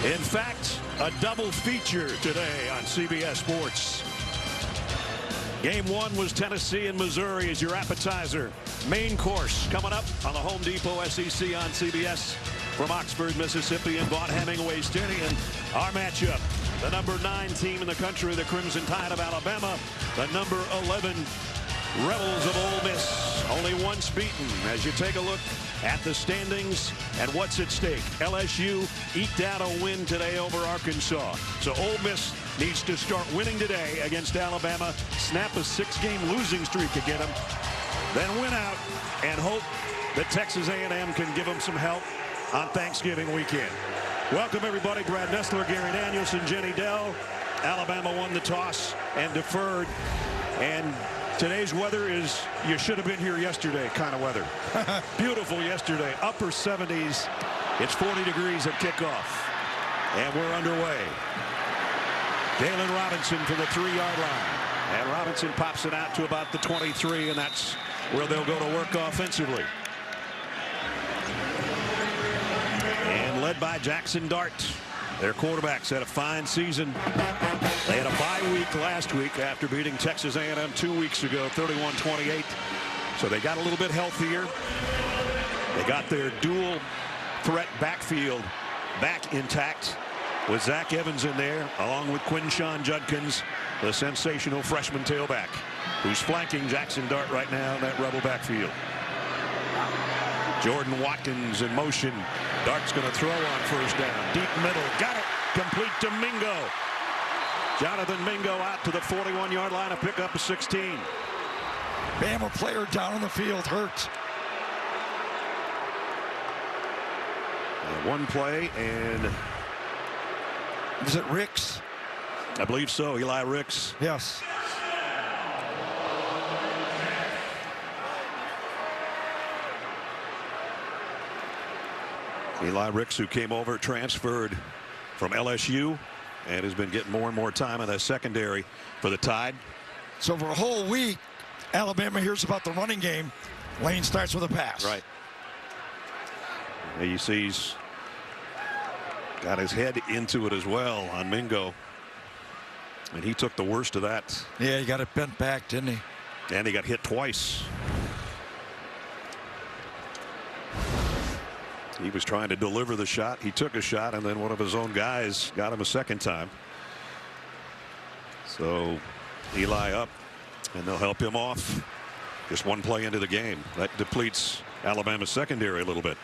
In fact, a double feature today on CBS Sports. Game one was Tennessee and Missouri as your appetizer. Main course coming up on the Home Depot SEC on CBS from Oxford, Mississippi and Vaught Hemingway Stadium. Our matchup, the number 9 team in the country, the Crimson Tide of Alabama, the number 11 Rebels of Ole Miss. Only once beaten as you take a look at the standings and what's at stake. LSU eked out a win today over Arkansas. So Ole Miss needs to start winning today against Alabama, snap a 6-game losing streak to get them, then win out and hope that Texas A&M can give them some help on Thanksgiving weekend. Welcome everybody. Brad Nessler, Gary Danielson, Jenny Dell. Alabama won the toss and deferred. And today's weather is you should have been here yesterday kind of weather. Beautiful yesterday, upper 70s. It's 40 degrees at kickoff. And we're underway. Galen Robinson to the 3-yard line. And Robinson pops it out to about the 23, and that's where they'll go to work offensively. And led by Jackson Dart. Their quarterbacks had a fine season. They had a bye week last week after beating Texas A&M 2 weeks ago, 31-28. So they got a little bit healthier. They got their dual threat backfield back intact with Zach Evans in there, along with Quinshon Judkins, the sensational freshman tailback, who's flanking Jackson Dart right now in that Rebel backfield. Jordan Watkins in motion. Dart's going to throw on first down. Deep middle. Got it. Complete to Mingo. Jonathan Mingo out to the 41-yard line to pick up a 16. Bama player down on the field hurt. One play, and was it Ricks? I believe so. Eli Ricks. Yes. Eli Ricks, who came over, transferred from LSU and has been getting more and more time in the secondary for the Tide. So for a whole week, Alabama hears about the running game. Lane starts with a pass. Right. You see he's got his head into it as well on Mingo. And he took the worst of that. Yeah, he got it bent back, didn't he? And he got hit twice. He was trying to deliver the shot. He took a shot, and then one of his own guys got him a second time. So Eli up, and they'll help him off. Just one play into the game. That depletes Alabama's secondary a little bit.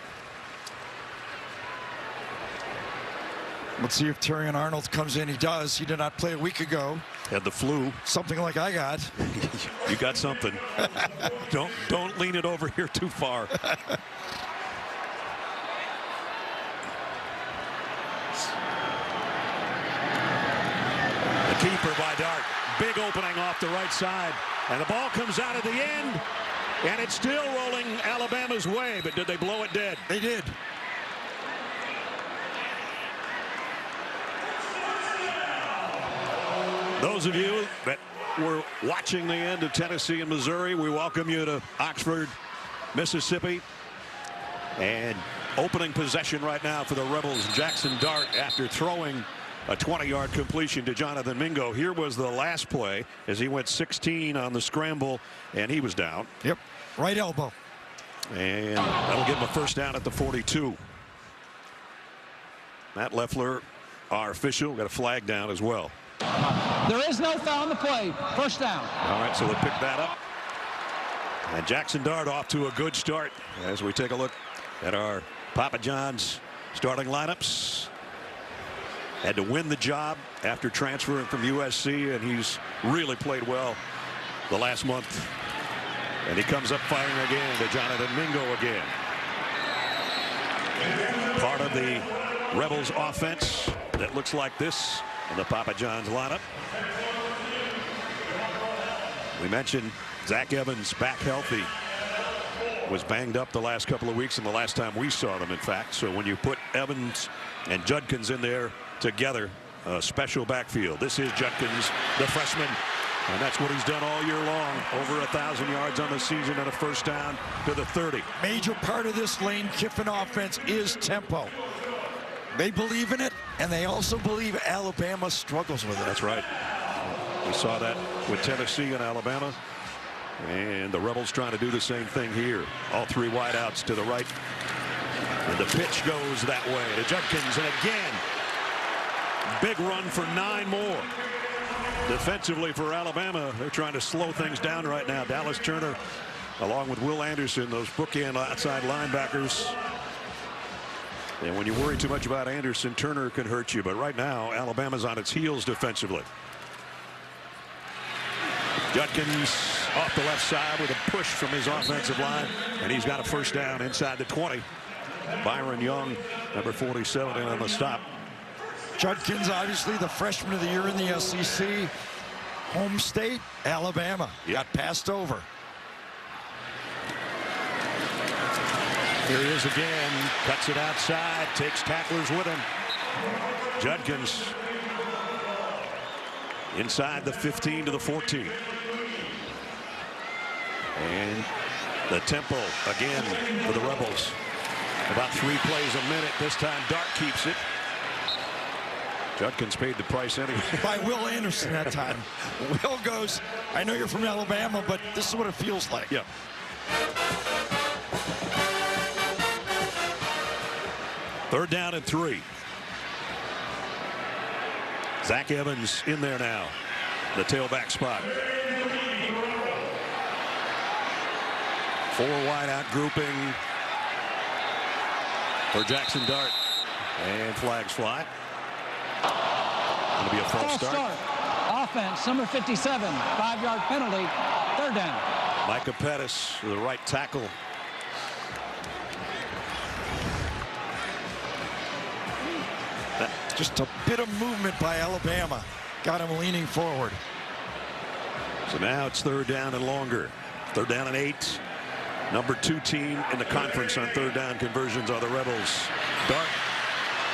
Let's see if Terrion Arnold comes in. He does. He did not play a week ago. Had the flu. Something like I got. You got something. Don't lean it over here too far. Keeper by Dart. Big opening off the right side. And the ball comes out at the end. And it's still rolling Alabama's way. But did they blow it dead? They did. Those of you that were watching the end of Tennessee and Missouri, we welcome you to Oxford, Mississippi. And opening possession right now for the Rebels. Jackson Dart, after throwing a 20-yard completion to Jonathan Mingo. Here was the last play as he went 16 on the scramble, and he was down. Yep, right elbow. And that'll give him a first down at the 42. Matt Leffler, our official, got a flag down as well. There is no foul on the play. First down. All right, so they'll pick that up. And Jackson Dart off to a good start as we take a look at our Papa John's starting lineups. Had to win the job after transferring from USC, and he's really played well the last month. And he comes up firing again to Jonathan Mingo again. Part of the Rebels offense that looks like this in the Papa John's lineup. We mentioned Zach Evans back healthy. Was banged up the last couple of weeks and the last time we saw them, in fact. So when you put Evans and Judkins in there together, a special backfield. This is Judkins, the freshman, and that's what he's done all year long. Over 1,000 yards on the season and a first down to the 30. Major part of this Lane Kiffin offense is tempo. They believe in it, and they also believe Alabama struggles with it. That's right. We saw that with Tennessee and Alabama. And the Rebels trying to do the same thing here. All three wideouts to the right. And the pitch goes that way to Judkins. And again, big run for 9 more. Defensively for Alabama, they're trying to slow things down right now. Dallas Turner, along with Will Anderson, those bookend outside linebackers. And when you worry too much about Anderson, Turner can hurt you. But right now, Alabama's on its heels defensively. Judkins off the left side with a push from his offensive line, and he's got a first down inside the 20. Byron Young, number 47, in on the stop. Judkins, obviously the freshman of the year in the SEC. Home state, Alabama. Got passed over. Here he is again. Cuts it outside. Takes tacklers with him. Judkins inside the 15 to the 14. And the tempo again for the Rebels. About 3 plays a minute. This time Dart keeps it. Judkins paid the price anyway. By Will Anderson that time. Will goes, I know you're from Alabama, but this is what it feels like. Yep. Third down and 3. Zach Evans in there now. The tailback spot. 4 wide out grouping for Jackson Dart. And flags fly. Going to be a false start. Offense, number 57, 5-yard penalty, 3rd down. Micah Pettis, the right tackle. Just a bit of movement by Alabama. Got him leaning forward. So now it's 3rd down and longer. 3rd down and 8. Number 2 team in the conference on 3rd down conversions are the Rebels. Dart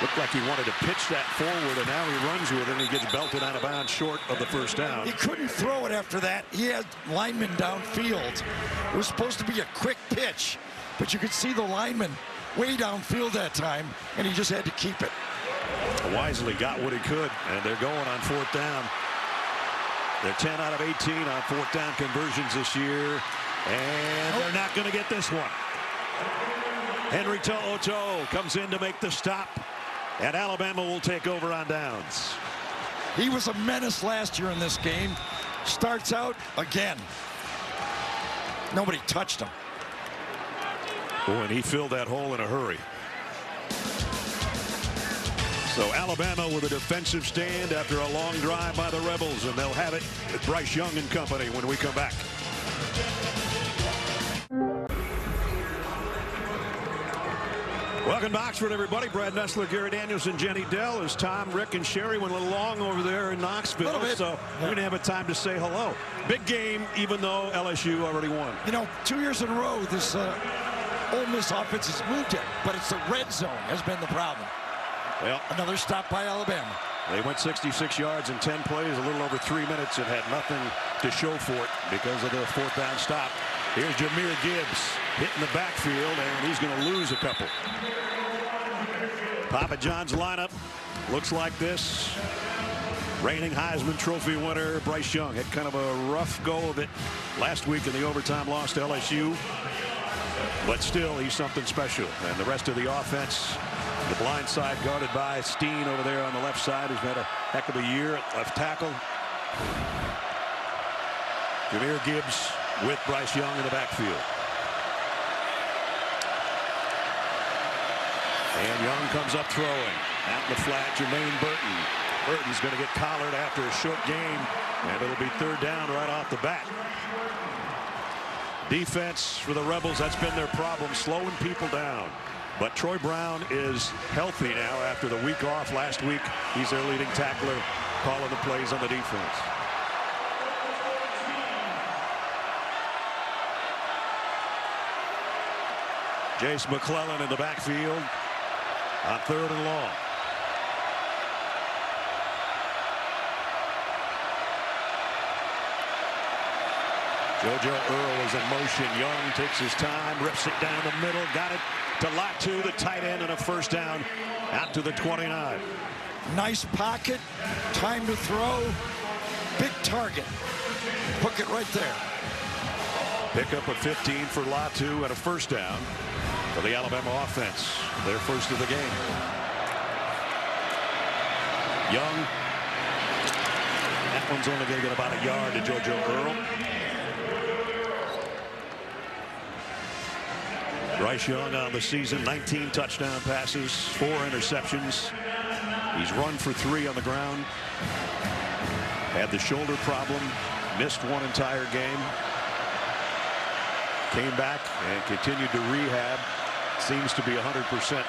looked like he wanted to pitch that forward, and now he runs with it, and he gets belted out of bounds short of the 1st down. He couldn't throw it after that. He had linemen downfield. It was supposed to be a quick pitch, but you could see the lineman way downfield that time, and he just had to keep it. Wisely got what he could, and they're going on 4th down. They're 10 out of 18 on 4th down conversions this year, and they're not going to get this one. Henry To'oto'o comes in to make the stop, and Alabama will take over on downs. He was a menace last year in this game. Starts out again. Nobody touched him. Boy, and he filled that hole in a hurry. So Alabama with a defensive stand after a long drive by the Rebels, and they'll have it with Bryce Young and company when we come back. Welcome to Oxford, everybody. Brad Nessler, Gary Danielson, Jenny Dell. As Tom, Rick, and Sherry went a little long over there in Knoxville, so we're going to have a time to say hello. Big game, even though LSU already won. You know, 2 years in a row, this Ole Miss offense has moved it, but it's the red zone has been the problem. Well, another stop by Alabama. They went 66 yards in 10 plays, a little over 3 minutes, and had nothing to show for it because of the 4th down stop. Here's Jahmyr Gibbs hitting the backfield, and he's going to lose a couple. Papa John's lineup looks like this. Reigning Heisman Trophy winner Bryce Young had kind of a rough go of it last week in the overtime loss to LSU. But still, he's something special. And the rest of the offense, the blind side guarded by Steen over there on the left side, who's had a heck of a year at left tackle. Jahmyr Gibbs with Bryce Young in the backfield. And Young comes up throwing. Out in the flat, Jermaine Burton. Burton's going to get collared after a short game, and it'll be 3rd down right off the bat. Defense for the Rebels, that's been their problem, slowing people down. But Troy Brown is healthy now after the week off last week. He's their leading tackler, calling the plays on the defense. Jace McClellan in the backfield on 3rd and long. JoJo Earl is in motion. Young takes his time, rips it down the middle, got it to Latu, the tight end, and a first down out to the 29. Nice pocket, time to throw, big target. Hook it right there. Pick up a 15 for Latu and a first down for the Alabama offense. Their first of the game. Young. That one's only going to get about a yard to JoJo Earl. Bryce Young on the season, 19 touchdown passes, 4 interceptions. He's run for 3 on the ground. Had the shoulder problem, missed one entire game. Came back and continued to rehab. Seems to be 100%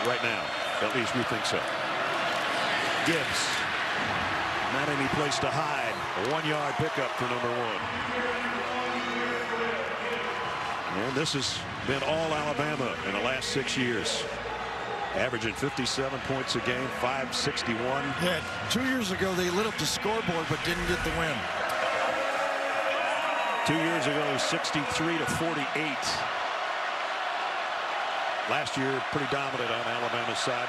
right now. At least we think so. Gibbs. Not any place to hide. A 1-yard pickup for number 1. And this has been all Alabama in the last 6 years. Averaging 57 points a game, 561. Yeah, 2 years ago they lit up the scoreboard but didn't get the win. 2 years ago, 63 to 48. Last year, pretty dominant on Alabama's side.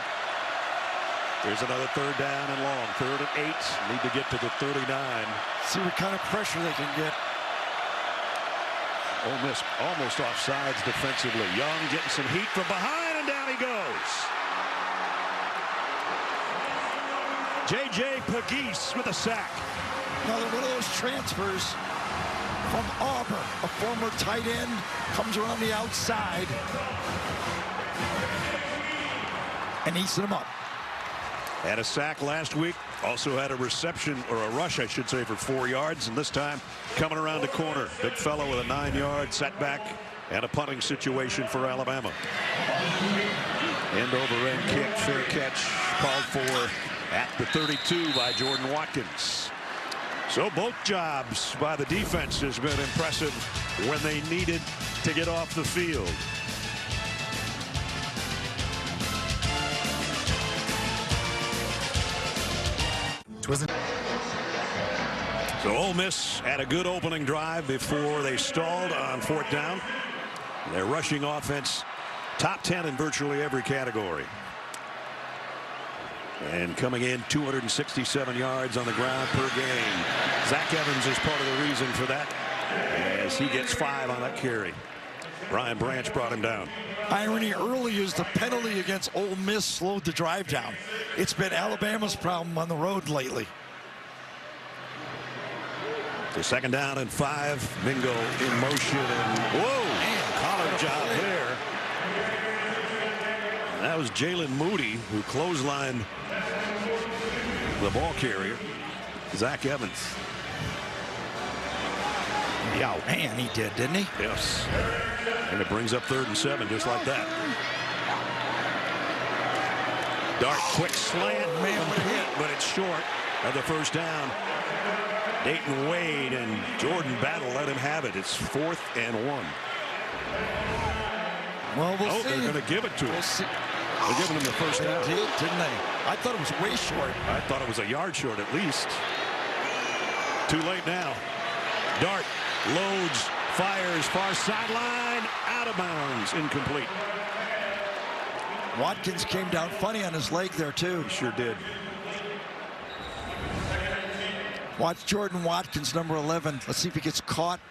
There's another third down and long. 3rd and 8. Need to get to the 39. See what kind of pressure they can get. Ole Miss almost offsides defensively. Young getting some heat from behind, and down he goes. J.J. Pegues with a sack. Another one of those transfers from Auburn. A former tight end comes around the outside and eats them up. Had a sack last week. Also had a reception, or a rush, I should say, for 4 yards. And this time coming around the corner. Big fellow with a 9-yard setback and a punting situation for Alabama. End over end kick, fair catch, called for at the 32 by Jordan Watkins. So both jobs by the defense has been impressive when they needed to get off the field. So Ole Miss had a good opening drive before they stalled on 4th down. Their rushing offense, top 10 in virtually every category. And coming in 267 yards on the ground per game. Zach Evans is part of the reason for that, as he gets 5 on that carry. Brian Branch brought him down. Irony early is the penalty against Ole Miss slowed the drive down. It's been Alabama's problem on the road lately. The 2nd down and 5. Mingo in motion, and whoa, collar job there. And that was Jalen Moody who clotheslined the ball carrier, Zach Evans. Yeah, man, he did, didn't he? Yes. And it brings up 3rd and 7 just like that. Dart, quick slant, complete, but it's short of the first down. Dayton Wade and Jordan Battle let him have it. It's 4th and 1. Well, we'll see. They're going to give it to him. We'll see. They're giving him the first down. They did, didn't they? I thought it was way short. I thought it was a yard short at least. Too late now. Dart loads, fires, far sideline, out of bounds, incomplete. Watkins came down funny on his leg there too. He sure did. Watch Jordan Watkins, number 11. Let's see if he gets caught.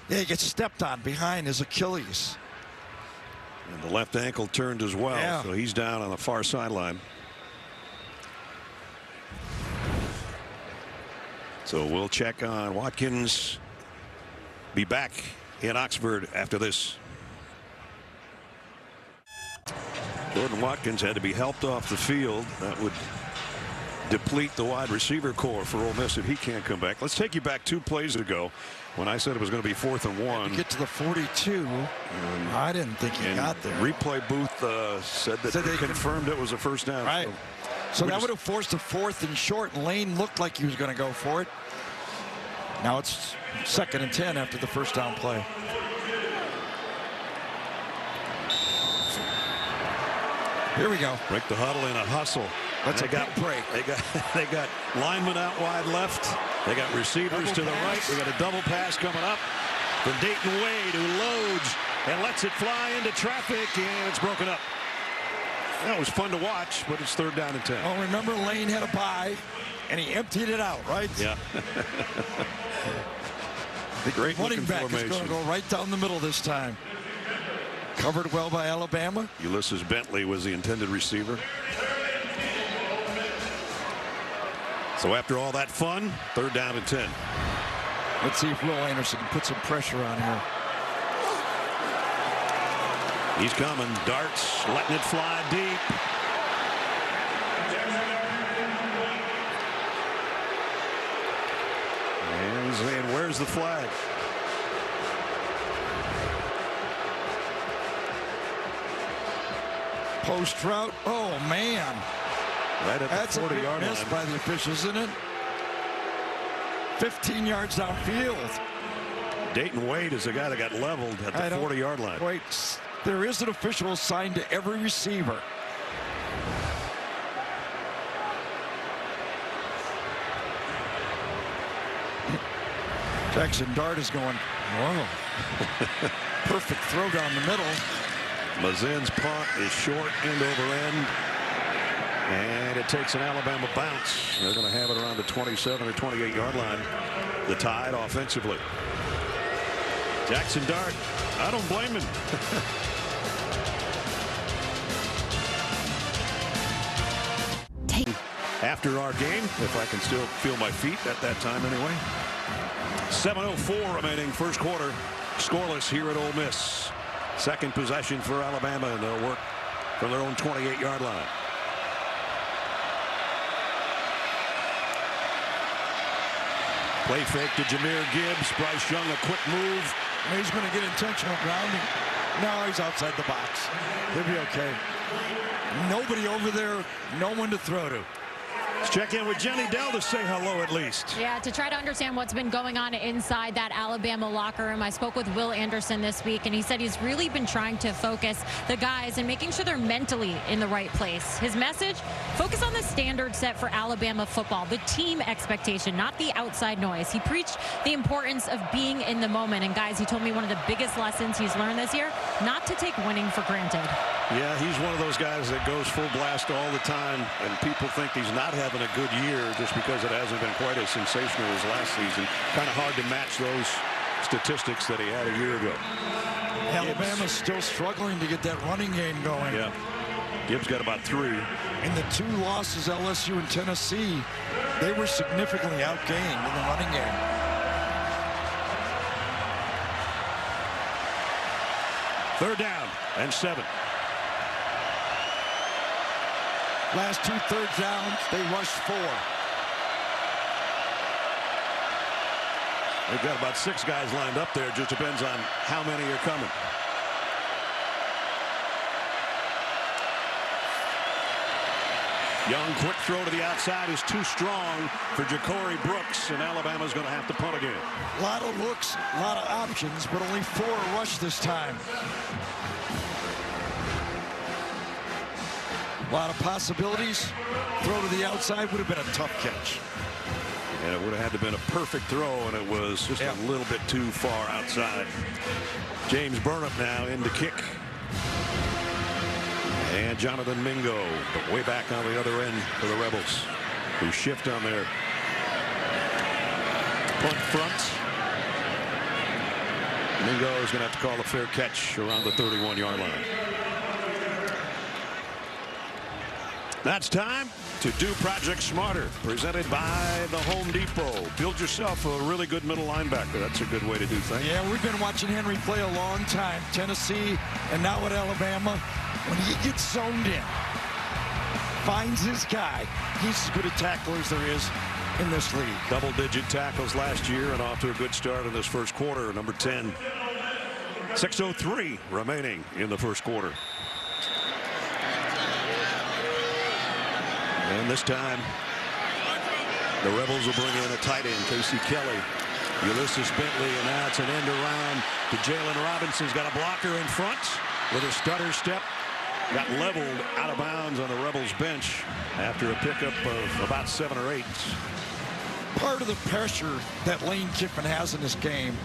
Yeah, he gets stepped on behind his Achilles. And the left ankle turned as well, yeah. So he's down on the far sideline. So we'll check on Watkins. Be back in Oxford after this. Jordan Watkins had to be helped off the field. That would deplete the wide receiver core for Ole Miss if he can't come back. Let's take you back 2 plays ago when I said it was going to be 4th and 1. To get to the 42, I didn't think he got there. Replay booth said that they confirmed it was a first down. Right. So that would have forced a 4th and short. Lane looked like he was going to go for it. Now it's 2nd and 10 after the first down play. Here we go. Break the huddle in a hustle. That's a big break. They got linemen out wide left. They got receivers to the right. They got a double pass coming up from Dayton Wade, who loads and lets it fly into traffic, and it's broken up. That was fun to watch, but it's 3rd down and 10. Oh, remember Lane had a bye, and he emptied it out, right? Yeah. The great running back is going to go right down the middle this time. Covered well by Alabama. Ulysses Bentley was the intended receiver. So after all that fun, 3rd down and 10. Let's see if Will Anderson can put some pressure on here. He's coming. Darts, letting it fly deep. And he's saying, where's the flag? Post route. Oh, man. Right at That's the 40-yard line. Missed by the officials, isn't it? 15 yards downfield. Dayton Wade is the guy that got leveled at the 40-yard line. Wait, there is an official assigned to every receiver. Jackson Dart is going, whoa. Perfect throw down the middle. Mazin's punt is short, end over end. And it takes an Alabama bounce. They're going to have it around the 27 or 28-yard line. The Tide offensively. Jackson Dart, I don't blame him. After our game, if I can still feel my feet at that time anyway. 7:04 remaining first quarter. Scoreless here at Ole Miss. Second possession for Alabama, and they'll work from their own 28-yard line. Play fake to Jahmyr Gibbs. Bryce Young, a quick move. He's going to get intentional grounding. No, he's outside the box. He'll be okay. Nobody over there, no one to throw to. Let's check in with Jenny Dell to say hello at least. Yeah, to try to understand what's been going on inside that Alabama locker room. I spoke with Will Anderson this week, and he said he's really been trying to focus the guys and making sure they're mentally in the right place. His message, focus on the standard set for Alabama football, the team expectation, not the outside noise. He preached the importance of being in the moment. And guys, he told me one of the biggest lessons he's learned this year, not to take winning for granted. Yeah, he's one of those guys that goes full blast all the time, and people think he's not having a good year just because it hasn't been quite as sensational as last season. Kind of hard to match those statistics that he had a year ago. Alabama's still struggling to get that running game going. Yeah. Gibbs got about 3. In the 2 losses, LSU and Tennessee, they were significantly outgained in the running game. Third down and 7. Last 2 third downs, they rushed 4. They've got about 6 guys lined up there. Just depends on how many are coming. Young, quick throw to the outside is too strong for Ja'Cory Brooks, and Alabama's going to have to punt again. A lot of looks, a lot of options, but only 4 rush this time. A lot of possibilities. Throw to the outside would have been a tough catch. And it would have had to been a perfect throw, and it was just a little bit too far outside. James Burnham now in to kick. And Jonathan Mingo, but way back on the other end for the Rebels, who shift on their punt front. Mingo is going to have to call a fair catch around the 31-yard line. That's time to do Project Smarter, presented by the Home Depot. Build yourself a really good middle linebacker. That's a good way to do things. Yeah, we've been watching Henry play a long time. Tennessee and now at Alabama. When he gets zoned in, finds his guy, he's as good a tackler as there is in this league. Double-digit tackles last year and off to a good start in this first quarter. Number 10. 6:03 remaining in the first quarter. And this time, the Rebels will bring in a tight end, Casey Kelly. Ulysses Bentley, and now it's an end around to Jalen Robinson's got a blocker in front with a stutter step. Got leveled out of bounds on the Rebels bench after a pickup of about 7 or 8. Part of the pressure that Lane Kiffin has in this game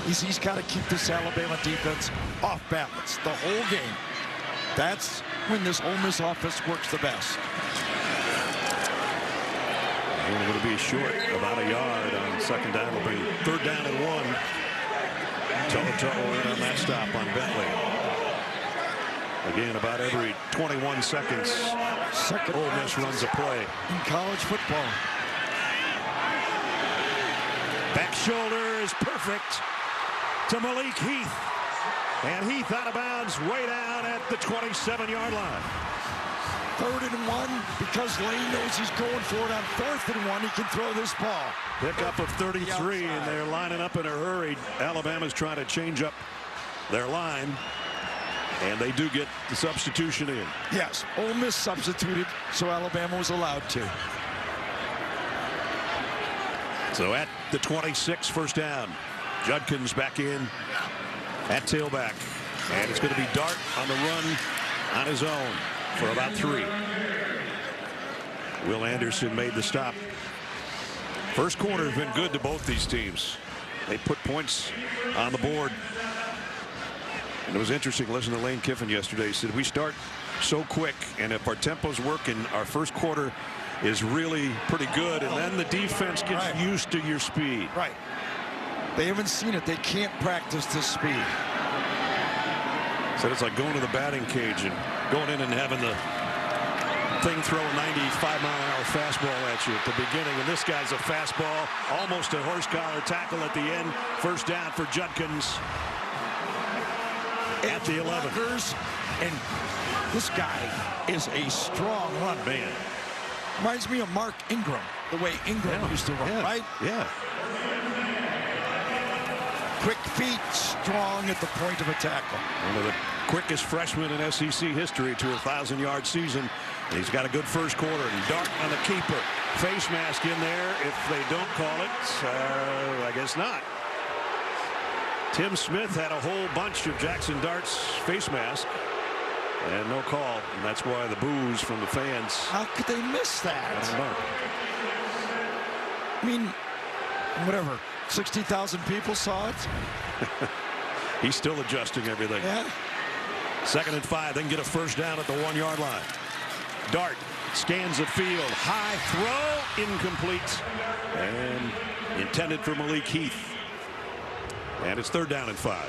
He's got to keep this Alabama defense off balance the whole game. That's when this Ole Miss offense works the best. Only going to be short, about a yard on second down. It'll be 3rd down and 1. Toe-to-toe in on that stop on Bentley. Again, about every 21 seconds, Ole Miss runs a play. In college football. Back shoulder is perfect to Malik Heath. And Heath out of bounds way down at the 27-yard line. 3rd and 1, because Lane knows he's going for it on 4th and 1. He can throw this ball. Pickup of 33, and they're lining up in a hurry. Alabama's trying to change up their line, and they do get the substitution in. Yes, Ole Miss substituted, so Alabama was allowed to. So at the 26, 1st down. Judkins back in at tailback, and it's going to be Dart on the run on his own for about 3. Will Anderson made the stop. First quarter has been good to both these teams. They put points on the board. And it was interesting listening to Lane Kiffin yesterday. He said, we start so quick, and if our tempo's working, our first quarter is really pretty good, and then the defense gets used to your speed. Right. They haven't seen it. They can't practice this speed. Said it's like going to the batting cage and going in and having the thing throw a 95-mile-an-hour fastball at you at the beginning. And this guy's a fastball, almost a horse collar tackle at the end. 1st down for Judkins at the 11. And this guy is a strong runner. Man. Reminds me of Mark Ingram, the way Ingram used to run, right? Yeah. Quick feet, strong at the point of a tackle. One of the quickest freshmen in SEC history to a 1,000-yard season. And he's got a good first quarter. And Dart on the keeper. Face mask in there. If they don't call it, I guess not. Tim Smith had a whole bunch of Jackson Dart's face mask. And no call. And that's why the boos from the fans. How could they miss that? I don't know. I mean, whatever. 60,000 people saw it. He's still adjusting everything. Yeah. 2nd and 5. They can get a 1st down at the 1-yard line. Dart scans the field. High throw. Incomplete. And intended for Malik Heath. And it's 3rd down and 5.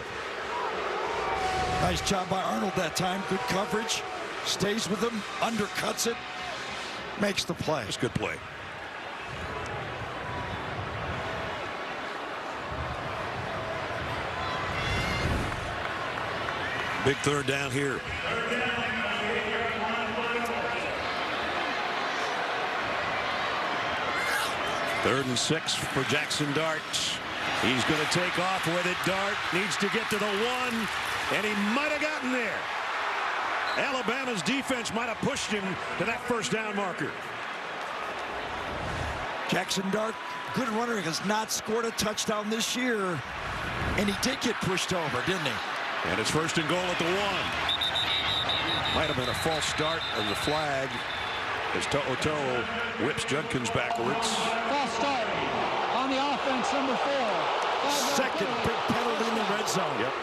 Nice job by Arnold that time. Good coverage. Stays with him. Undercuts it. Makes the play. It's a good play. Big 3rd down here. Third and 6 for Jackson Dart. He's going to take off with it. Dart needs to get to the 1, and he might have gotten there. Alabama's defense might have pushed him to that 1st down marker. Jackson Dart, good runner, has not scored a touchdown this year, and he did get pushed over, didn't he? And it's 1st and goal at the 1. Might have been a false start of the flag as To'o whips Judkins backwards. False start on the offense, number 4. Second big penalty in the red zone. Yep.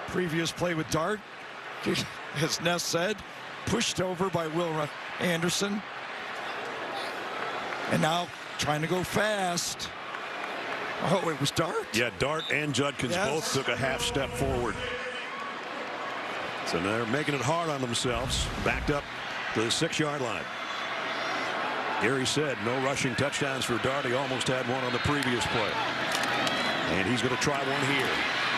Previous play with Dart, as Ness said, pushed over by Will Anderson. And now trying to go fast. Oh, it was Dart? Yeah, Dart and Judkins both took a half step forward. So they're making it hard on themselves. Backed up to the 6-yard line. Gary said no rushing touchdowns for Dart. He almost had one on the previous play. And he's going to try one here.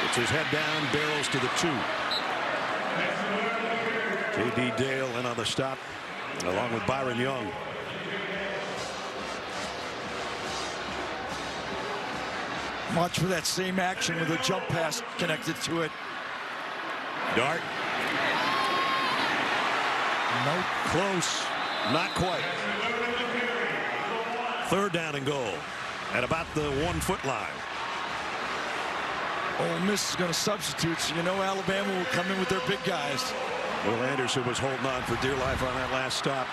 It's his head down, barrels to the 2. J.D. Dale in on the stop, along with Byron Young. Watch for that same action with a jump pass connected to it. Dart. No, close. Not quite. 3rd down and goal at about the 1-foot line. Ole Miss is going to substitute, so you know Alabama will come in with their big guys. Will Anderson was holding on for dear life on that last stop.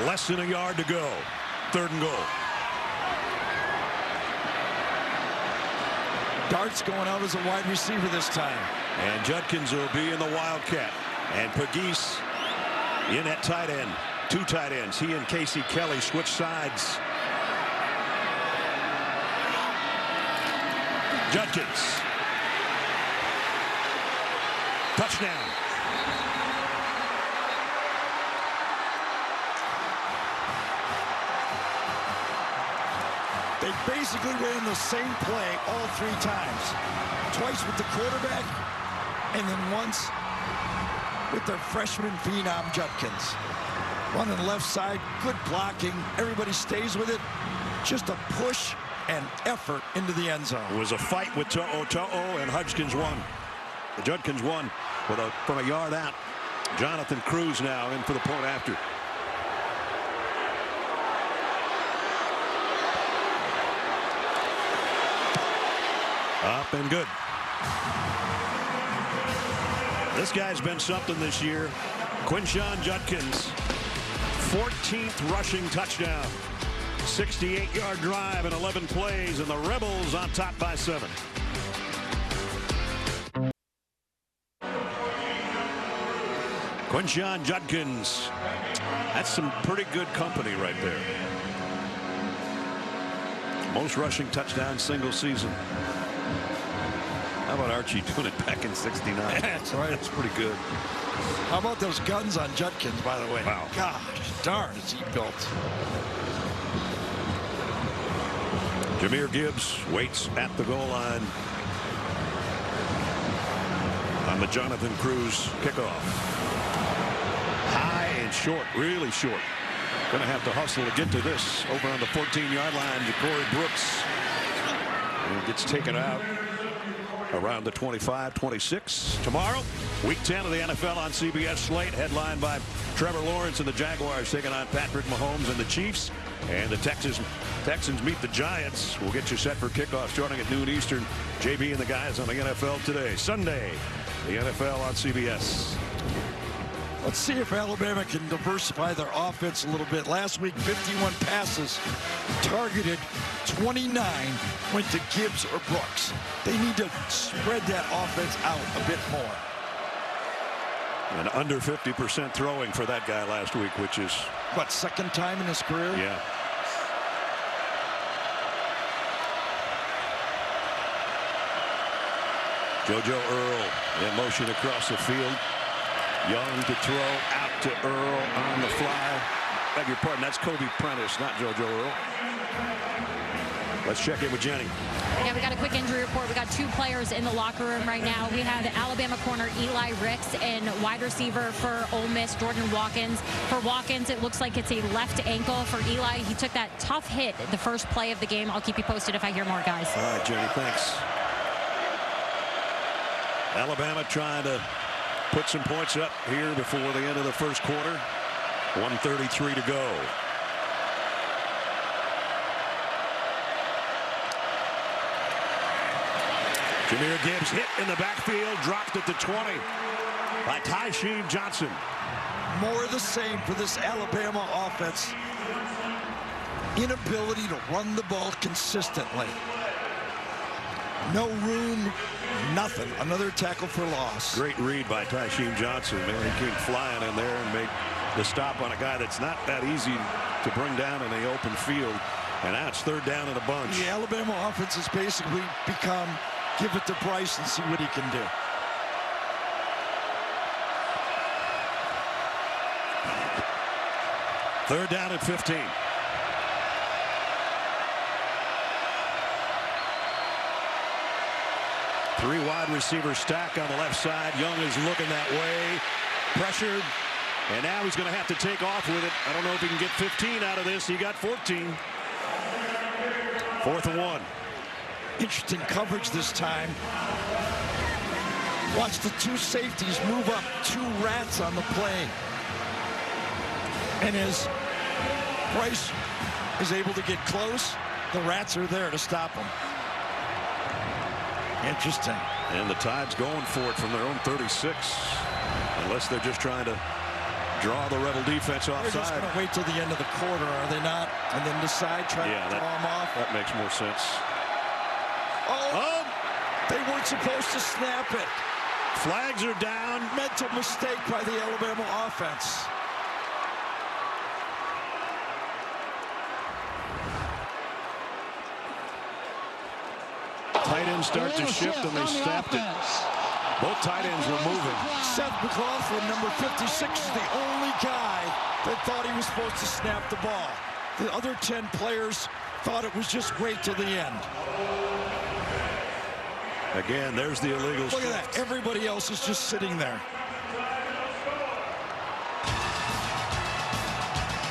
Less than a yard to go. 3rd and goal. Dart's going out as a wide receiver this time. And Judkins will be in the Wildcat. And Pegues in at tight end. 2 tight ends. He and Casey Kelly switch sides. Judkins. Touchdown. They basically ran the same play all 3 times. Twice with the quarterback, and then once with their freshman phenom Judkins. Running left side, good blocking. Everybody stays with it. Just a push and effort into the end zone. It was a fight with To'o, and Hudgkins won. Judkins won from a yard out. Jonathan Cruz now in for the point after. Up and good. This guy's been something this year. Quinshon Judkins, 14th rushing touchdown. 68-yard drive in 11 plays, and the Rebels on top by 7. Quinshon Judkins. That's some pretty good company right there. Most rushing touchdowns single season. How about Archie doing it back in '69? That's right. That's pretty good. How about those guns on Judkins, by the way? Wow. Gosh, darn, is he built. Jahmyr Gibbs waits at the goal line on the Jonathan Cruz kickoff. High and short, really short. Going to have to hustle to get to this. Over on the 14-yard line to Corey Brooks. And gets taken out around the 25-26. Tomorrow, Week 10 of the NFL on CBS slate, headlined by Trevor Lawrence and the Jaguars taking on Patrick Mahomes and the Chiefs. And the Texans meet the Giants. We'll get you set for kickoff starting at noon Eastern. JB and the guys on the NFL Today. Sunday, the NFL on CBS. Let's see if Alabama can diversify their offense a little bit. Last week, 51 passes, targeted 29 went to Gibbs or Brooks. They need to spread that offense out a bit more. And under 50% throwing for that guy last week, which is... What, 2nd time in his career? Yeah. JoJo Earl in motion across the field. Young to throw, out to Earl on the fly. Beg your pardon, that's Kobe Prentice, not JoJo Earl. Let's check in with Jenny. Yeah, we got a quick injury report. We got 2 players in the locker room right now. We have Alabama corner Eli Ricks and wide receiver for Ole Miss, Jordan Watkins. For Watkins, it looks like it's a left ankle. For Eli, he took that tough hit the first play of the game. I'll keep you posted if I hear more, guys. All right, Jenny, thanks. Alabama trying to put some points up here before the end of the first quarter. 1:33 to go. Jahmyr Gibbs hit in the backfield, dropped at the 20 by Tysheem Johnson. More of the same for this Alabama offense. Inability to run the ball consistently. No room, nothing. Another tackle for loss. Great read by Tysheem Johnson. Man, he came flying in there and made the stop on a guy that's not that easy to bring down in the open field. And now it's 3rd down in a bunch. The Alabama offense has basically become give it to Bryce and see what he can do. Third down at 15. Three wide receiver stack on the left side. Young is looking that way. Pressured. And now he's going to have to take off with it. I don't know if he can get 15 out of this. He got 14. 4th and 1. Interesting coverage this time. Watch the 2 safeties move up. 2 rats on the play. And as Bryce is able to get close, the rats are there to stop him. Interesting. And the Tide's going for it from their own 36. Unless they're just trying to draw the Rebel defense They're just offside. going to wait till the end of the quarter, are they not? And then decide, try to draw them off. That makes more sense. Oh, they weren't supposed to snap it. Flags are down. Mental mistake by the Alabama offense. Tight ends start to shift, and they snapped it. Both tight ends were moving. Seth McLaughlin, number 56, is the only guy that thought he was supposed to snap the ball. The other 10 players thought it was just wait till the end. Again, there's the illegal. Look at that. Everybody else is just sitting there.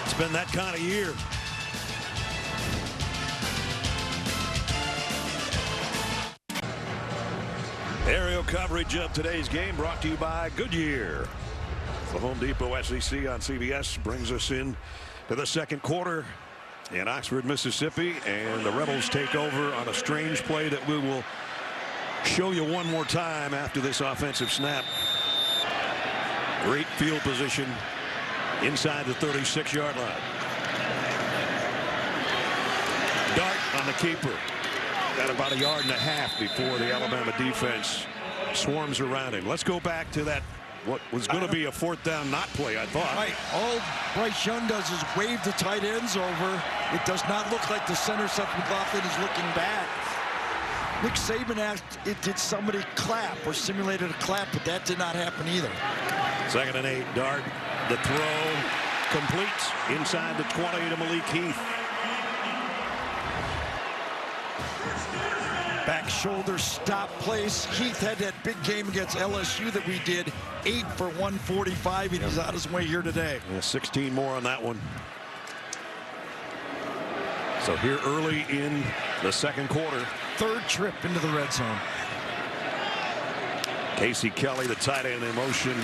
It's been that kind of year. Aerial coverage of today's game brought to you by Goodyear. The Home Depot SEC on CBS brings us in to the second quarter in Oxford, Mississippi, and the Rebels take over on a strange play that we will show you one more time after this offensive snap. Great field position inside the 36-yard line. Dart on the keeper. Got about 1.5 yards before the Alabama defense swarms around him. Let's go back to that, what was going to be a fourth down not play, I thought. Right. All Bryce Young does is wave the tight ends over. It does not look like the center, Seth McLaughlin, is looking back. Nick Saban asked, did somebody clap or simulated a clap, but that did not happen either. 2nd and 8, Dart. The throw complete inside the 20 to Malik Heath. Back shoulder stop place. Heath had that big game against LSU that we did, 8 for 145, and he's out his way here today. Yeah, 16 more on that one. So here early in the second quarter. Third trip into the red zone. Casey Kelly, the tight end, in motion.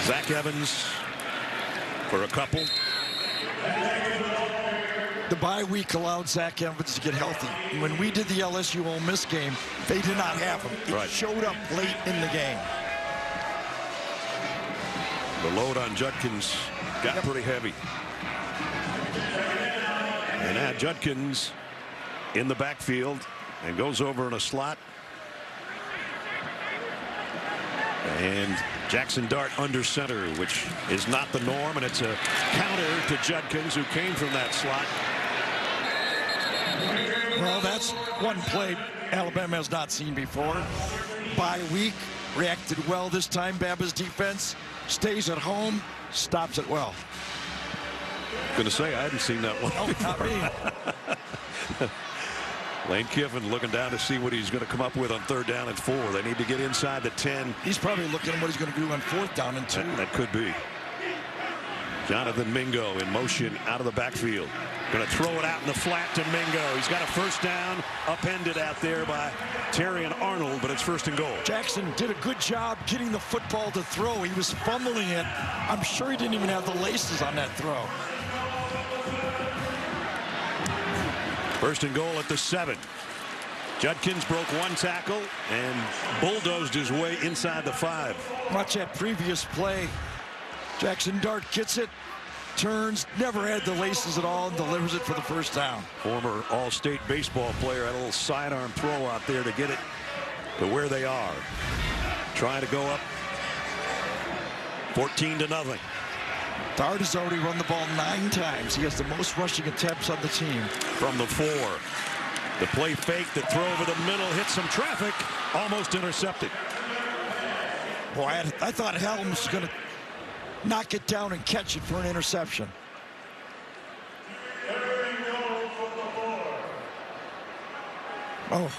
Zach Evans for a couple. The bye week allowed Zach Evans to get healthy. When we did the LSU Ole Miss game, they did not have him. It showed up late in the game. The load on Judkins got pretty heavy. And now Judkins in the backfield and goes over in a slot. And Jackson Dart under center, which is not the norm, and it's a counter to Judkins, who came from that slot. Well, that's one play Alabama has not seen before. Bye week, reacted well this time. Baba's defense stays at home, stops it well. Gonna say I hadn't seen that one. No, not me. Lane Kiffin looking down to see what he's going to come up with on 3rd down and 4. They need to get inside the 10. He's probably looking at what he's going to do on 4th down and 2. That could be. Jonathan Mingo in motion out of the backfield. Going to throw it out in the flat to Mingo. He's got a 1st down, upended out there by Terry and Arnold, but it's 1st and goal. Jackson did a good job getting the football to throw. He was fumbling it. I'm sure he didn't even have the laces on that throw. 1st and goal at the 7. Judkins broke 1 tackle and bulldozed his way inside the 5. Watch that previous play. Jackson Dart gets it, turns, never had the laces at all, and delivers it for the 1st down. Former All-State baseball player had a little sidearm throw out there to get it to where they are. Trying to go up 14-0. Dart has already run the ball 9 times. He has the most rushing attempts on the team. From the 4. The play fake, the throw over the middle, hits some traffic, almost intercepted. Boy, I thought Helms was going to knock it down and catch it for an interception. Oh.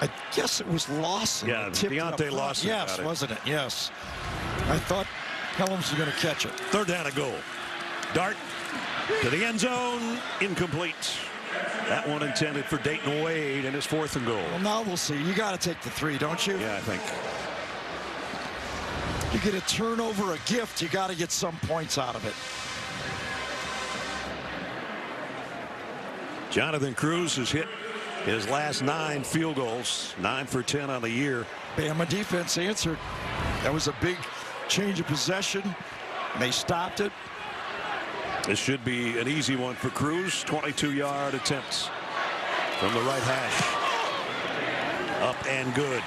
I guess it was Lawson. Yeah, Deontay Lawson. Yes, wasn't it? Yes. I thought Helms was going to catch it. 3rd down and goal. Dart to the end zone, incomplete. That one intended for Dayton Wade, and his 4th and goal. Well, now we'll see. You got to take the 3, don't you? Yeah, I think. You get a turnover, a gift, you got to get some points out of it. Jonathan Cruz has hit his last 9 field goals, 9 for 10 on the year. Bama defense answered. That was a big change of possession, and they stopped it. This should be an easy one for Cruz. 22-yard attempts from the right hash. Up and good.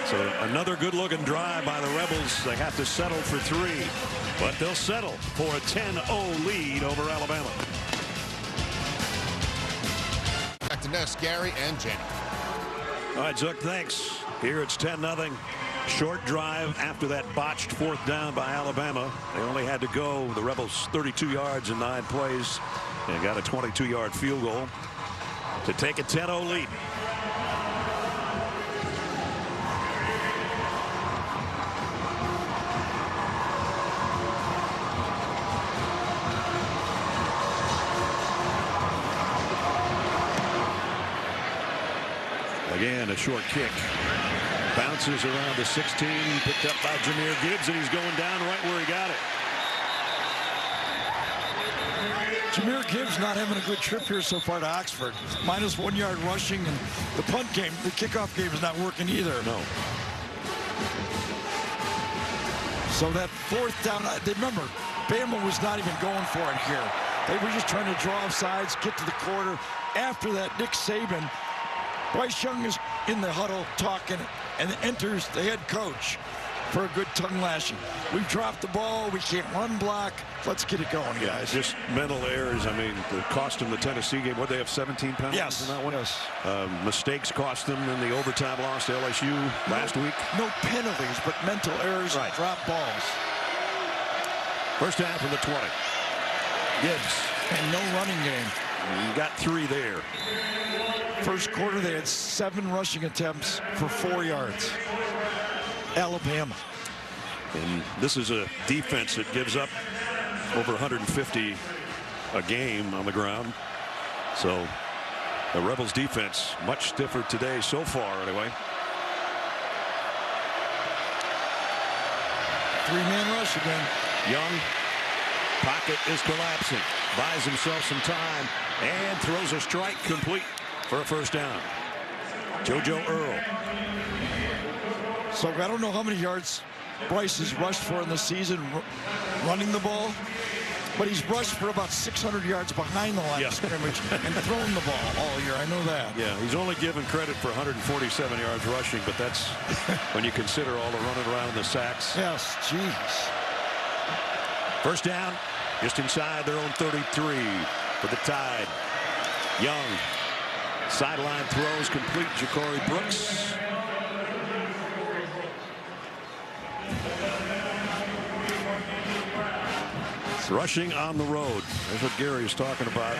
So another good-looking drive by the Rebels. They have to settle for 3, but they'll settle for a 10-0 lead over Alabama. Back to Ness, Gary, and Jenny. All right, Zook, thanks. Here it's 10-0. Short drive after that botched 4th down by Alabama. They only had to go, the Rebels, 32 yards in 9 plays and got a 22-yard field goal to take a 10-0 lead. Again, a short kick. Bounces around the 16, picked up by Jahmyr Gibbs, and he's going down right where he got it. Jahmyr Gibbs not having a good trip here so far to Oxford. Minus 1 yard rushing, and the punt game, the kickoff game is not working either. No. So that 4th down, remember, Bama was not even going for it here. They were just trying to draw off sides, get to the quarter. After that, Nick Saban, Bryce Young is in the huddle talking, and enters the head coach for a good tongue lashing. We've dropped the ball. We can't run block. Let's get it going, guys. Just mental errors. I mean, the cost them the Tennessee game. What, they have 17 penalties Yes. in that one? Yes. Mistakes cost them in the overtime loss to LSU last week. No penalties, but mental errors, Right. drop balls. First down from the 20. Gibbs. And no running game. You got 3 there. First quarter, they had 7 rushing attempts for 4 yards. Alabama. And this is a defense that gives up over 150 a game on the ground. So the Rebels defense much stiffer today so far anyway. 3-man rush again. Young, pocket is collapsing, buys himself some time and throws a strike complete for a first down. JoJo Earl. So I don't know how many yards Bryce has rushed for in the season running the ball, but he's rushed for about 600 yards behind the line of scrimmage and thrown the ball all year. I know that. Yeah, he's only given credit for 147 yards rushing, but that's when you consider all the running around the sacks. Yes, jeez. First down, just inside their own 33 for the Tide. Young, sideline throws complete. Ja'Cory Brooks. Rushing on the road. That's what Gary is talking about.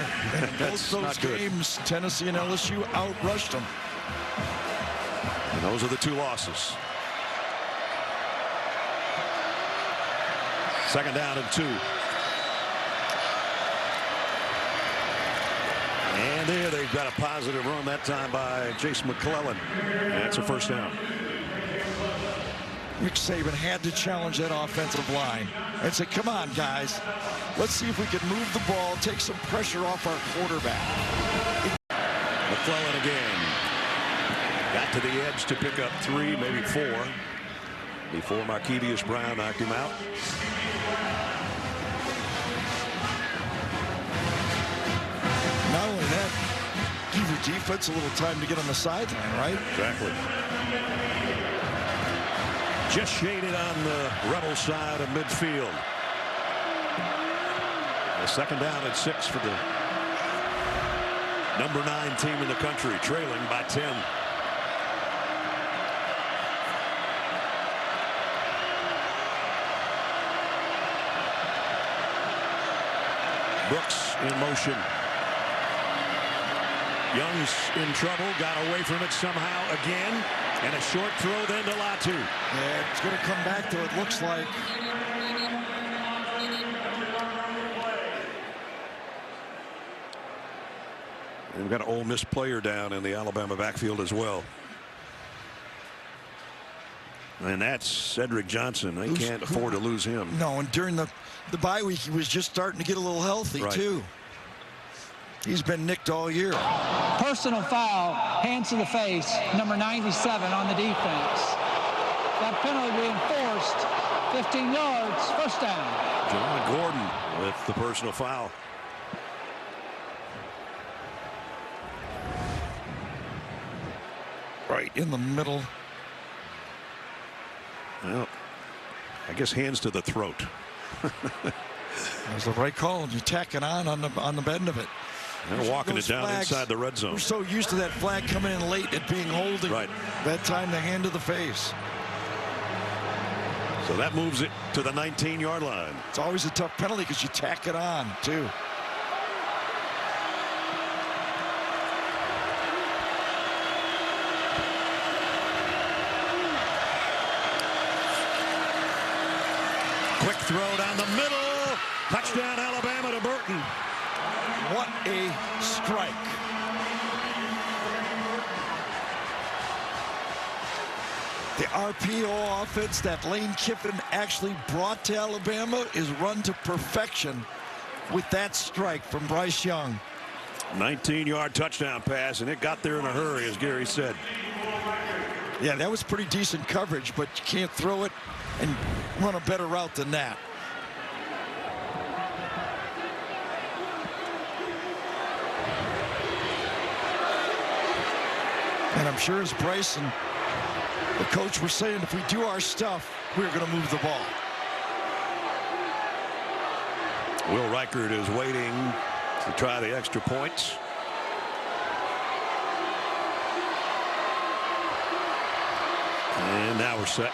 Both those games, Tennessee and LSU outrushed them. And those are the 2 losses. Second down and 2. And there they've got a positive run that time by Jace McClellan. And that's a first down. Nick Saban had to challenge that offensive line and say, come on, guys. Let's see if we can move the ball, take some pressure off our quarterback. McClellan again. Got to the edge to pick up 3, maybe 4, before Marquise Brown knocked him out. Not only that, give your defense a little time to get on the sideline, right? Exactly. Just shaded on the Rebel side of midfield. A second down and 6 for the number 9 team in the country, trailing by 10. Brooks in motion. Young's in trouble, got away from it somehow again, and a short throw then to Latu. Yeah, it's going to come back to it, looks like. We've got an Ole Miss player down in the Alabama backfield as well. And that's Cedric Johnson. They can't afford to lose him. No, and during the bye week, he was just starting to get a little healthy, too. He's been nicked all year. Personal foul, hands to the face, number 97 on the defense. That penalty being forced. 15 yards, first down. John Gordon with the personal foul. Right in the middle. Well, I guess hands to the throat. That was the right call, and you tack it on the bend of it. They're walking it Those down flags, inside the red zone. We're so used to that flag coming in late at being holding. Right. That time, the hand to the face. So that moves it to the 19-yard line. It's always a tough penalty because you tack it on, too. Quick throw down the middle. Touchdown, Alabama to Burton. What a strike. The RPO offense that Lane Kiffin actually brought to Alabama is run to perfection with that strike from Bryce Young. 19-yard touchdown pass, and it got there in a hurry, as Gary said. Yeah, that was pretty decent coverage, but you can't throw it and run a better route than that. And I'm sure as Bryce and the coach were saying, if we do our stuff, we're going to move the ball. Will Reichert is waiting to try the extra points. And now we're set.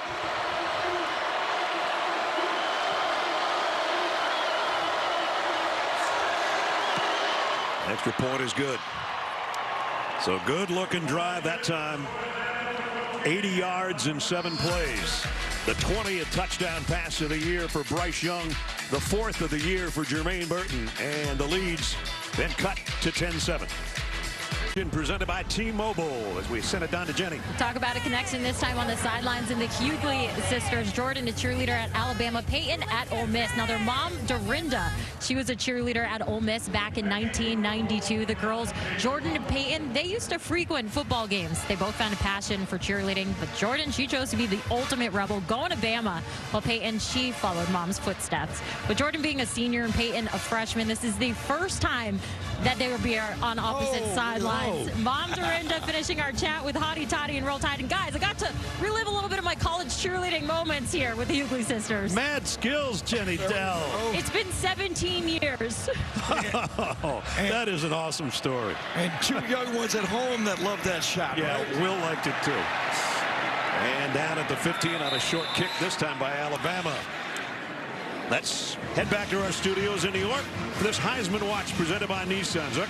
Extra point is good. So good looking drive that time. 80 yards in 7 plays. The 20th touchdown pass of the year for Bryce Young. The 4th of the year for Jermaine Burton. And the leads then cut to 10-7. Presented by T-Mobile as we send it down to Jenny. Talk about a connection this time on the sidelines in the Hughley sisters. Jordan, a cheerleader at Alabama, Peyton at Ole Miss. Now their mom, Dorinda, she was a cheerleader at Ole Miss back in 1992. The girls, Jordan and Peyton, they used to frequent football games. They both found a passion for cheerleading, but Jordan, she chose to be the ultimate rebel, going to Bama, while Peyton, she followed mom's footsteps. With Jordan being a senior and Peyton a freshman, this is the first time that they will be on opposite sidelines. Mom Dorinda finishing our chat with Hottie Toddy and Roll Tide. And guys, I got to relive a little bit of my college cheerleading moments here with the Hughley sisters. Mad skills, Jenny Dell. It's been 17 years. That is an awesome story. And 2 young ones at home that love that shot. Yeah, right? Will liked it too. And down at the 15 on a short kick, this time by Alabama. Let's head back to our studios in New York for this Heisman Watch presented by Nissan. Zuck.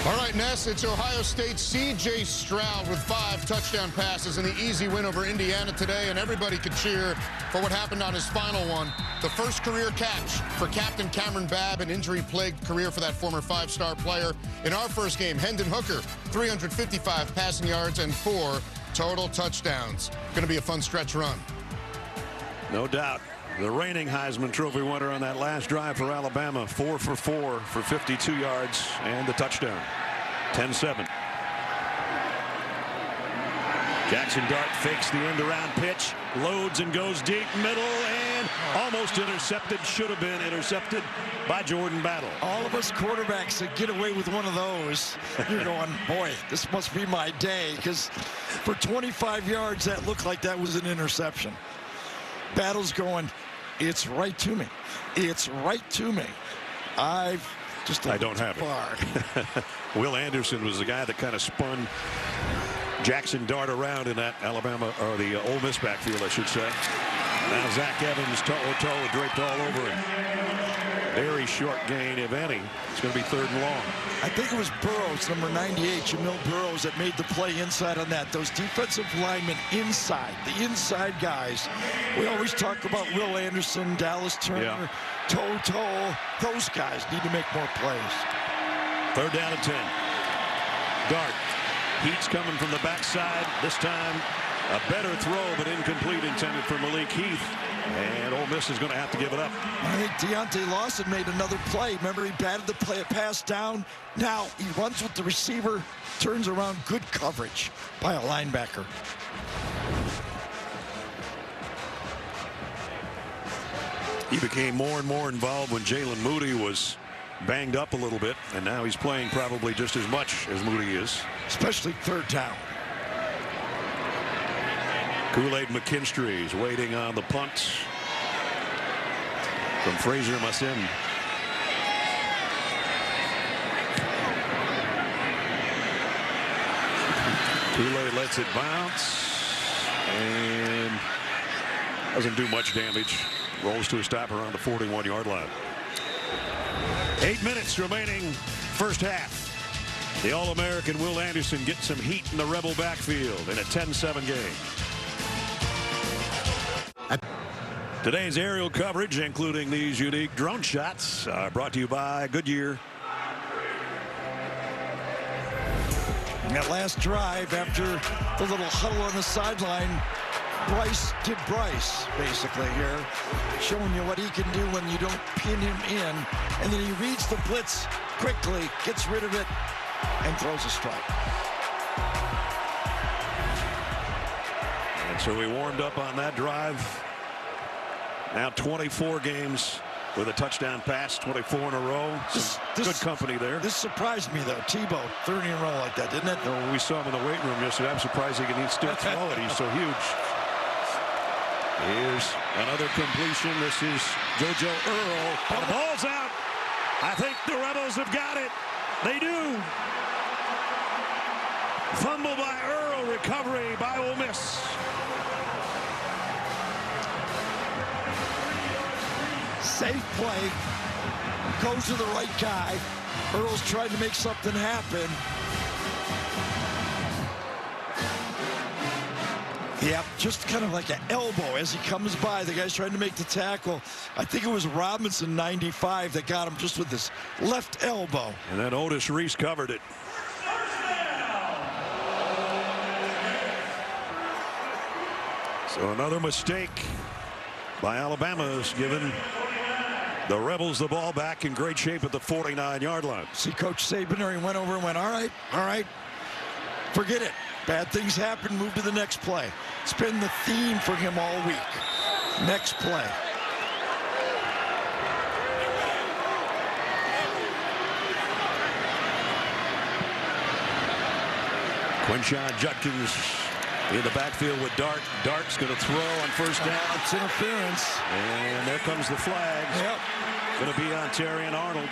All right, Ness, it's Ohio State's C.J. Stroud with 5 touchdown passes and the easy win over Indiana today, and everybody could cheer for what happened on his final one. The first career catch for Captain Cameron Babb, an injury-plagued career for that former 5-star player. In our first game, Hendon Hooker, 355 passing yards and 4 total touchdowns. Going to be a fun stretch run. No doubt. The reigning Heisman Trophy winner on that last drive for Alabama, 4 for 4 for 52 yards and the touchdown. 10-7. Jackson Dart fakes the end-around pitch, loads and goes deep middle, and almost intercepted. Should have been intercepted by Jordan Battle. All of us quarterbacks that get away with one of those, you're going, boy, this must be my day, because for 25 yards, that looked like that was an interception. Battle's going, it's right to me. It's right to me. I don't have it. Will Anderson was the guy that kind of spun Jackson Dart around in that Alabama, or the Ole Miss backfield, I should say. Now Zach Evans toe-to-toe draped all over him. Very short gain, if any. It's going to be 3rd and long. I think it was Burrows, number 98, Jamil Burrows, that made the play inside on that. Those defensive linemen inside, the inside guys. We always talk about Will Anderson, Dallas Turner, toe-to-toe. Those guys need to make more plays. 3rd down and 10. Dart. Heat's coming from the backside. This time a better throw, but incomplete, intended for Malik Heath. And Ole Miss is going to have to give it up. I think Deontay Lawson made another play. Remember, he batted the pass down. Now he runs with the receiver, turns around. Good coverage by a linebacker. He became more and more involved when Jalen Moody was banged up a little bit, and now he's playing probably just as much as Moody is. Especially third down. Kool-Aid McKinstry is waiting on the punt from Fraser Massin. Kool-Aid lets it bounce and doesn't do much damage. Rolls to a stop around the 41-yard line. 8 minutes remaining first half. The All-American Will Anderson gets some heat in the Rebel backfield in a 10-7 game. Today's aerial coverage, including these unique drone shots, are brought to you by Goodyear. And that last drive, after the little huddle on the sideline, Bryce did Bryce, basically, here, showing you what he can do when you don't pin him in. And then he reads the blitz quickly, gets rid of it, and throws a strike. And so we warmed up on that drive. Now 24 games with a touchdown pass, 24 in a row. Good company there. This surprised me, though. Tebow, 30 in a row like that, didn't it? No, we saw him in the weight room yesterday. I'm surprised he can still throw it. He's so huge. Here's another completion. This is JoJo Earl. And the ball's out. I think the Rebels have got it. They do. Fumble by Earl. Recovery by Ole Miss. Safe play. Goes to the right guy. Earl's trying to make something happen. Yeah, just kind of like an elbow as he comes by. The guy's trying to make the tackle. I think it was Robinson, 95, that got him just with his left elbow. And then Otis Reese covered it. So another mistake by Alabama has given the Rebels the ball back in great shape at the 49-yard line. See, Coach Saban, he went over and went, all right, forget it. Bad things happen, move to the next play. It's been the theme for him all week. Next play. Quinshon Judkins in the backfield with Dart. Dart's going to throw on first down. It's interference. And there comes the flag. Yep. Going to be on Terrion Arnold.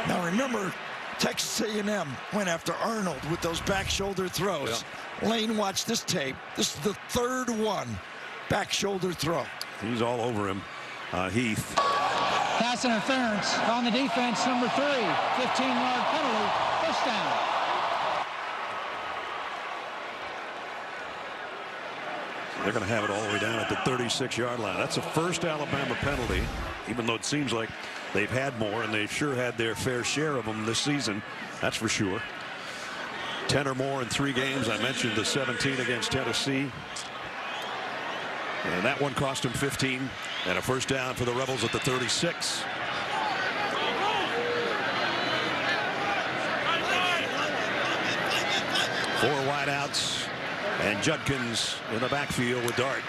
Now remember, Texas A&M went after Arnold with those back shoulder throws. Yeah. Lane watched this tape. This is the third one. Back shoulder throw. He's all over him. Heath. Pass interference on the defense, number 3. 15-yard penalty, first down. They're going to have it all the way down at the 36-yard line. That's the first Alabama penalty, even though it seems like they've had more, and they've sure had their fair share of them this season. That's for sure. 10 or more in 3 games. I mentioned the 17 against Tennessee. And that one cost them 15. And a first down for the Rebels at the 36. Four wideouts. And Judkins in the backfield with Dart.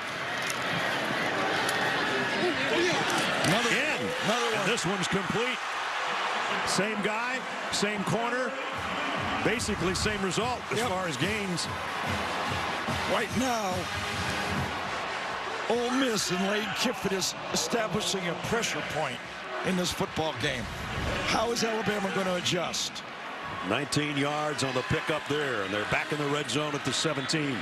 Another one. And this one's complete. Same guy, same corner, basically same result as far as gains. Right now, Ole Miss and Lane Kiffin is establishing a pressure point in this football game. How is Alabama going to adjust? 19 yards on the pickup there, and they're back in the red zone at the 17.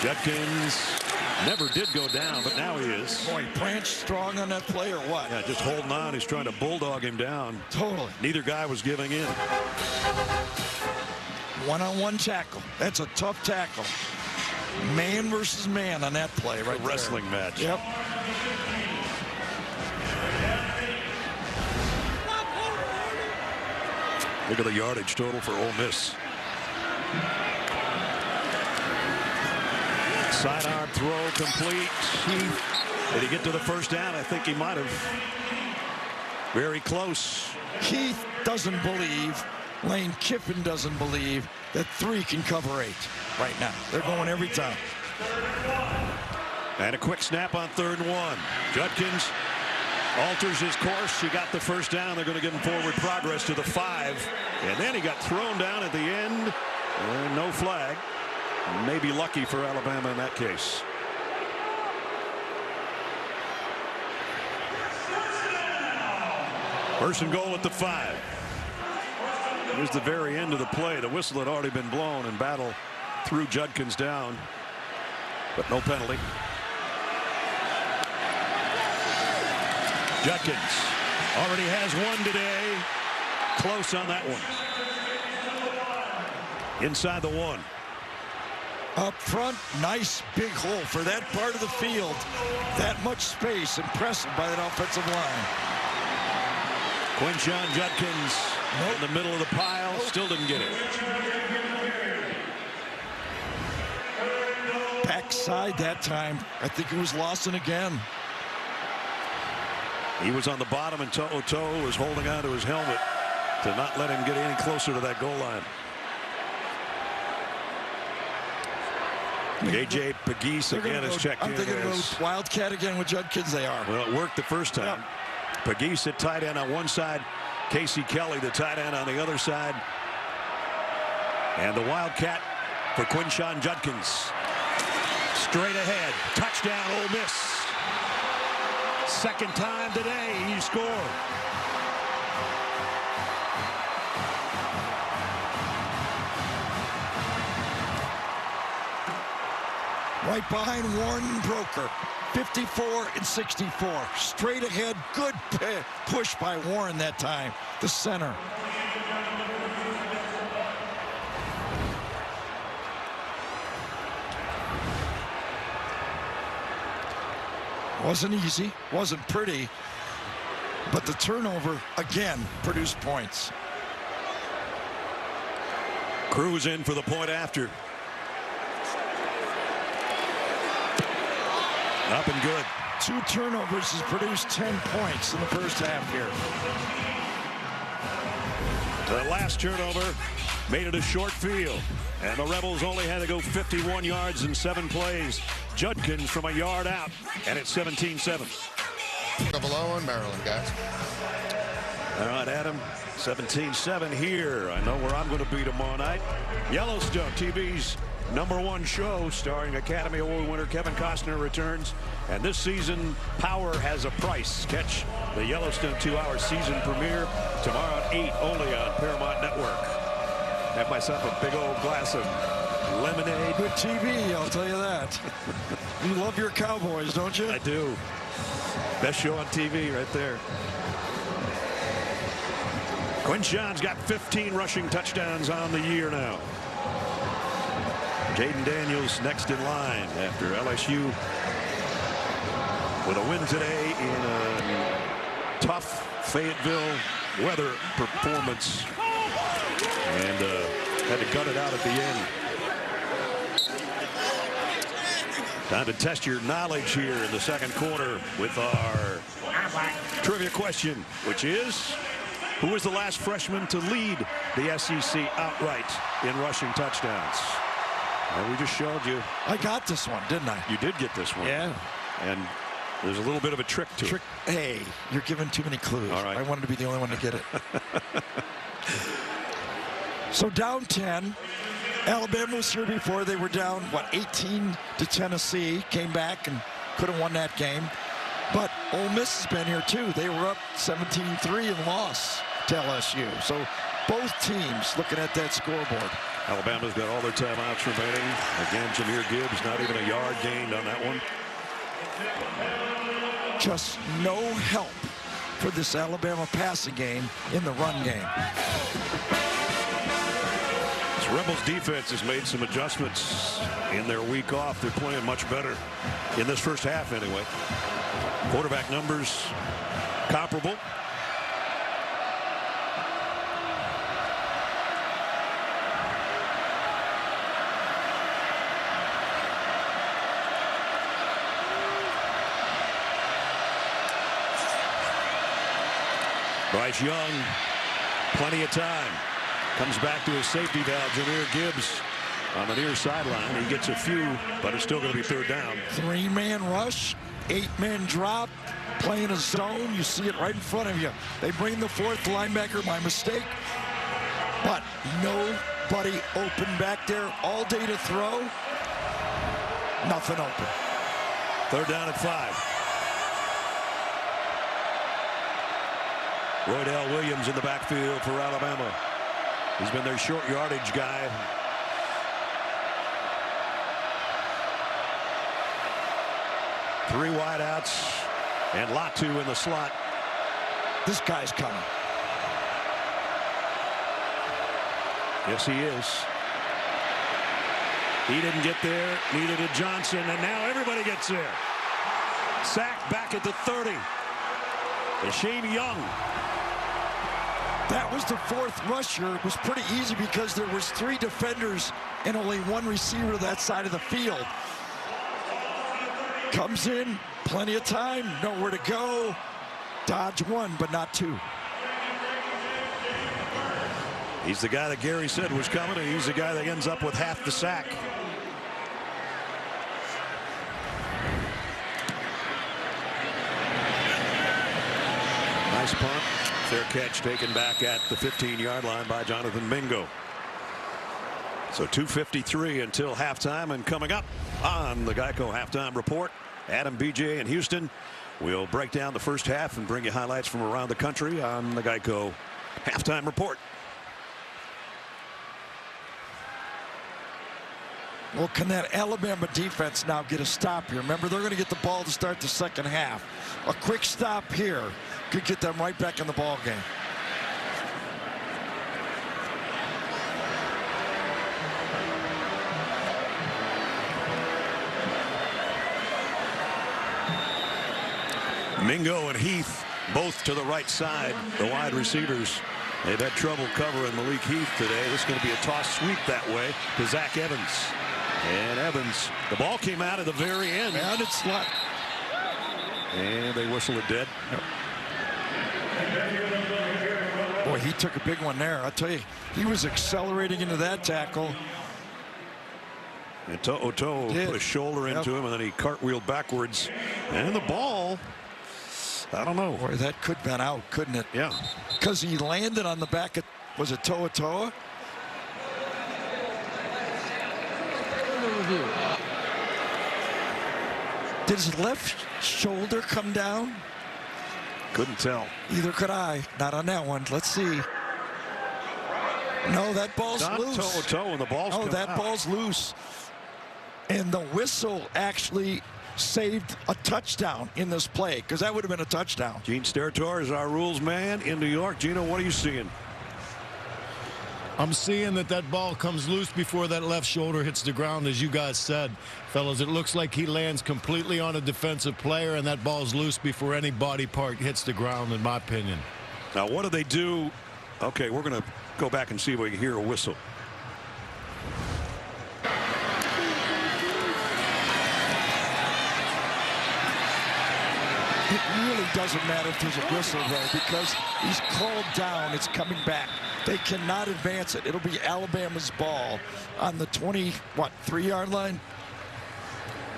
Judkins never did go down, but now he is. Boy, Branch strong on that play or what? Yeah, just holding on. He's trying to bulldog him down. Totally. Neither guy was giving in. One-on-one tackle. That's a tough tackle. Man versus man on that play right there. Wrestling match. Yep. Look at the yardage total for Ole Miss. Sidearm throw complete. Did he get to the first down? I think he might have. Very close. Keith doesn't believe, Lane Kiffin doesn't believe that 3 can cover 8 right now. They're going every time. And a quick snap on 3rd and 1. Judkins alters his course. He got the first down. They're going to give him forward progress to the 5. And then he got thrown down at the end. And no flag. Maybe lucky for Alabama in that case. First and goal at the 5. Here's the very end of the play. The whistle had already been blown, and Battle threw Judkins down, but no penalty. Judkins already has one today. Close on that one. Inside the 1. Up front, nice big hole for that part of the field. That much space, impressive by that offensive line. Quinshon Judkins in the middle of the pile, still didn't get it. Backside that time. I think it was Lawson again. He was on the bottom, and To'o was holding on to his helmet to not let him get any closer to that goal line. A.J. Pegues again is checked in. I'm thinking about Wildcat again with Judkins. They are. Well, it worked the first time. Yep. Pegues at tight end on one side. Casey Kelly, the tight end, on the other side. And the Wildcat for Quinshon Judkins. Straight ahead. Touchdown, Ole Miss. Second time today he scored. Right behind Warren Broker. 54 and 64. Straight ahead. Good push by Warren that time. The center. Wasn't easy. Wasn't pretty. But the turnover, again, produced points. Cruz in for the point after. Up and good. 2 turnovers has produced 10 points in the first half here. The last turnover made it a short field, and the Rebels only had to go 51 yards in 7 plays. Judkins from a yard out, and it's 17-7. Below in Maryland, guys. All right, Adam, 17-7 here. I know where I'm going to be tomorrow night. Yellowstone TV's #1 show starring Academy Award winner Kevin Costner returns, and this season Power has a price. Catch the Yellowstone 2-hour season premiere tomorrow at 8 only on Paramount Network. Have myself a big old glass of lemonade. Good TV, I'll tell you that. You love your Cowboys, don't you? I do. Best show on TV right there. Quinshon's got 15 rushing touchdowns on the year now. Jaden Daniels next in line after LSU with a win today in a tough Fayetteville weather performance, and had to gut it out at the end. Time to test your knowledge here in the second quarter with our trivia question, which is, who was the last freshman to lead the SEC outright in rushing touchdowns? And we just showed you. I got this one, didn't I? You did get this one. Yeah. And there's a little bit of a trick to it. Hey, you're giving too many clues. All right. I wanted to be the only one to get it. So down 10. Alabama was here before. They were down, 18 to Tennessee. Came back and could have won that game. But Ole Miss has been here too. They were up 17-3 and lost to LSU. So both teams looking at that scoreboard. Alabama's got all their timeouts remaining. Again, Jahmyr Gibbs, not even a yard gained on that one. Just no help for this Alabama passing game in the run game. This Rebels defense has made some adjustments in their week off. They're playing much better in this first half anyway. Quarterback numbers comparable. Bryce Young, plenty of time. Comes back to his safety valve. Jahmyr Gibbs on the near sideline. He gets a few, but it's still going to be third down. 3-man rush, 8-man drop, playing a zone. You see it right in front of you. They bring the 4th linebacker by mistake, but nobody open back there all day to throw. Nothing open. Third down at 5. Roydell Williams in the backfield for Alabama. He's been their short yardage guy. Three wideouts and Latu in the slot. This guy's coming. Yes, he is. He didn't get there. Neither did Johnson. And now everybody gets there. Sack back at the 30. Shane Young. That was the 4th rusher. It was pretty easy because there was 3 defenders and only 1 receiver that side of the field. Comes in, plenty of time, nowhere to go. Dodge 1, but not 2. He's the guy that Gary said was coming, and he's the guy that ends up with half the sack. Nice punt. Fair catch taken back at the 15-yard line by Jonathan Mingo. So 2:53 until halftime, and coming up on the Geico Halftime Report, Adam, BJ, and Houston will break down the first half and bring you highlights from around the country on the Geico Halftime Report. Well, can that Alabama defense now get a stop here? Remember, they're going to get the ball to start the second half. A quick stop here could get them right back in the ball game. Mingo and Heath both to the right side. The wide receivers, they've had trouble covering Malik Heath today. This is going to be a toss sweep that way to Zach Evans. And Evans, the ball came out at the very end. And it's not. And they whistle it dead. Yep. Boy, he took a big one there. I'll tell you, he was accelerating into that tackle. And To'o put a shoulder into him, and then he cartwheeled backwards. And the ball, I don't know. Boy, that could have been out, couldn't it? Yeah. Because he landed on the back of, was it Toa? Did his left shoulder come down? Couldn't tell. Either could I. Not on that one. Let's see. No, that ball's loose. Toe and the ball's Oh, that ball's loose. And the whistle actually saved a touchdown in this play, because that would have been a touchdown. Gene Steratore is our rules man in New York. Gino, what are you seeing? I'm seeing that ball comes loose before that left shoulder hits the ground, as you guys said. Fellas, it looks like he lands completely on a defensive player, and that ball's loose before any body part hits the ground, in my opinion. Now, what do they do? Okay, we're going to go back and see if we can hear a whistle. It really doesn't matter if there's a whistle, though, because he's called down. It's coming back. They cannot advance it. It'll be Alabama's ball on the 3-yard line.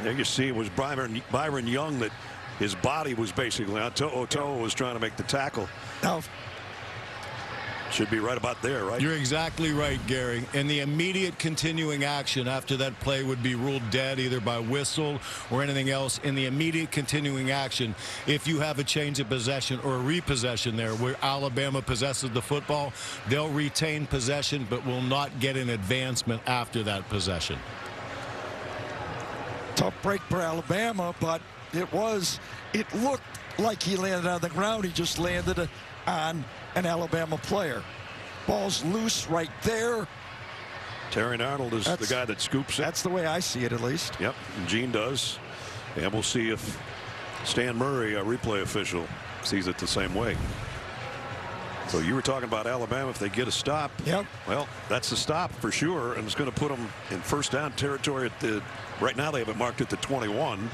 There you see it was Byron Young that his body was basically on. To'o was trying to make the tackle. Now, should be right about there, right? You're exactly right, Gary. And the immediate continuing action after that play would be ruled dead either by whistle or anything else. In the immediate continuing action, if you have a change of possession or a repossession there where Alabama possesses the football, they'll retain possession but will not get an advancement after that possession. Tough break for Alabama, but it looked like he landed on the ground. He just landed on an Alabama player. Ball's loose right there. Terry Arnold is the guy that scoops it. That's the way I see it, at least. Yep, and Gene does. And we'll see if Stan Murray, a replay official, sees it the same way. So you were talking about Alabama if they get a stop. Yep. Well, that's a stop for sure, and it's going to put them in first down territory at the. Right now they have it marked at the 21.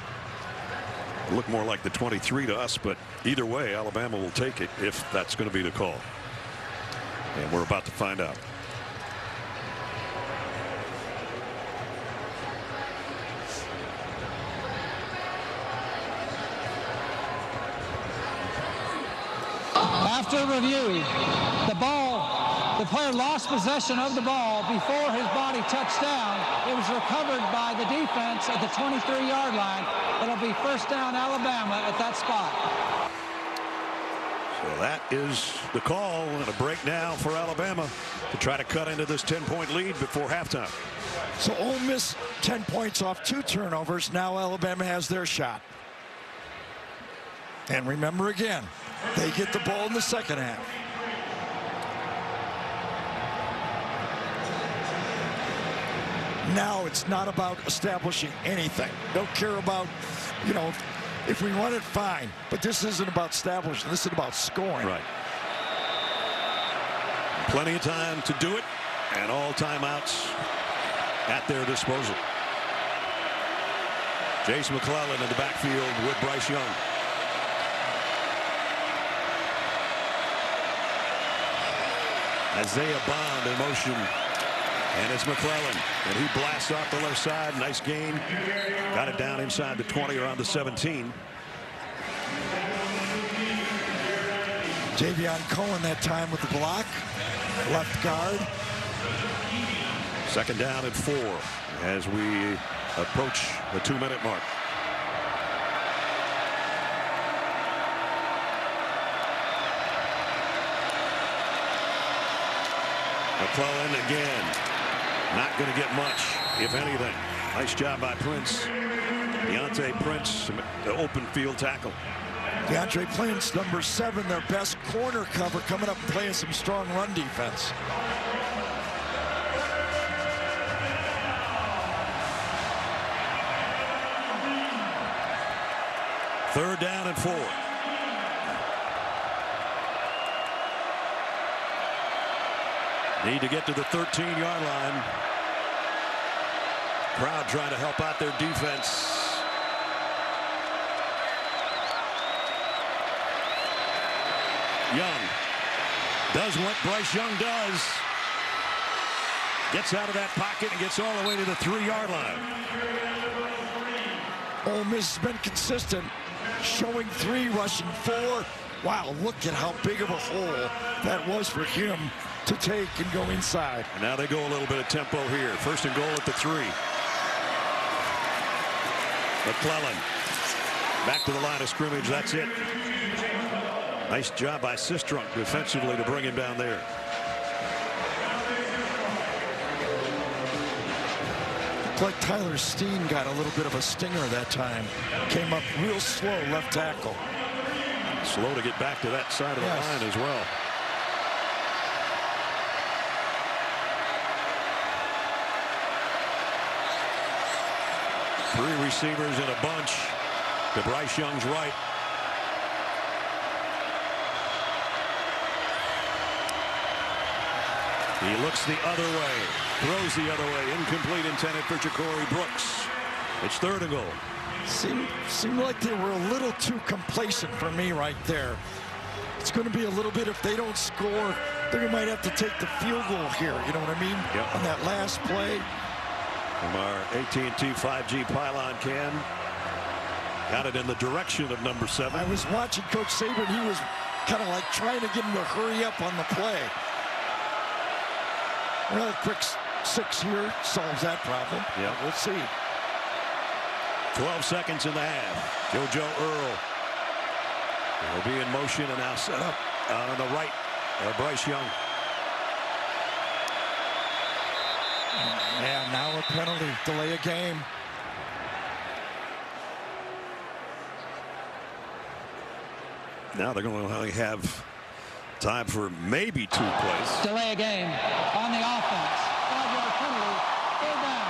Look more like the 23 to us, but either way, Alabama will take it if that's going to be the call. And we're about to find out. After review, the player lost possession of the ball before his body touched down. It was recovered by the defense at the 23-yard line. It'll be first down Alabama at that spot. So that is the call, and a break now for Alabama to try to cut into this 10-point lead before halftime. So Ole Miss 10 points off 2 turnovers. Now Alabama has their shot. And remember again, they get the ball in the second half. Now it's not about establishing anything. Don't care about, you know, if we run it, fine. But this isn't about establishing. This is about scoring. Right. Plenty of time to do it, and all timeouts at their disposal. Jace McClellan in the backfield with Bryce Young. Isaiah Bond in motion. And it's McClellan, and he blasts off the left side. Nice gain. Got it down inside the 20, around the 17. Javion Cohen that time with the block. Left guard. Second down and 4 as we approach the 2-minute mark. McClellan again. Not going to get much, if anything. Nice job by Prince. Deontay Prince, the open field tackle. DeAndre Prince, number 7, their best corner cover, coming up and playing some strong run defense. Third down and 4. Need to get to the 13-yard line. Crowd trying to help out their defense. Young does what Bryce Young does. Gets out of that pocket and gets all the way to the 3-yard line. Ole Miss has been consistent, showing 3, rushing 4. Wow, look at how big of a hole that was for him to take and go inside. And now they go a little bit of tempo here. First and goal at the 3. McClellan back to the line of scrimmage. That's it. Nice job by Sistrunk defensively to bring him down there. Looked like Tyler Steen got a little bit of a stinger that time. Came up real slow, left tackle. Slow to get back to that side of the line as well. Three receivers in a bunch to Bryce Young's right. He looks the other way, throws the other way, incomplete, intended for Ja'Cory Brooks. It's third and goal. Seemed like they were a little too complacent for me right there. It's going to be a little bit, if they don't score, they might have to take the field goal here. You know what I mean? Yep. On that last play. From our AT&T 5G pylon cam. Got it in the direction of number 7. I was watching Coach Saban. He was kind of like trying to get him to hurry up on the play. Well, a quick 6 here solves that problem. Yeah, we'll see. 12 seconds in the half. JoJo Earl will be in motion and now set up on the right. Bryce Young. Yeah, now a penalty. Delay a game. Now they're going to only have time for maybe 2 plays. Delay a game on the offense. 5-yard penalty. Third down.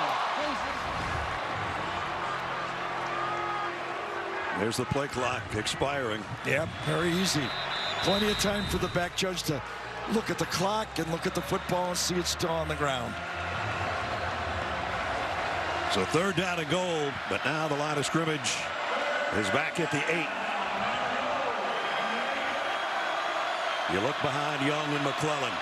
There's the play clock expiring. Yep, very easy. Plenty of time for the back judge to look at the clock and look at the football and see it's still on the ground. So third down and goal, but now the line of scrimmage is back at the 8. You look behind Young and McClellan.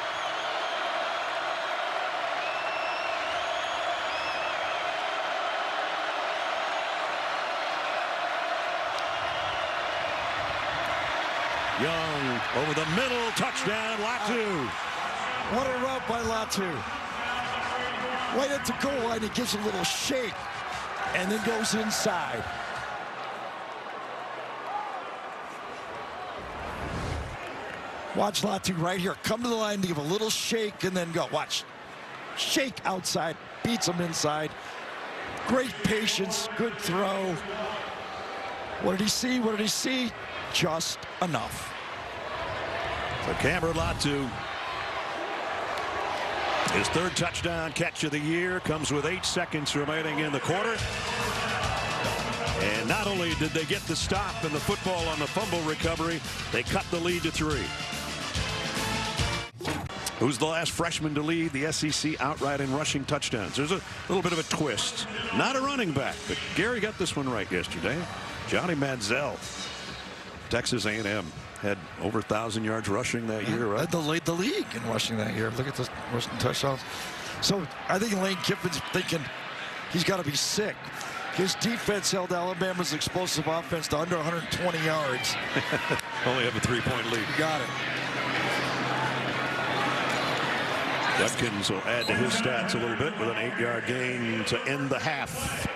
Young over the middle, touchdown, Latu. What a route by Latu. Right at the goal line, he gives a little shake and then goes inside. Watch Latu right here. Come to the line to give a little shake and then go. Watch. Shake outside. Beats him inside. Great patience. Good throw. What did he see? What did he see? Just enough. So Cameron Latu, his third touchdown catch of the year, comes with 8 seconds remaining in the quarter. And not only did they get the stop and the football on the fumble recovery, they cut the lead to 3. Who's the last freshman to lead the SEC outright in rushing touchdowns? There's a little bit of a twist. Not a running back, but Gary got this one right yesterday. Johnny Manziel, Texas A&M, had over 1,000 yards rushing that year, right? Led the league in rushing that year. Look at the rushing touchdowns. So I think Lane Kiffin's thinking he's got to be sick. His defense held Alabama's explosive offense to under 120 yards. Only have a 3-point lead. You got it. Judkins will add to his stats a little bit with an 8-yard gain to end the half.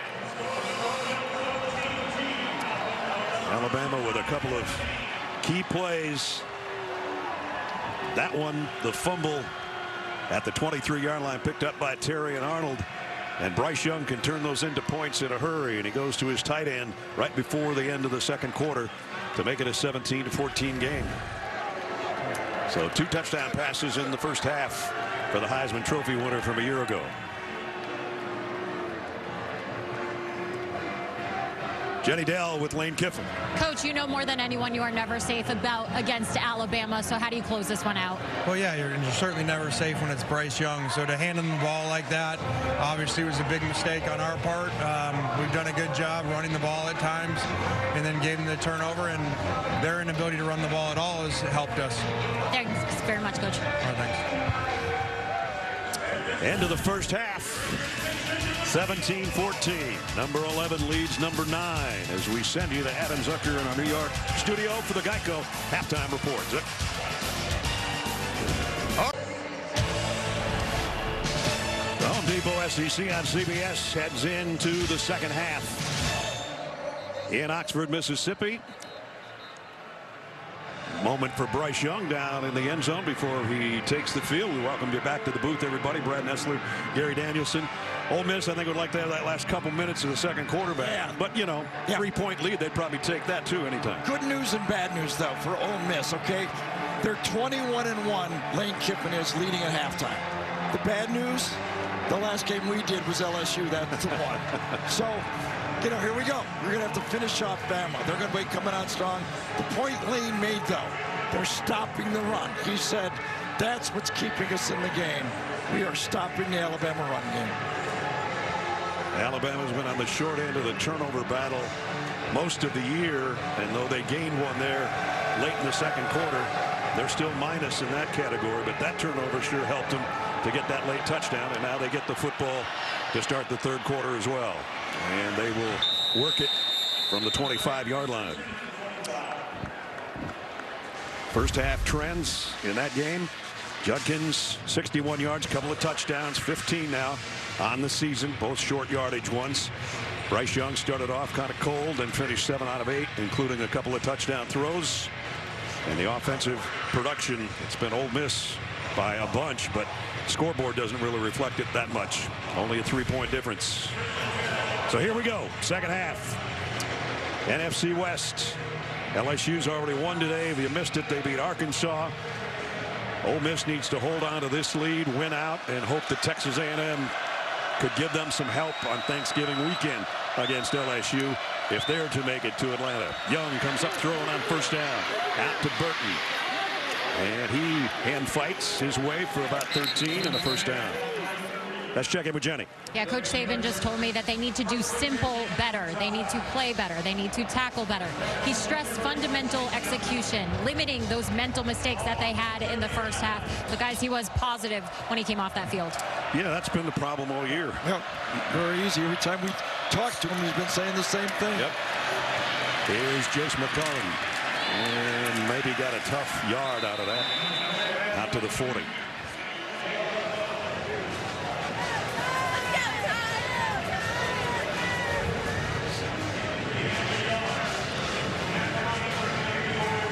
Alabama with a couple of key plays. That one, the fumble at the 23-yard line, picked up by Terry and Arnold. And Bryce Young can turn those into points in a hurry, and he goes to his tight end right before the end of the second quarter to make it a 17-14 game. So 2 touchdown passes in the first half for the Heisman Trophy winner from a year ago. Jenny Dell with Lane Kiffin. Coach, you know more than anyone you are never safe against Alabama. So how do you close this one out? Well, yeah, you're certainly never safe when it's Bryce Young. So to hand him the ball like that obviously was a big mistake on our part. We've done a good job running the ball at times and then gave them the turnover, and their inability to run the ball at all has helped us. Thanks very much, Coach. All right, thanks. End of the first half. 17-14. Number 11 leads number 9 as we send you to Adam Zucker in our New York studio for the Geico halftime report. The Home Depot SEC on CBS heads into the second half in Oxford, Mississippi. Moment for Bryce Young down in the end zone before he takes the field. We welcome you back to the booth, everybody. Brad Nessler, Gary Danielson. Ole Miss, I think, would like to have that last couple minutes of the second quarter back. Yeah. But, you know, 3-point lead, they'd probably take that, too, anytime. Good news and bad news, though, for Ole Miss, okay? They're 21-1. Lane Kiffin is leading at halftime. The bad news, the last game we did was LSU. That's the one. So, you know, here we go. We're going to have to finish off Bama. They're going to be coming out strong. The point Lane made, though, they're stopping the run. He said, that's what's keeping us in the game. We are stopping the Alabama run game. Alabama's been on the short end of the turnover battle most of the year, and though they gained one there late in the second quarter, they're still minus in that category, but that turnover sure helped them to get that late touchdown, and now they get the football to start the third quarter as well. And they will work it from the 25-yard line. First half trends in that game. Judkins, 61 yards, couple of touchdowns, 15 now on the season, both short yardage ones. Bryce Young started off kind of cold and finished 7 out of 8, including a couple of touchdown throws. And the offensive production, it's been Ole Miss by a bunch, but scoreboard doesn't really reflect it that much. Only a 3-point difference. So here we go, second half. NFC West. LSU's already won today. If you missed it, they beat Arkansas. Ole Miss needs to hold on to this lead, win out, and hope that Texas A&M could give them some help on Thanksgiving weekend against LSU if they're to make it to Atlanta. Young comes up throwing on first down. Out to Burton. And he hand fights his way for about 13 and a first down. Let's check in with Jenny. Yeah, Coach Saban just told me that they need to do simple better. They need to play better. They need to tackle better. He stressed fundamental execution, limiting those mental mistakes that they had in the first half. But guys, he was positive when he came off that field. Yeah, that's been the problem all year. Yeah, very easy. Every time we talk to him, he's been saying the same thing. Yep. Here's Jace McCollum. And maybe got a tough yard out of that. Out to the 40.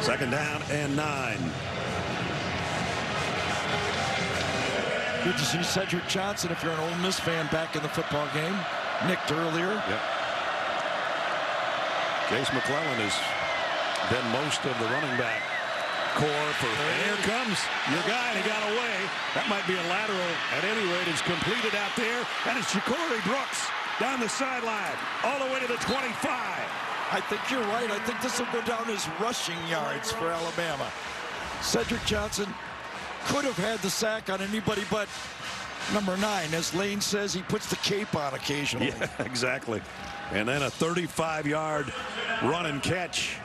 Second down and 9. Good to see Cedric Johnson, if you're an Ole Miss fan, back in the football game. Nicked earlier. Yep. Case McClellan has been most of the running back core for. And here comes your guy, and he got away. That might be a lateral. At any rate, it's completed out there. And it's Ja'Cory Brooks down the sideline, all the way to the 25. I think you're right. I think this will go down as rushing yards for Alabama. Cedric Johnson could have had the sack on anybody but number 9. As Lane says, he puts the cape on occasionally. Yeah, exactly. And then a 35-yard run and catch.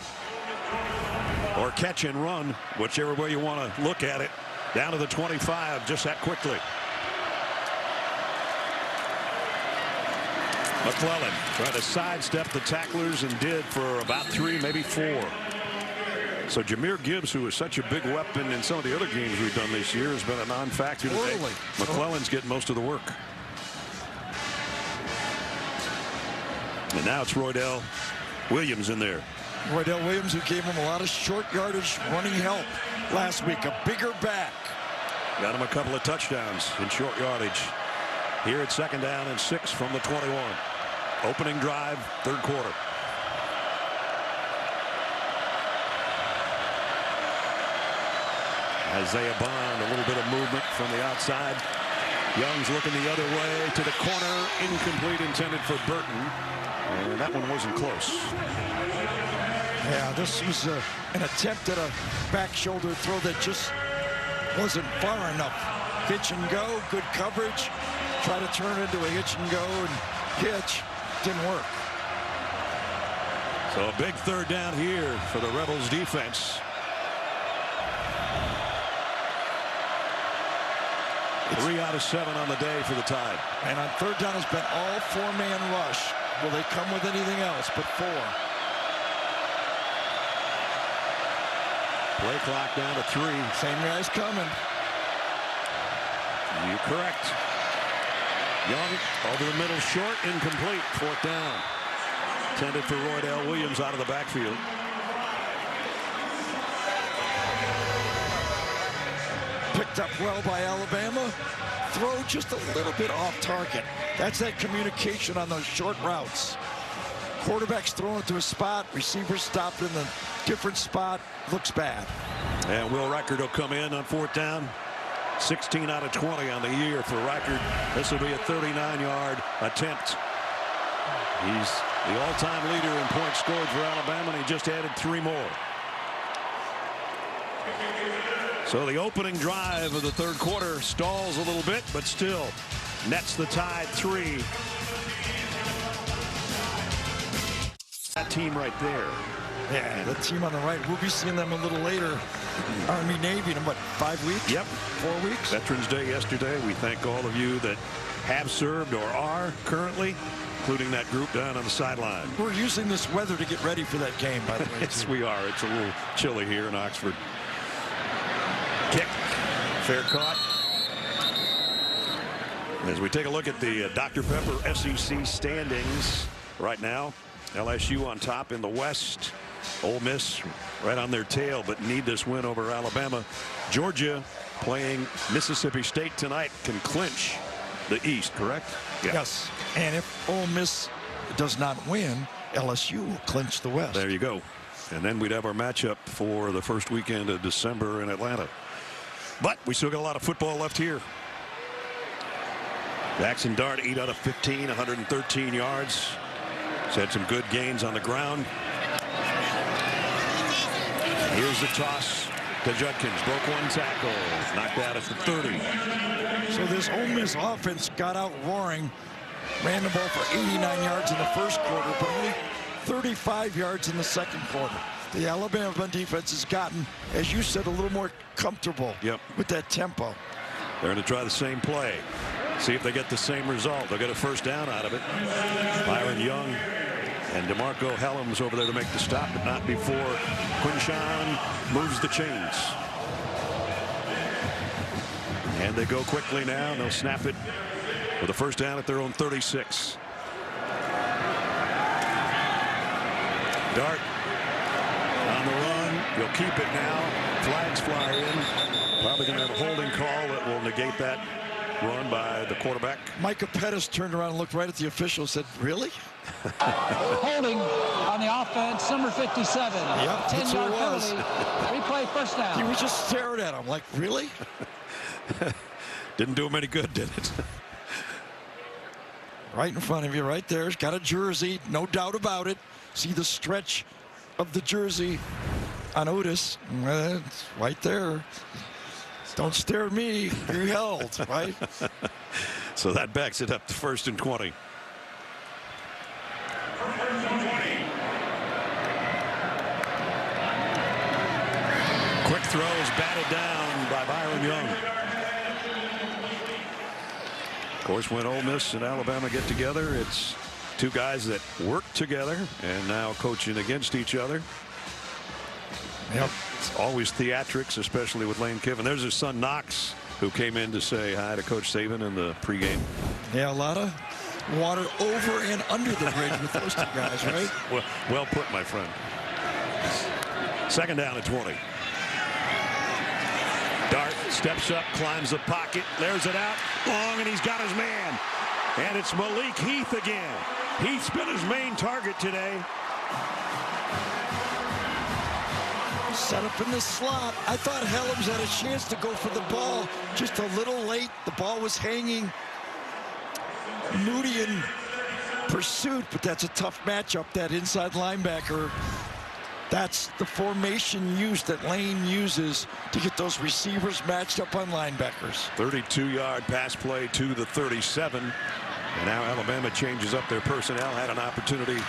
Or catch and run, whichever way you want to look at it. Down to the 25 just that quickly. McClellan tried to sidestep the tacklers and did for about 3, maybe 4. So Jahmyr Gibbs, who is such a big weapon in some of the other games we've done this year, has been a non-factor today. McClellan's getting most of the work. And now it's Roydell Williams in there. Roydell Williams, who gave him a lot of short yardage running help last week. A bigger back. Got him a couple of touchdowns in short yardage. Here at second down and 6 from the 21. Opening drive, third quarter. Isaiah Bond, a little bit of movement from the outside. Young's looking the other way to the corner. Incomplete, intended for Burton. And that one wasn't close. Yeah, this was an attempt at a back shoulder throw that just wasn't far enough. Hitch and go, good coverage. Try to turn into a hitch and go and hitch. Didn't work. So a big third down here for the Rebels defense. It's 3 out of 7 on the day for the Tide. And on third down has been all 4-man rush. Will they come with anything else but 4? Play clock down to 3. Same guy's coming. You're correct. Young over the middle, short, incomplete. Fourth down. Intended for Roydell Williams out of the backfield. Picked up well by Alabama. Throw just a little bit off target. That's that communication on those short routes. Quarterback's throwing it to a spot. Receiver stopped in the different spot. Looks bad. And Will Reichard will come in on fourth down. 16 out of 20 on the year for Reichard. This will be a 39-yard attempt. He's the all-time leader in points scored for Alabama, and he just added 3 more. So the opening drive of the third quarter stalls a little bit, but still nets the Tide 3. That team right there. Yeah, the team on the right. We'll be seeing them a little later. Army Navy in what, 5 weeks? Yep. 4 weeks? Veterans Day yesterday. We thank all of you that have served or are currently, including that group down on the sideline. We're using this weather to get ready for that game, by the way. Yes, we are. It's a little chilly here in Oxford. Kick. Fair caught. As we take a look at the Dr. Pepper SEC standings right now, LSU on top in the West. Ole Miss right on their tail, but need this win over Alabama. Georgia playing Mississippi State tonight can clinch the East, correct? Yeah. Yes. And if Ole Miss does not win, LSU will clinch the West. There you go. And then we'd have our matchup for the first weekend of December in Atlanta. But we still got a lot of football left here. Jackson Dart 8 out of 15, 113 yards. He's had some good gains on the ground. Here's the toss to Judkins. Broke one tackle. Knocked out at the 30. So this Ole Miss offense got out roaring. Ran the ball for 89 yards in the first quarter, but only 35 yards in the second quarter. The Alabama defense has gotten, as you said, a little more comfortable with that tempo. They're going to try the same play. See if they get the same result. They'll get a first down out of it. Byron Young And DeMarco Helms over there to make the stop, but not before Quinshawn moves the chains. And they go quickly now, and they'll snap it with a first down at their own 36. Dart on the run. He'll keep it now. Flags fly in. Probably going to have a holding call that will negate that run by the quarterback. Micah Pettis turned around and looked right at the official and said, really? Holding on the offense, number 57. Yep, 10-yard penalty. Replay first down. He was just staring at him like, really? Didn't do him any good, did it? Right in front of you, right there. He's got a jersey, no doubt about it. See the stretch of the jersey on Otis. It's right there. Don't stare at me. You're held, right? So that backs it up to 1st and 20. Quick throw is batted down by Byron Young. Of course, when Ole Miss and Alabama get together, it's two guys that work together and now coaching against each other. Yep. It's always theatrics, especially with Lane Kiffin. There's his son Knox, who came in to say hi to Coach Saban in the pregame. Yeah, a lot of water over and under the bridge with those two guys, right? Well put, my friend. 2nd down at 20. Dart steps up, climbs the pocket, there's it out long, and he's got his man. And it's Malik Heath again. Heath's been his main target today. Set up in the slot. I thought Helms had a chance to go for the ball. Just a little late. The ball was hanging. Moody in pursuit, but that's a tough matchup, that inside linebacker. That's the formation used that Lane uses to get those receivers matched up on linebackers. 32-yard pass play to the 37. And now Alabama changes up their personnel. Had an opportunity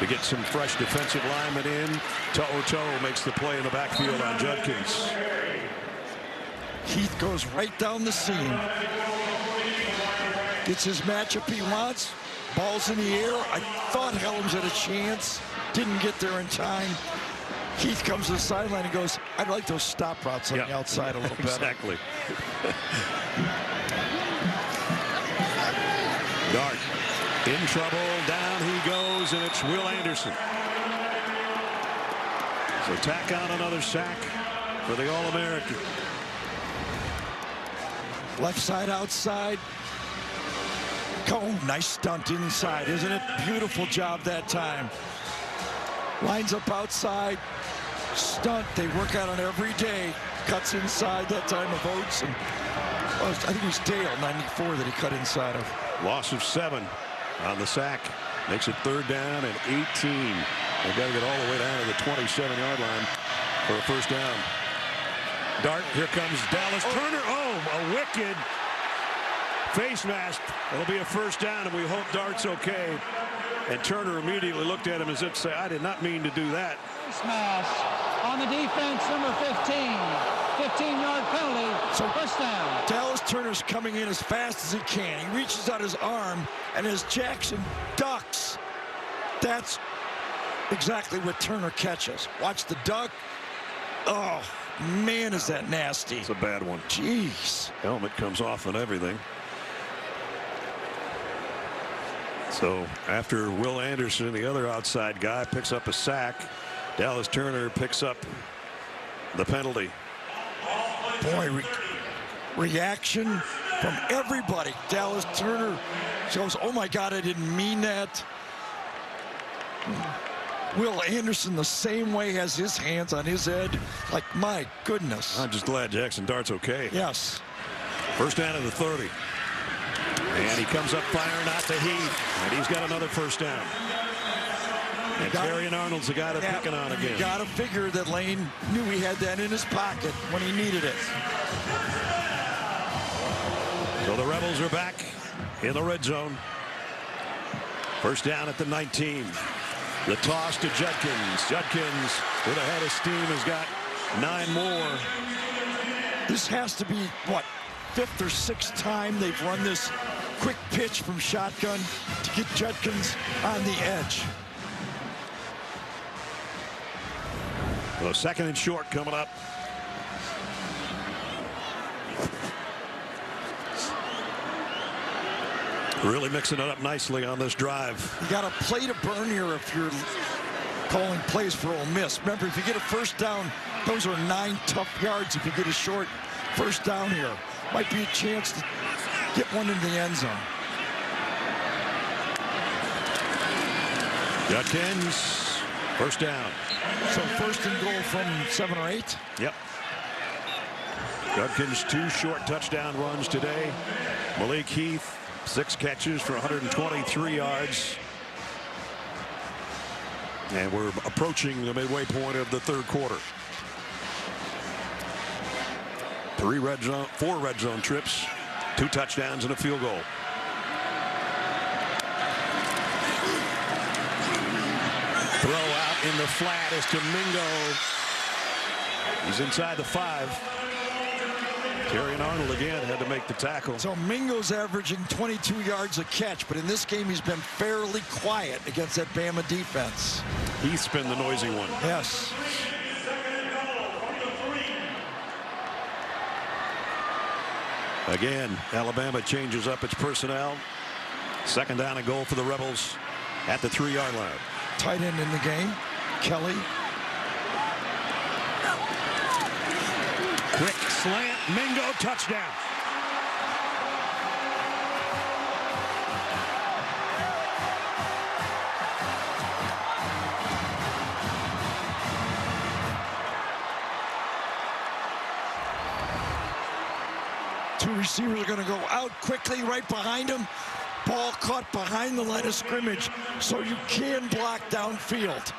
to get some fresh defensive linemen in. Toe makes the play in the backfield on Judkins. Heath goes right down the seam. Gets his matchup he wants. Ball's in the air. I thought Helms had a chance. Didn't get there in time. Heath comes to the sideline and goes, I'd like those stop routes on the outside a little bit. Exactly. Dart in trouble. Down he goes, and it's Will Anderson. So tack on another sack for the All-American. Left side outside. Oh, nice stunt inside, isn't it? Beautiful job that time. Lines up outside. Stunt. They work out on every day. Cuts inside that time of Oates. And I think it was Dale, 94, that he cut inside of. Loss of 7 on the sack. Makes it 3rd down and 18. They've got to get all the way down to the 27-yard line for a first down. Dart, here comes Dallas Turner. Oh, a wicked face mask. It'll be a first down, and we hope Dart's okay. And Turner immediately looked at him as if to say, I did not mean to do that. Face mask on the defense, number 15. 15-yard penalty, so first down. Dallas Turner's coming in as fast as he can. He reaches out his arm, and as Jackson ducks, that's exactly what Turner catches. Watch the duck. Oh, man, is that nasty. It's a bad one. Jeez. Helmet comes off and everything. So after Will Anderson, the other outside guy, picks up a sack, Dallas Turner picks up the penalty. Boy, reaction from everybody. Dallas Turner goes, oh my God, I didn't mean that. Will Anderson the same way, has his hands on his head. Like, my goodness. I'm just glad Jackson Dart's okay. Yes. First down at the 30. And he comes up firing out to Heath. And he's got another first down. And Terrion Arnold's the guy they're picking on again. You got to figure that Lane knew he had that in his pocket when he needed it. So the Rebels are back in the red zone. First down at the 19. The toss to Judkins. Judkins with a head of steam has got 9 more. This has to be, what, 5th or 6th time they've run this quick pitch from shotgun to get Judkins on the edge. So second and short coming up. Really mixing it up nicely on this drive. You got a play to burn here if you're calling plays for Ole Miss. Remember, if you get a first down, those are 9 tough yards. If you get a short first down here, might be a chance to get one in the end zone. Judkins, first down. So first and goal from 7 or 8. Yep. Judkins 2 short touchdown runs today. Malik Heath 6 catches for 123 yards. And we're approaching the midway point of the third quarter. 4 red zone trips, 2 touchdowns and a field goal. Throw out in the flat is to Mingo. He's inside the 5. Terry and Arnold again had to make the tackle. So Mingo's averaging 22 yards a catch, but in this game he's been fairly quiet against that Bama defense. He's been the noisy one. Yes. Again, Alabama changes up its personnel. Second down and goal for the Rebels at the 3-yard line. Tight end in the game, Kelly. Quick slant, Mingo, touchdown. Two receivers are going to go out quickly right behind him. Ball caught behind the line of scrimmage, so you can block downfield.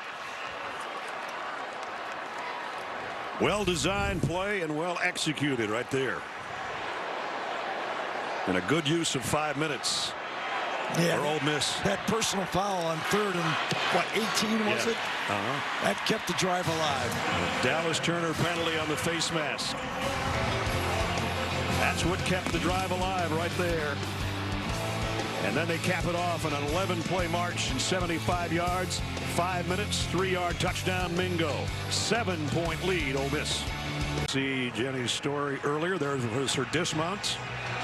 Well-designed play and well executed right there. And a good use of 5 minutes for Ole Miss. That personal foul on 3rd and, what, 18 was it? That kept the drive alive. Dallas Turner penalty on the face mask. That's what kept the drive alive right there. And then they cap it off on an 11-play march and 75 yards, 5 minutes, 3-yard touchdown, Mingo. 7-point lead, Ole Miss. See Jenny's story earlier. There was her dismount.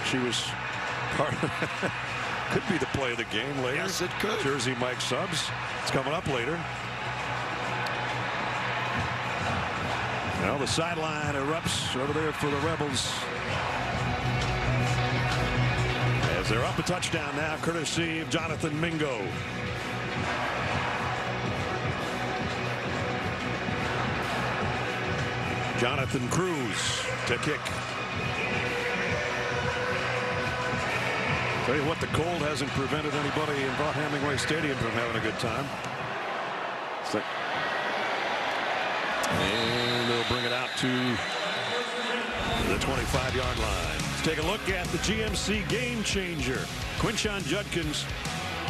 She was part of could be the play of the game later. Yes, it could. Jersey Mike Subs. It's coming up later. Well, the sideline erupts over there for the Rebels. As they're up a touchdown now, courtesy of Jonathan Mingo. Jonathan Cruz to kick. Tell you what, the cold hasn't prevented anybody in Vaught Hemingway Stadium from having a good time. And they'll bring it out to the 25-yard line. Let's take a look at the GMC game changer. Quinshon Judkins,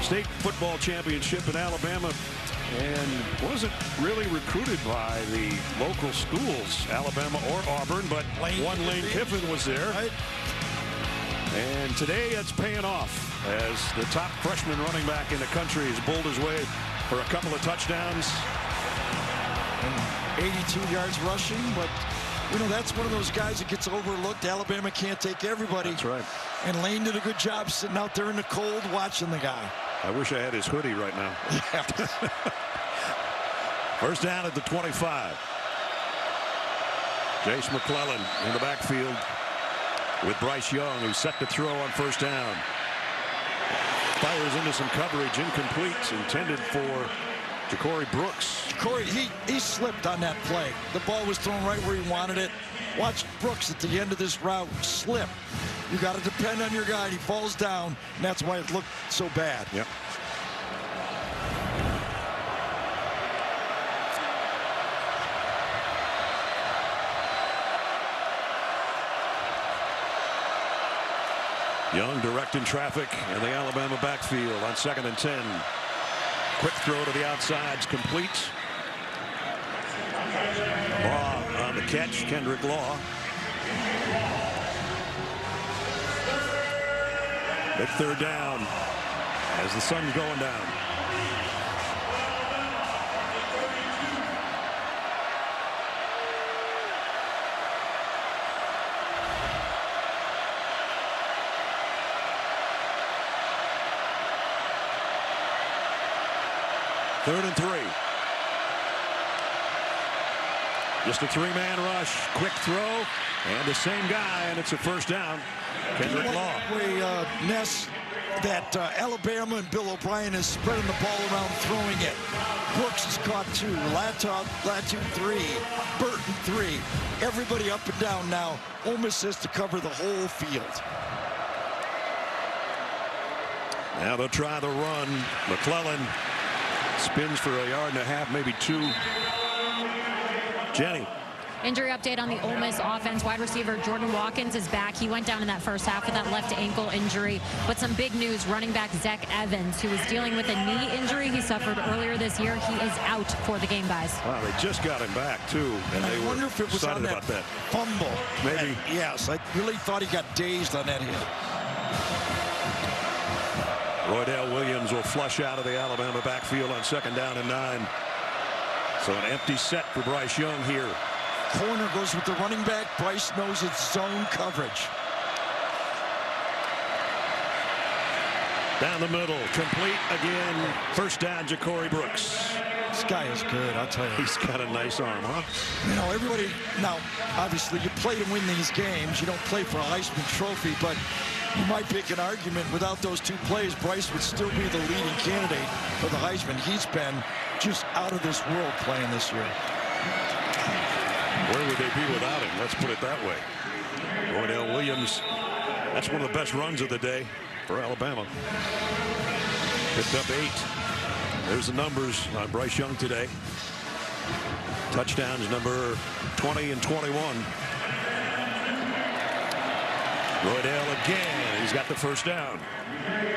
state football championship in Alabama, and wasn't really recruited by the local schools, Alabama or Auburn, but one Lane Kiffin was there. Right. And today it's paying off as the top freshman running back in the country has bowled his way for a couple of touchdowns. And 82 yards rushing, but you know, that's one of those guys that gets overlooked. Alabama can't take everybody. That's right. And Lane did a good job sitting out there in the cold watching the guy. I wish I had his hoodie right now. Yeah. First down at the 25. Jace McClellan in the backfield with Bryce Young, who's set to throw on first down. Fires into some coverage, incomplete, intended for Ja'Cory Brooks. Corey, he slipped on that play. The ball was thrown right where he wanted it. Watch Brooks at the end of this route slip. You got to depend on your guy. He falls down, and that's why it looked so bad. Yep. Young directing traffic in the Alabama backfield on 2nd and 10. Quick throw to the outside's complete. Law on the catch, Kendrick Law. Big third down as the sun's going down. 3rd and 3. Just a 3-man rush. Quick throw. And the same guy, and it's a first down. Kendrick Law. Ness, that Alabama and Bill O'Brien is spreading the ball around, throwing it. Brooks has caught 2. Latu 3. Burton 3. Everybody up and down now. Ole Miss has to cover the whole field. Now they'll try the run. McClellan spins for 1.5 yards, maybe 2. Jenny. Injury update on the Ole Miss offense. Wide receiver Jordan Watkins is back. He went down in that first half with that left ankle injury. But some big news, running back Zach Evans, who was dealing with a knee injury he suffered earlier this year. He is out for the game, guys. Wow, they just got him back, too. And they wonder if it was on that fumble. Maybe. Yes, I really thought he got dazed on that hit. Roydell Williams will flush out of the Alabama backfield on 2nd down and 9. So an empty set for Bryce Young here. Corner goes with the running back. Bryce knows it's zone coverage. Down the middle, complete again. First down, Ja'Cory Brooks. This guy is good, I'll tell you. He's got a nice arm, huh? You know, everybody, now, obviously, you play to win these games. You don't play for a Heisman Trophy, but you might pick an argument. Without those 2 plays, Bryce would still be the leading candidate for the Heisman. He's been just out of this world playing this year. Where would they be without him? Let's put it that way. Roydell Williams, that's one of the best runs of the day for Alabama. Picked up 8. There's the numbers on Bryce Young today. Touchdowns number 20 and 21. Roydell again. He's got the first down.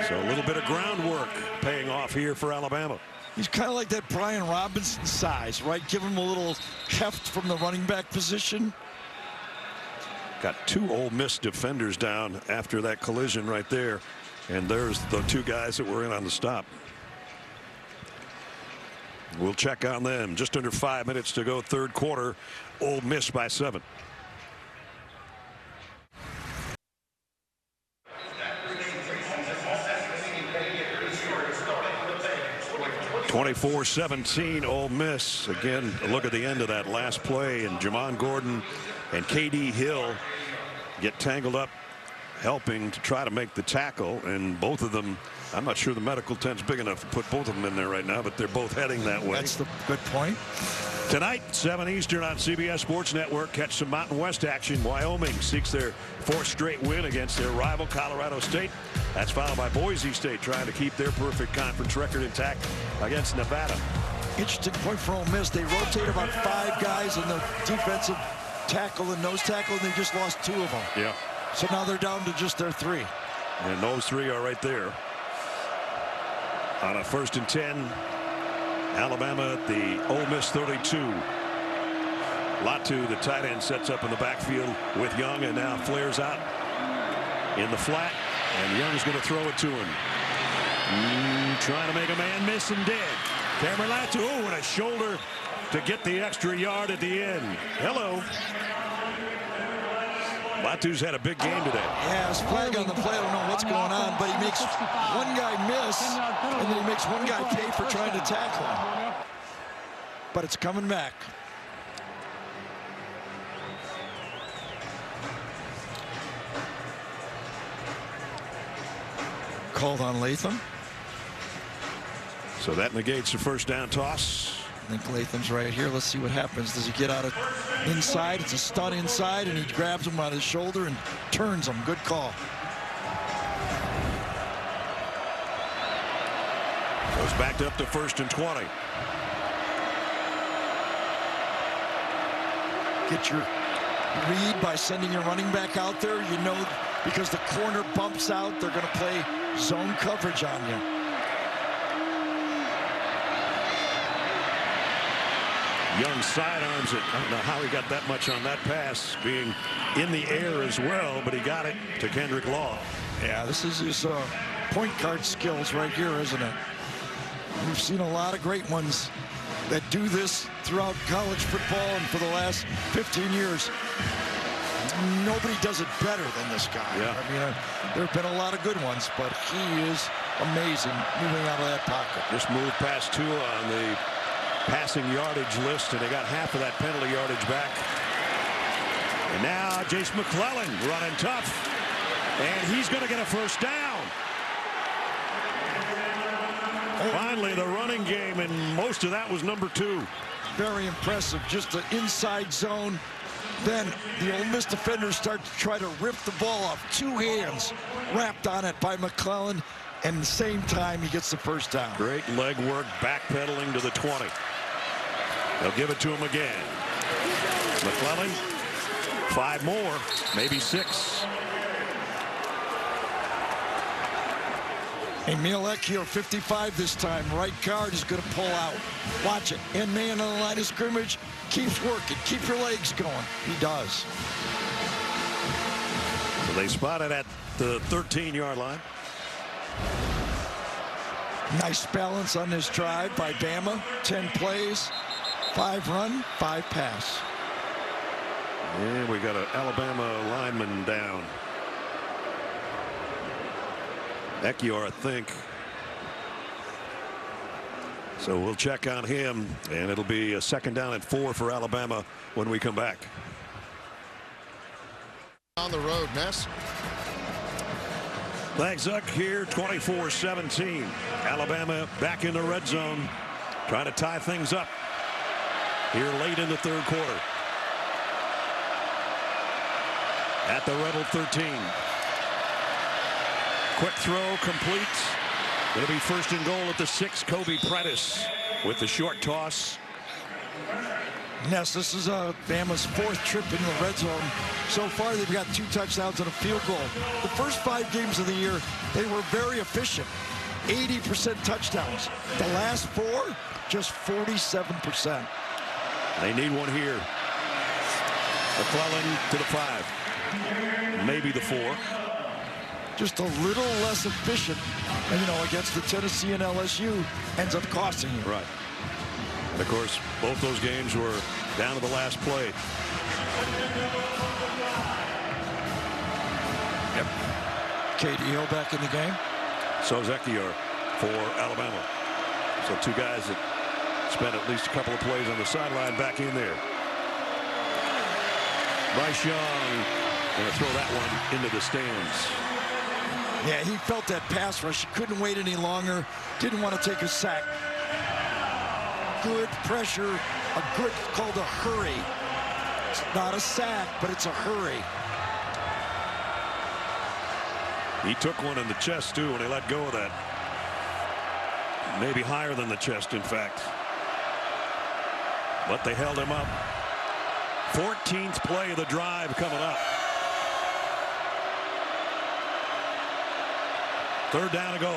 So a little bit of groundwork paying off here for Alabama. He's kind of like that Brian Robinson size, right? Give him a little heft from the running back position. Got 2 Ole Miss defenders down after that collision right there. And there's the 2 guys that were in on the stop. We'll check on them. Just under 5 minutes to go, 3rd quarter. Ole Miss by 7. 24-17 Ole Miss. Again, a look at the end of that last play, and Jamon Gordon and KD Hill get tangled up helping to try to make the tackle, and both of them, I'm not sure the medical tent's big enough to put both of them in there right now, but they're both heading that way. That's the good point. Tonight, 7 Eastern on CBS Sports Network. Catch some Mountain West action. Wyoming seeks their 4th straight win against their rival Colorado State. That's followed by Boise State trying to keep their perfect conference record intact against Nevada. Interesting point for Ole Miss. They rotate about 5 guys in the defensive tackle and nose tackle, and they just lost 2 of them. Yeah. So now they're down to just their 3. And those 3 are right there. On a 1st and 10. Alabama at the Ole Miss 32. Latu, the tight end, sets up in the backfield with Young, and now flares out in the flat, and Young's going to throw it to him. Trying to make a man miss and dead. Cameron Latu, oh, and a shoulder to get the extra yard at the end. Hello. Latu's had a big game today. Yeah, his flag on the play. I don't know what's going on, but he makes one guy miss, and then he makes one guy pay for trying to tackle him. But it's coming back. Called on Latham. So that negates the first down toss. I think Latham's right here. Let's see what happens. Does he get out of inside? It's a stun inside, and he grabs him on his shoulder and turns him. Good call. Goes back up to 1st and 20. Get your read by sending your running back out there. You know, because the corner bumps out, they're going to play zone coverage on you. Young sidearms it. I don't know how he got that much on that pass, being in the air as well, but he got it to Kendrick Law. Yeah, this is his point guard skills right here, isn't it? We've seen a lot of great ones that do this throughout college football and for the last 15 years. Nobody does it better than this guy. Yeah. I mean, there have been a lot of good ones, but he is amazing moving out of that pocket. Just moved past Tua on the passing yardage list, and they got half of that penalty yardage back. And now Jace McClellan running tough, and he's going to get a first down. Finally, the running game, and most of that was number 2. Very impressive. Just the inside zone. Then the Ole Miss defenders start to try to rip the ball off. 2 hands wrapped on it by McClellan, and at the same time he gets the first down. Great leg work, backpedaling to the 20. They'll give it to him again. McClellan, 5 more, maybe 6. Emil Ekiyor, 55 this time. Right guard is going to pull out. Watch it. And man on the line of scrimmage keeps working. Keep your legs going. He does. So they spot it at the 13-yard line. Nice balance on this drive by Bama. 10 plays, 5 run, 5 pass. And we got an Alabama lineman down. Ekiyor, I think. So we'll check on him, and it'll be a 2nd down and 4 for Alabama when we come back. On the road, Ness. Thanks, Zuck. Here, 24-17. Alabama back in the red zone, trying to tie things up here late in the 3rd quarter. At the Rebel 13. Quick throw complete. It'll be 1st and goal at the 6. Kobe Prentice with the short toss. Yes, this is Bama's 4th trip in the red zone. So far, they've got 2 touchdowns and a field goal. The first 5 games of the year, they were very efficient. 80% touchdowns. The last 4, just 47%. They need one here. McClellan to the 5. Maybe the 4. Just a little less efficient, and, you know, against the Tennessee and LSU, ends up costing you. Right. And of course, both those games were down to the last play. Yep. Katie Hill back in the game. So's Ekiyor for Alabama. So 2 guys that spent at least a couple of plays on the sideline back in there. Bryce Young going to throw that one into the stands. Yeah, he felt that pass rush. He couldn't wait any longer. Didn't want to take a sack. Good pressure. A good called a hurry. It's not a sack, but it's a hurry. He took one in the chest, too, when he let go of that. Maybe higher than the chest, in fact. But they held him up. 14th play of the drive coming up. 3rd down to go.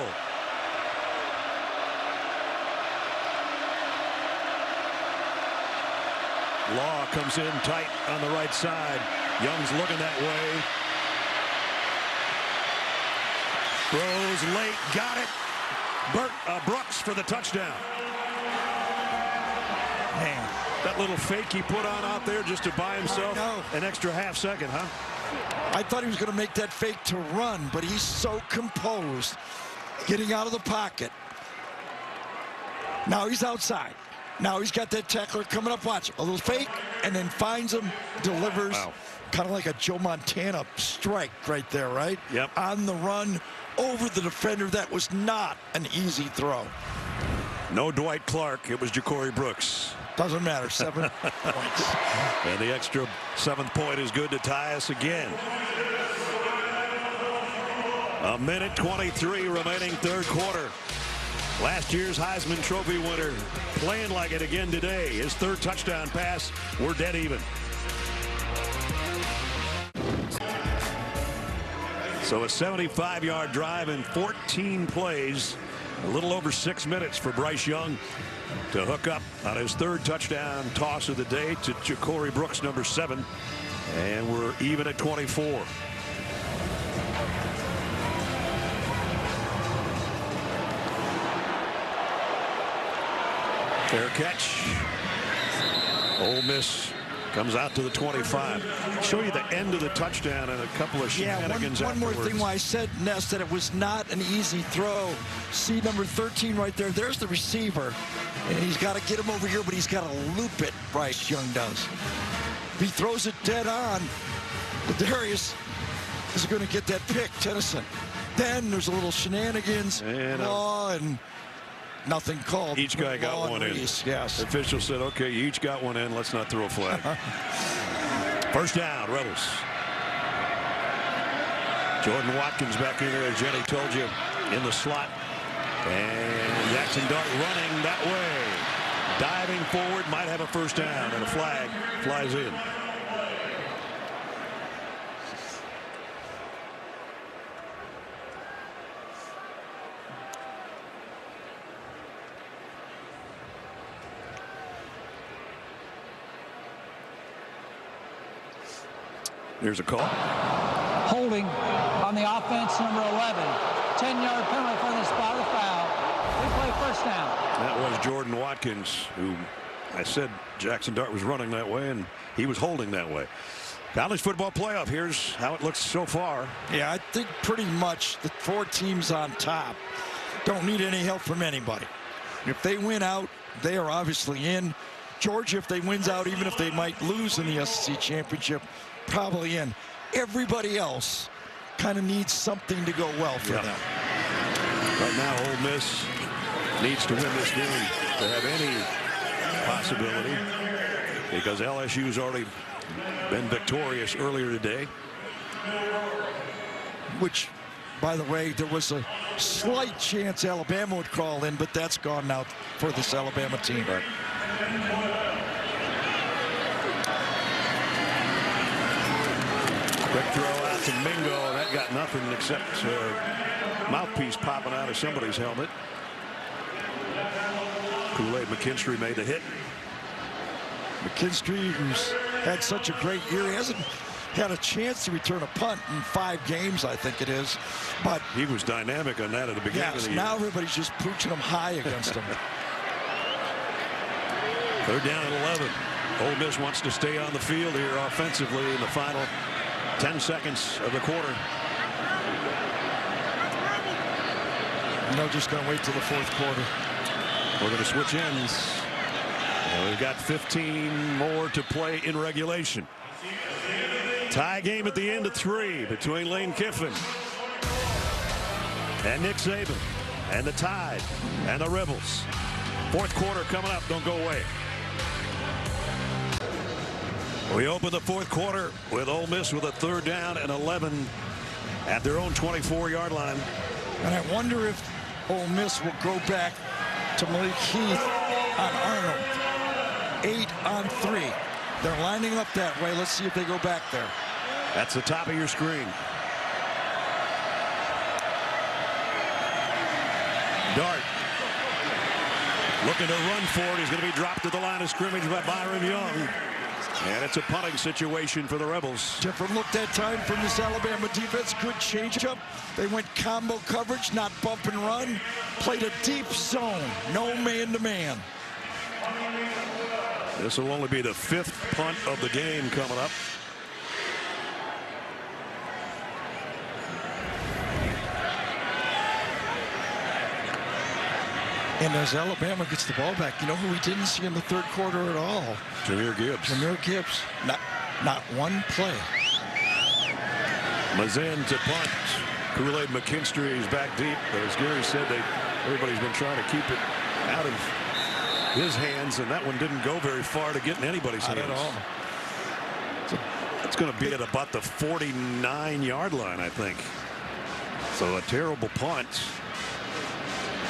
Law comes in tight on the right side. Young's looking that way. Throws late, got it. Brooks for the touchdown. Man, That little fake he put on out there just to buy himself an extra half second, huh? I thought he was going to make that fake to run, but he's so composed, getting out of the pocket. Now he's outside. Now he's got that tackler coming up. Watch, a little fake, and then finds him, delivers. Wow. Kind of like a Joe Montana strike right there, right? Yep. On the run, over the defender. That was not an easy throw. No Dwight Clark. It was Ja'Cory Brooks. Doesn't matter. 7 points. And the extra 7th point is good to tie us again. 1:23 remaining 3rd quarter. Last year's Heisman Trophy winner playing like it again today. His 3rd touchdown pass. We're dead even. So a 75-yard drive in 14 plays. A little over 6 minutes for Bryce Young to hook up on his 3rd touchdown toss of the day to Ja'Cory Brooks, number 7. And we're even at 24. Fair catch. Ole Miss Comes out to the 25. Show you the end of the touchdown and a couple of shenanigans one more afterwards. thing why I said, Ness, that it was not an easy throw. See number 13 right there. There's the receiver. And he's got to get him over here, but he's got to loop it. Bryce Young does. If he throws it dead on, Darius is going to get that pick, Tennyson. Then there's a little shenanigans, and nothing called. Each guy got one in. Yes. The official said, okay, you each got one in. Let's not throw a flag. First down, Rebels. Jordan Watkins back in there, as Jenny told you, in the slot. And Jackson Dart running that way. Diving forward, might have a first down, and a flag flies in. Here's a call. Holding on the offense, number 11. 10-yard penalty for the spot of foul. We play first down. That was Jordan Watkins, who I said Jackson Dart was running that way, and he was holding that way. College football playoff. Here's how it looks so far. Yeah, I think pretty much the 4 teams on top don't need any help from anybody. If they win out, they are obviously in. Georgia, if they wins out, even if they might lose in the SEC championship, probably in. Everybody else kind of needs something to go well for them. Right now, Ole Miss needs to win this game to have any possibility, because LSU's already been victorious earlier today. Which, by the way, there was a slight chance Alabama would crawl in, but that's gone now for this Alabama team. Right. Quick throw out to Mingo. That got nothing except mouthpiece popping out of somebody's helmet. Kool-Aid McKinstry made the hit. McKinstry, who's had such a great year, he hasn't had a chance to return a punt in 5 games, I think it is. But he was dynamic on that at the beginning of the year. Now everybody's just pooching him high against him. Third down at 11. Ole Miss wants to stay on the field here offensively in the final 10 seconds of the quarter. No, just going to wait till the 4th quarter. We're going to switch ends. We've got 15 more to play in regulation. Tie game at the end of 3 between Lane Kiffin and Nick Saban and the Tide and the Rebels. 4th quarter coming up. Don't go away. We open the 4th quarter with Ole Miss with a 3rd down and 11 at their own 24-yard line. And I wonder if Ole Miss will go back to Malik Heath on Arnold. 8 on 3. They're lining up that way. Let's see if they go back there. That's the top of your screen. Dart looking to run for it. He's going to be dropped to the line of scrimmage by Byron Young. And it's a punting situation for the Rebels. Different look that time from this Alabama defense. Good change-up. They went combo coverage, not bump and run. Played a deep zone. No man-to-man. This will only be the 5th punt of the game coming up. And as Alabama gets the ball back, you know who we didn't see in the 3rd quarter at all? Jahmyr Gibbs. Jahmyr Gibbs. Not one play. Mazin to punt. Kool-Aid McKinstry is back deep. But as Gary said, everybody's been trying to keep it out of his hands, and that one didn't go very far to get in anybody's hands. Not at all. It's going to be at about the 49-yard line, I think. So a terrible punt.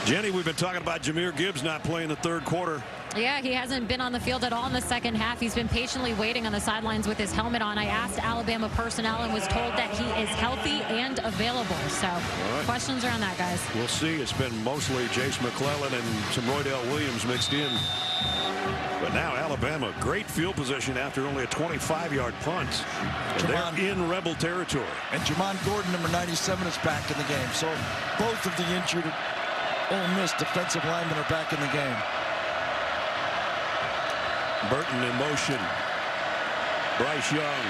Jenny, we've been talking about Jahmyr Gibbs not playing the 3rd quarter. Yeah, he hasn't been on the field at all in the 2nd half. He's been patiently waiting on the sidelines with his helmet on. I asked Alabama personnel and was told that he is healthy and available. So questions around that, guys. We'll see. It's been mostly Jace McClellan and some Roydell Williams mixed in. But now Alabama, great field position after only a 25-yard punt. And they're in Rebel territory. And Jamon Gordon, number 97, is back in the game. So both of the injured Ole Miss defensive linemen are back in the game. Burton in motion. Bryce Young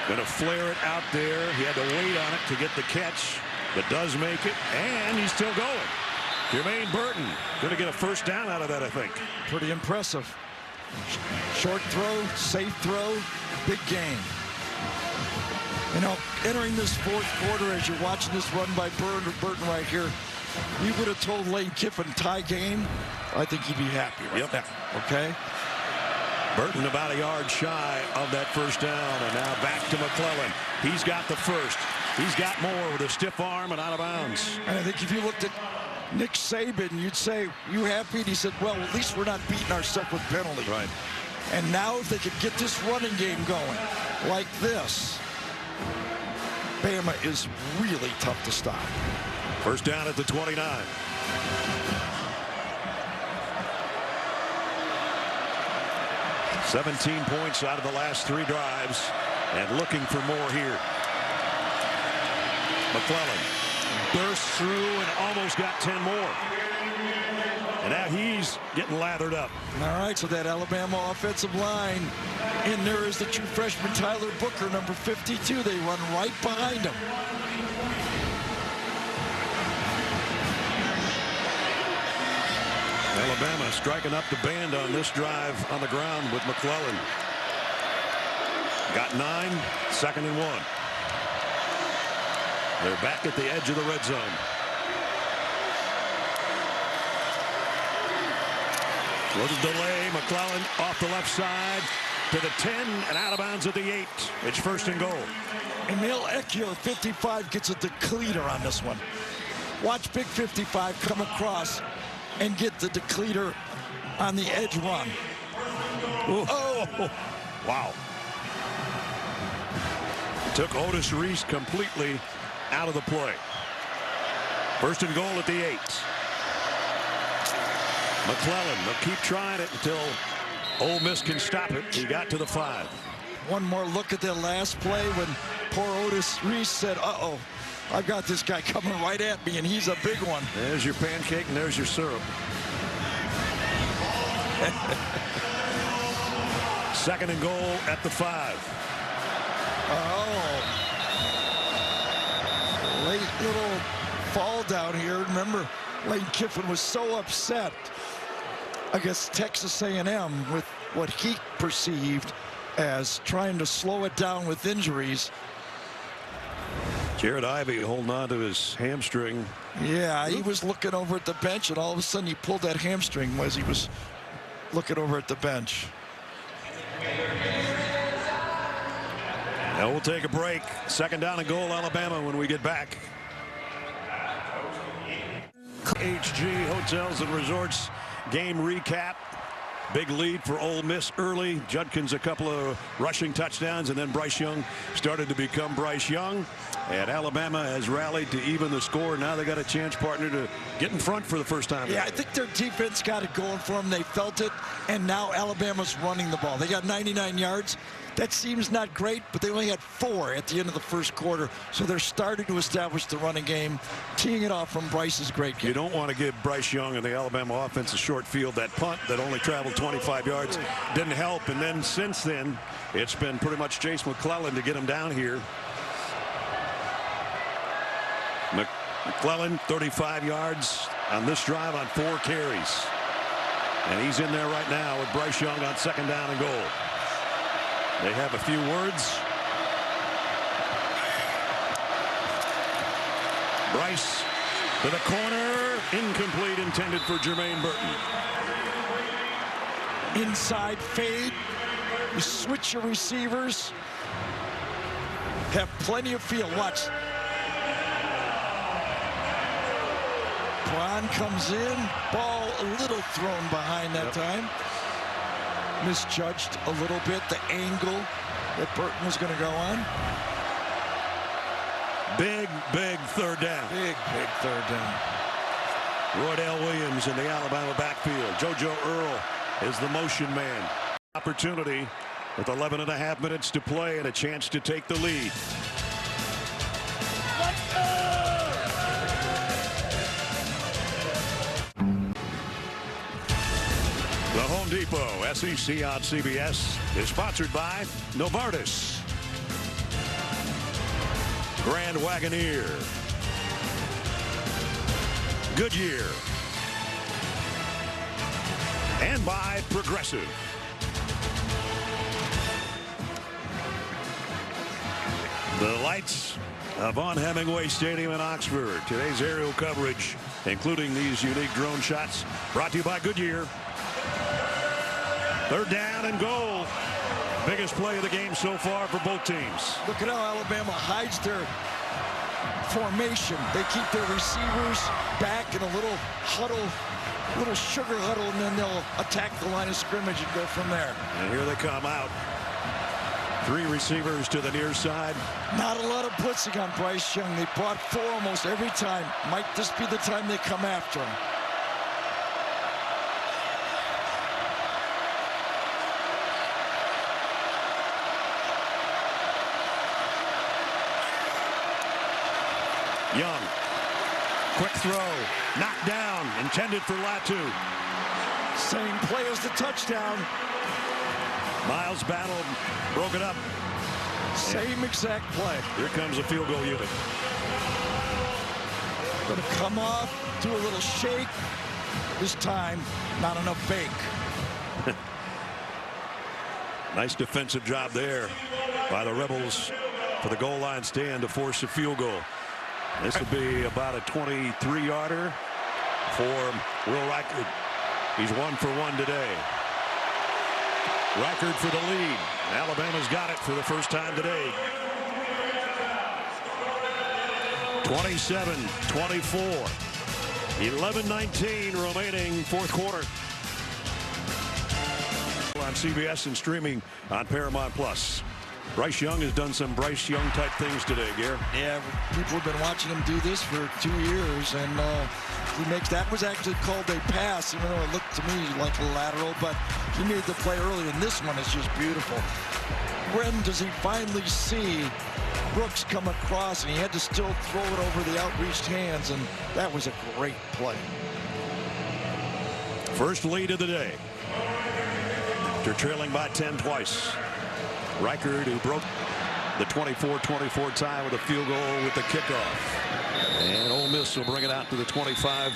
going to flare it out there. He had to wait on it to get the catch, but does make it, and he's still going. Jermaine Burton going to get a first down out of that, I think. Pretty impressive. Short throw, safe throw, big gain. You know, entering this fourth quarter, as you're watching this run by Burton right here, you would have told Lane Kiffin tie game. I think he'd be happy right now. Okay. Burton about a yard shy of that first down, and now back to McClellan. He's got the first. He's got more with a stiff arm and out of bounds. And I think if you looked at Nick Saban, you'd say, you happy? And he said, well, at least we're not beating ourselves with penalties. Right. And now if they could get this running game going like this, Bama is really tough to stop. First down at the 29. $17 points out of the last 3 drives, and looking for more here. McClellan bursts through and almost got 10 more. And now he's getting lathered up. All right, so that Alabama offensive line, and there is the true freshman Tyler Booker, number 52. They run right behind him. Alabama striking up the band on this drive on the ground with McClellan. Got 9, 2nd and 1. They're back at the edge of the red zone. Little delay. McClellan off the left side to the 10 and out of bounds at the 8. It's 1st and goal. Emil Ekiyor, 55, gets a decleater on this one. Watch Big 55 come across and get the decleater on the edge run. Ooh. Oh, wow. Took Otis Reese completely out of the play. 1st and goal at the 8. McClellan, they'll keep trying it until Ole Miss can stop it. He got to the 5. One more look at that last play when poor Otis Reese said, uh-oh, I've got this guy coming right at me, and he's a big one. There's your pancake, and there's your syrup. 2nd and goal at the 5. Oh. Late little fall down here. Remember, Lane Kiffin was so upset against Texas A&M with what he perceived as trying to slow it down with injuries. Jared Ivey holding on to his hamstring. Yeah, he was looking over at the bench, and all of a sudden he pulled that hamstring as he was looking over at the bench. Now we'll take a break. 2nd down and goal, Alabama, when we get back. HG Hotels and Resorts game recap. Big lead for Ole Miss early. Judkins a couple of rushing touchdowns, and then Bryce Young started to become Bryce Young. And Alabama has rallied to even the score. Now they got a chance, partner, to get in front for the first time. Yeah, I think their defense got it going for them. They felt it, and now Alabama's running the ball. They got 99 yards. That seems not great, but they only had 4 at the end of the first quarter. So they're starting to establish the running game, teeing it off from Bryce's great game. You don't want to give Bryce Young and the Alabama offense a short field. That punt that only traveled 25 yards didn't help. And then since then, it's been pretty much Chase McClellan to get him down here. McClellan, 35 yards on this drive on 4 carries. And he's in there right now with Bryce Young on 2nd down and goal. They have a few words. Bryce to the corner. Incomplete, intended for Jermaine Burton. Inside fade. You switch your receivers. Have plenty of field. Watch. Braun comes in. Ball a little thrown behind that time. Misjudged a little bit the angle that Burton was going to go on. Big 3rd down. Big 3rd down. Roydell Williams in the Alabama backfield. JoJo Earl is the motion man. Opportunity with 11.5 minutes to play and a chance to take the lead. The home Depot. SEC on CBS is sponsored by Novartis, Grand Wagoneer, Goodyear, and by Progressive. The lights of Von Hemingway Stadium in Oxford. Today's aerial coverage, including these unique drone shots, brought to you by Goodyear. Third down and goal. Biggest play of the game so far for both teams. Look at how Alabama hides their formation. They keep their receivers back in a little huddle, little sugar huddle, and then they'll attack the line of scrimmage and go from there. And here they come out. 3 receivers to the near side. Not a lot of blitzing on Bryce Young. They brought 4 almost every time. Might this be the time they come after him? Young, quick throw, knocked down, intended for Latu. Same play as the touchdown. Miles battled, broke it up. Same exact play. Here comes a field goal unit. Going to come off, do a little shake. This time, not enough fake. Nice defensive job there by the Rebels for the goal line stand to force a field goal. This will be about a 23-yarder for Will Reichard. He's 1 for 1 today. Reichard for the lead. Alabama's got it for the first time today. 27-24. 11:19 remaining fourth quarter. On CBS and streaming on Paramount Plus. Bryce Young has done some Bryce Young type things today, Gare. Yeah, people have been watching him do this for 2 years, and he makes that was actually called a pass, even though it looked to me like a lateral, but he made the play early, and this one is just beautiful. When does he finally see Brooks come across, and he had to still throw it over the outreached hands, and that was a great play. First lead of the day. After trailing by 10 twice. Reichard, who broke the 24-24 tie with a field goal with the kickoff. And Ole Miss will bring it out to the 25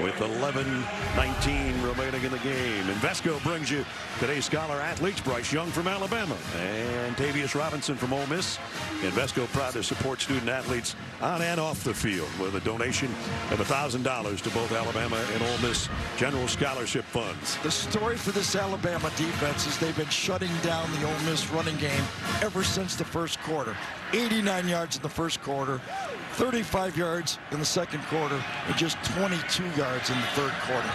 with 11:19 remaining in the game. Invesco brings you today's Scholar Athletes. Bryce Young from Alabama and Tavius Robinson from Ole Miss. Invesco proud to support student athletes on and off the field with a donation of $1,000 to both Alabama and Ole Miss General Scholarship Funds. The story for this Alabama defense is they've been shutting down the Ole Miss running game ever since the first quarter. 89 yards in the first quarter, 35 yards in the second quarter, and just 22 yards in the third quarter.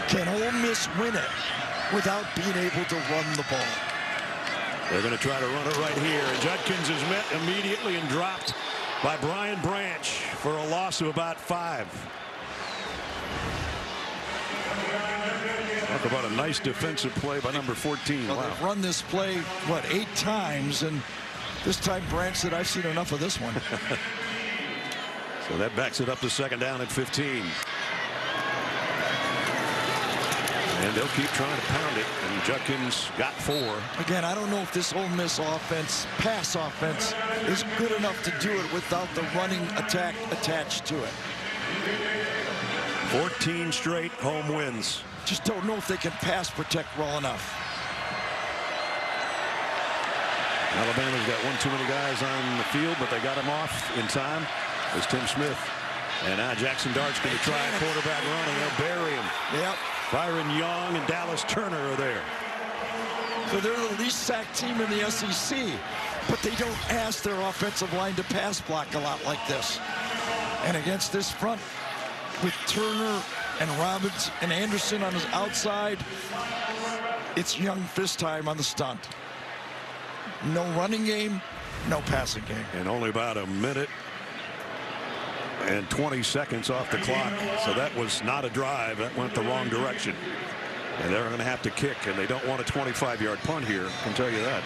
Can Ole Miss win it without being able to run the ball? They're going to try to run it right here. And Judkins is met immediately and dropped by Brian Branch for a loss of about 5. Talk about a nice defensive play by number 14. Well, wow. they've run this play, what, 8 times, and this time Branch said, I've seen enough of this one. So that backs it up to second down at 15. And they'll keep trying to pound it, and Judkins got 4. Again, I don't know if this Ole Miss offense, pass offense, is good enough to do it without the running attack attached to it. 14 straight home wins. Just don't know if they can pass protect well enough. Alabama's got one too many guys on the field, but they got him off in time. It's Tim Smith. And now Jackson Dart's going to try a quarterback run, and they'll bury him. Yep. Byron Young and Dallas Turner are there. So they're the least sacked team in the SEC, but they don't ask their offensive line to pass block a lot like this. And against this front, with Turner and Robbins and Anderson on his outside, it's Young fist time on the stunt. No running game, no passing game. And only about a minute and 20 seconds off the clock. So that was not a drive. That went the wrong direction. And they're going to have to kick, and they don't want a 25-yard punt here, I can tell you that.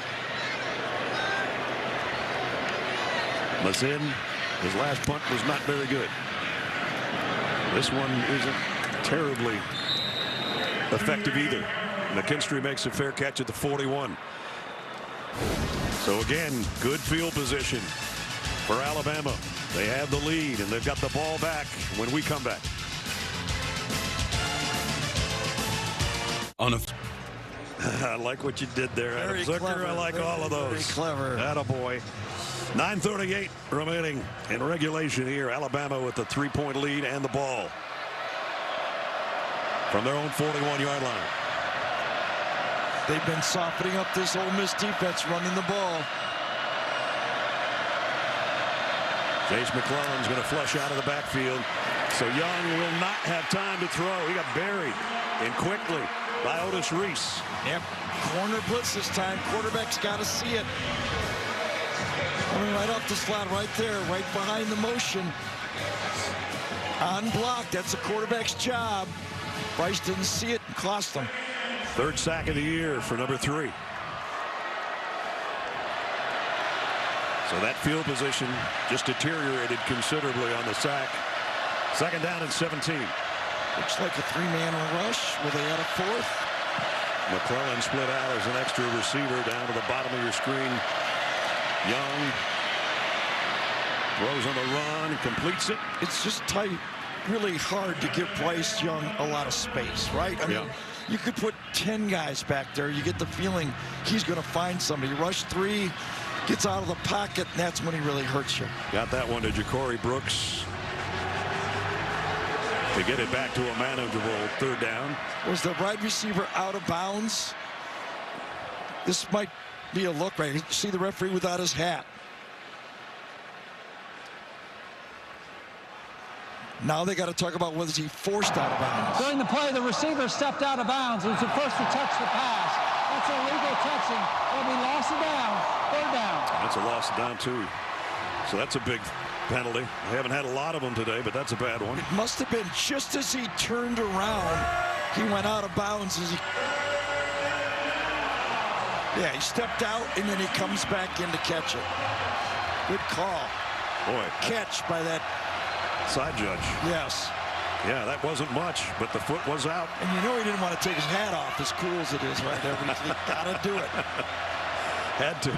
Mazin, his last punt was not very good. This one isn't terribly effective either. McKinstry makes a fair catch at the 41. So again, good field position for Alabama. They have the lead, and they've got the ball back when we come back. I like what you did there, Adam Zucker. I like all of those. Very clever. Attaboy. 9:38 remaining in regulation here. Alabama with the 3-point lead and the ball from their own 41-yard line. They've been softening up this Ole Miss defense, running the ball. Jace McClellan's going to flush out of the backfield. So Young will not have time to throw. He got buried and quickly by Otis Reese. Yep. Corner blitz this time. Quarterback's got to see it. Coming right off the slot right there, right behind the motion. On block. That's the quarterback's job. Bryce didn't see it and cost him. Third sack of the year for number 3. So that field position just deteriorated considerably on the sack. Second down and 17. Looks like a 3-man rush. Will they add a 4th? McClellan split out as an extra receiver down to the bottom of your screen. Young throws on the run, completes it. It's just tight. Really hard to give Bryce Young a lot of space, right? I mean, you could put 10 guys back there. You get the feeling he's going to find somebody. Rush 3, gets out of the pocket, and that's when he really hurts you. Got that one to Ja'Cory Brooks to get it back to a manageable third down. Was the wide receiver out of bounds? This might be a look right. You see the referee without his hat. Now they got to talk about whether he forced out of bounds. During the play, the receiver stepped out of bounds. It was the first to touch the pass. That's illegal touching. It'll be lost and down. Third down. That's a loss down, too. So that's a big penalty. They haven't had a lot of them today, but that's a bad one. It must have been just as he turned around, he went out of bounds. As he stepped out, and then he comes back in to catch it. Good call. Boy. Catch by that side judge. Yes. Yeah, that wasn't much, but the foot was out. And you know he didn't want to take his hat off, as cool as it is right there. But he got to do it. Had to.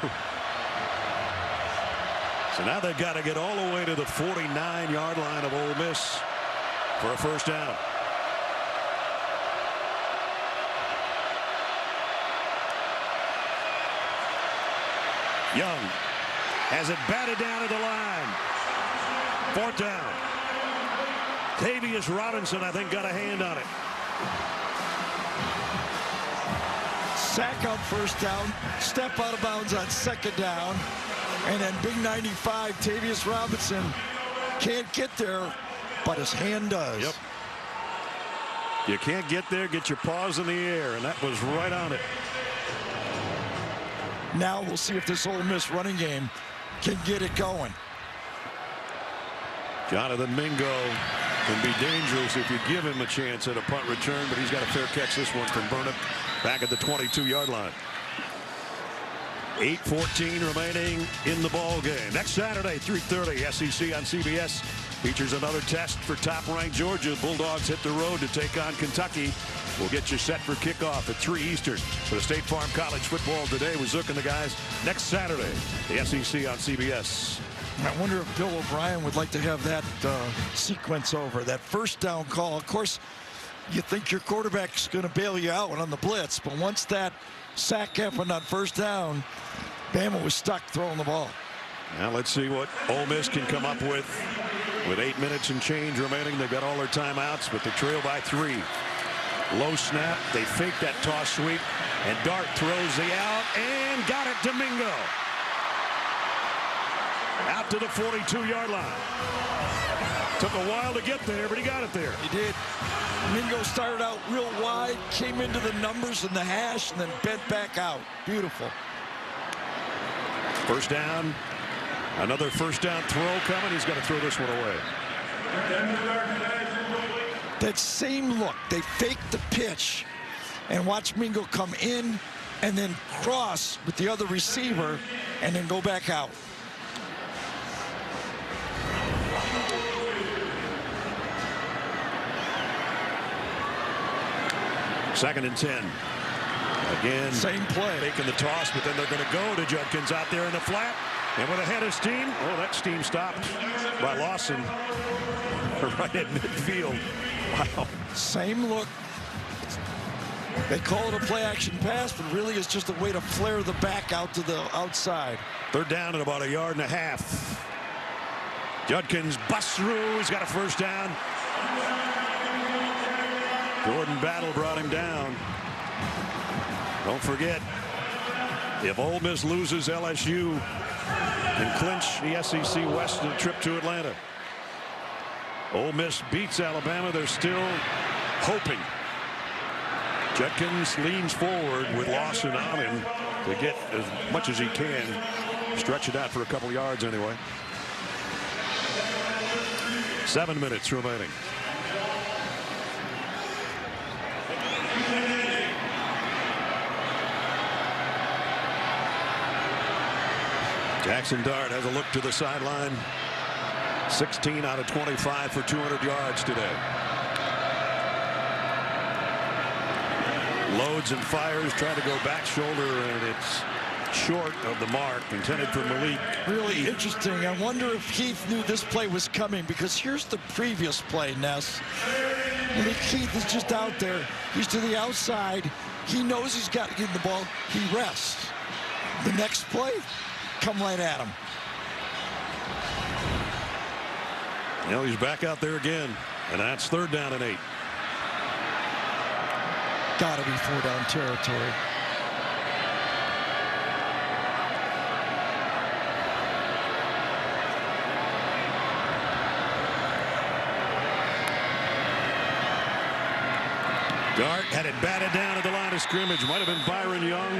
So now they've got to get all the way to the 49-yard line of Ole Miss for a first down. Young has it batted down at the line. 4th down. Tavius Robinson, I think, got a hand on it. Sack on first down, step out of bounds on second down, and then big 95, Tavius Robinson can't get there, but his hand does. Yep. You can't get there, get your paws in the air, and that was right on it. Now we'll see if this Ole Miss running game can get it going. Jonathan Mingo can be dangerous if you give him a chance at a punt return, but he's got a fair catch this one from Burnham back at the 22-yard line. 8:14 remaining in the ball game. Next Saturday, 3:30, SEC on CBS features another test for top-ranked Georgia. Bulldogs hit the road to take on Kentucky. We'll get you set for kickoff at 3 Eastern for the State Farm College Football Today with Zook and the guys. Next Saturday, the SEC on CBS. I wonder if Bill O'Brien would like to have that sequence over, that first down call. Of course, you think your quarterback's going to bail you out on the blitz, but once that sack happened on first down, Bama was stuck throwing the ball. Now let's see what Ole Miss can come up with 8 minutes and change remaining. They've got all their timeouts, but they trail by 3. Low snap. They fake that toss sweep, and Dart throws the out and got it to Mingo. Out to the 42-yard line. Took a while to get there, but he got it there. He did. Mingo started out real wide, came into the numbers in the hash, and then bent back out. Beautiful. First down. Another first down throw coming. He's got to throw this one away. That same look. They fake the pitch and watch Mingo come in and then cross with the other receiver and then go back out. Second and 10. Again, same play. making the toss, but then they're going to go to Judkins out there in the flat. And with a head of steam, oh, that steam stopped by Lawson right at midfield. Wow. Same look. They call it a play-action pass, but really it's just a way to flare the back out to the outside. Third down at about 1.5 yards. Judkins busts through. He's got a first down. Jordan Battle brought him down. Don't forget, if Ole Miss loses, LSU can clinch the SEC West in a trip to Atlanta. Ole Miss beats Alabama. They're still hoping. Judkins leans forward with Lawson on him to get as much as he can. Stretch it out for a couple yards anyway. 7 minutes remaining. Jackson Dart has a look to the sideline. 16 out of 25 for 200 yards today. Loads and fires, trying to go back shoulder, and it's short of the mark intended for Malik. Really interesting. I wonder if Keith knew this play was coming, because here's the previous play, Ness. Malik Keith is just out there. He's to the outside. He knows he's got to get the ball. He rests. The next play, come right at him. You know, he's back out there again, and that's 3rd down and 8. Got to be 4-down territory. Dart had it batted down at the line of scrimmage. Might have been Byron Young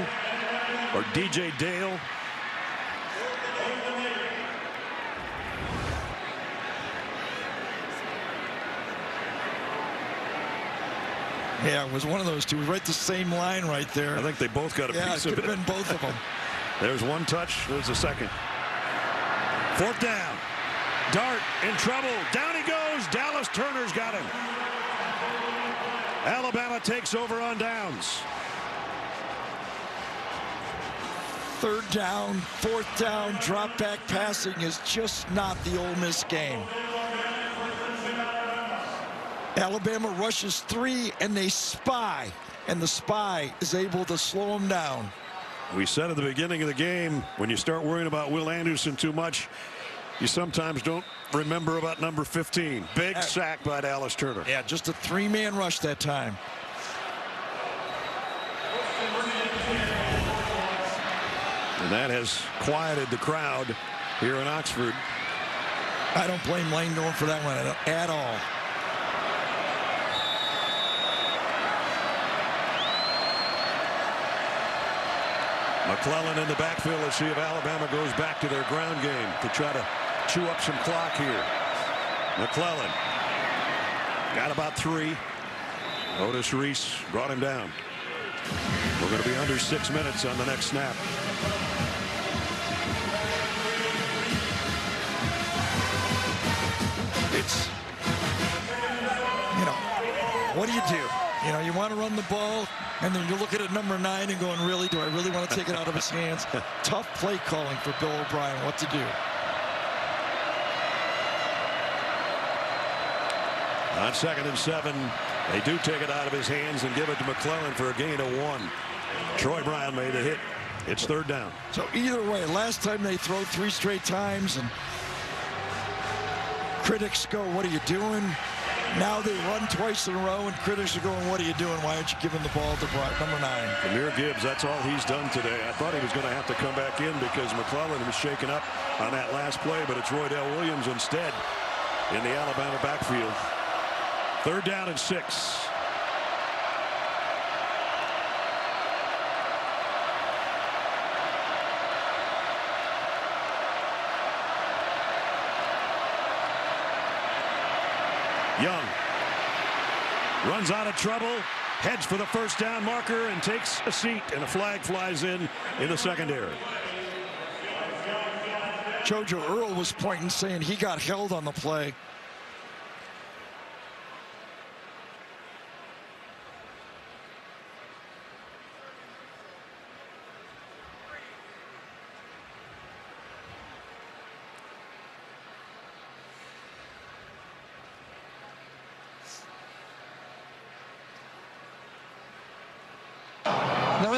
or DJ Dale. Yeah, it was one of those two. Right the same line right there. I think they both got a piece of it. Yeah, it could have been both of them. There's one touch. There's a second. 4th down. Dart in trouble. Down he goes. Dallas Turner's got him. Alabama takes over on downs. 3rd down, 4th down, drop back passing is just not the Ole Miss game. Alabama rushes 3 and they spy, and the spy is able to slow them down. We said at the beginning of the game, when you start worrying about Will Anderson too much, you sometimes don't remember about number 15. Big sack by Dallas Turner. Yeah, just a 3-man rush that time. And that has quieted the crowd here in Oxford. I don't blame Lane Norm for that one at all. McClellan in the backfield. Let's see if Alabama goes back to their ground game to try to chew up some clock here. McClellan got about 3. Otis Reese brought him down. We're going to be under 6 minutes on the next snap. It's, you know, what do? You know, you want to run the ball, and then you're looking at number 9 and going, really, do I really want to take it out of his hands? Tough play calling for Bill O'Brien, what to do. On 2nd and 7, they do take it out of his hands and give it to McClellan for a gain of 1. Troy Brown made a hit. It's 3rd down. So either way, last time they throw 3 straight times, and critics go, what are you doing? Now they run twice in a row, and critics are going, what are you doing? Why aren't you giving the ball to number 9? Amir Gibbs, that's all he's done today. I thought he was going to have to come back in because McClellan was shaken up on that last play, but it's Roydell Williams instead in the Alabama backfield. 3rd down and 6. Young runs out of trouble, heads for the first down marker, and takes a seat, and a flag flies in the secondary. Jojo Earl was pointing, saying he got held on the play.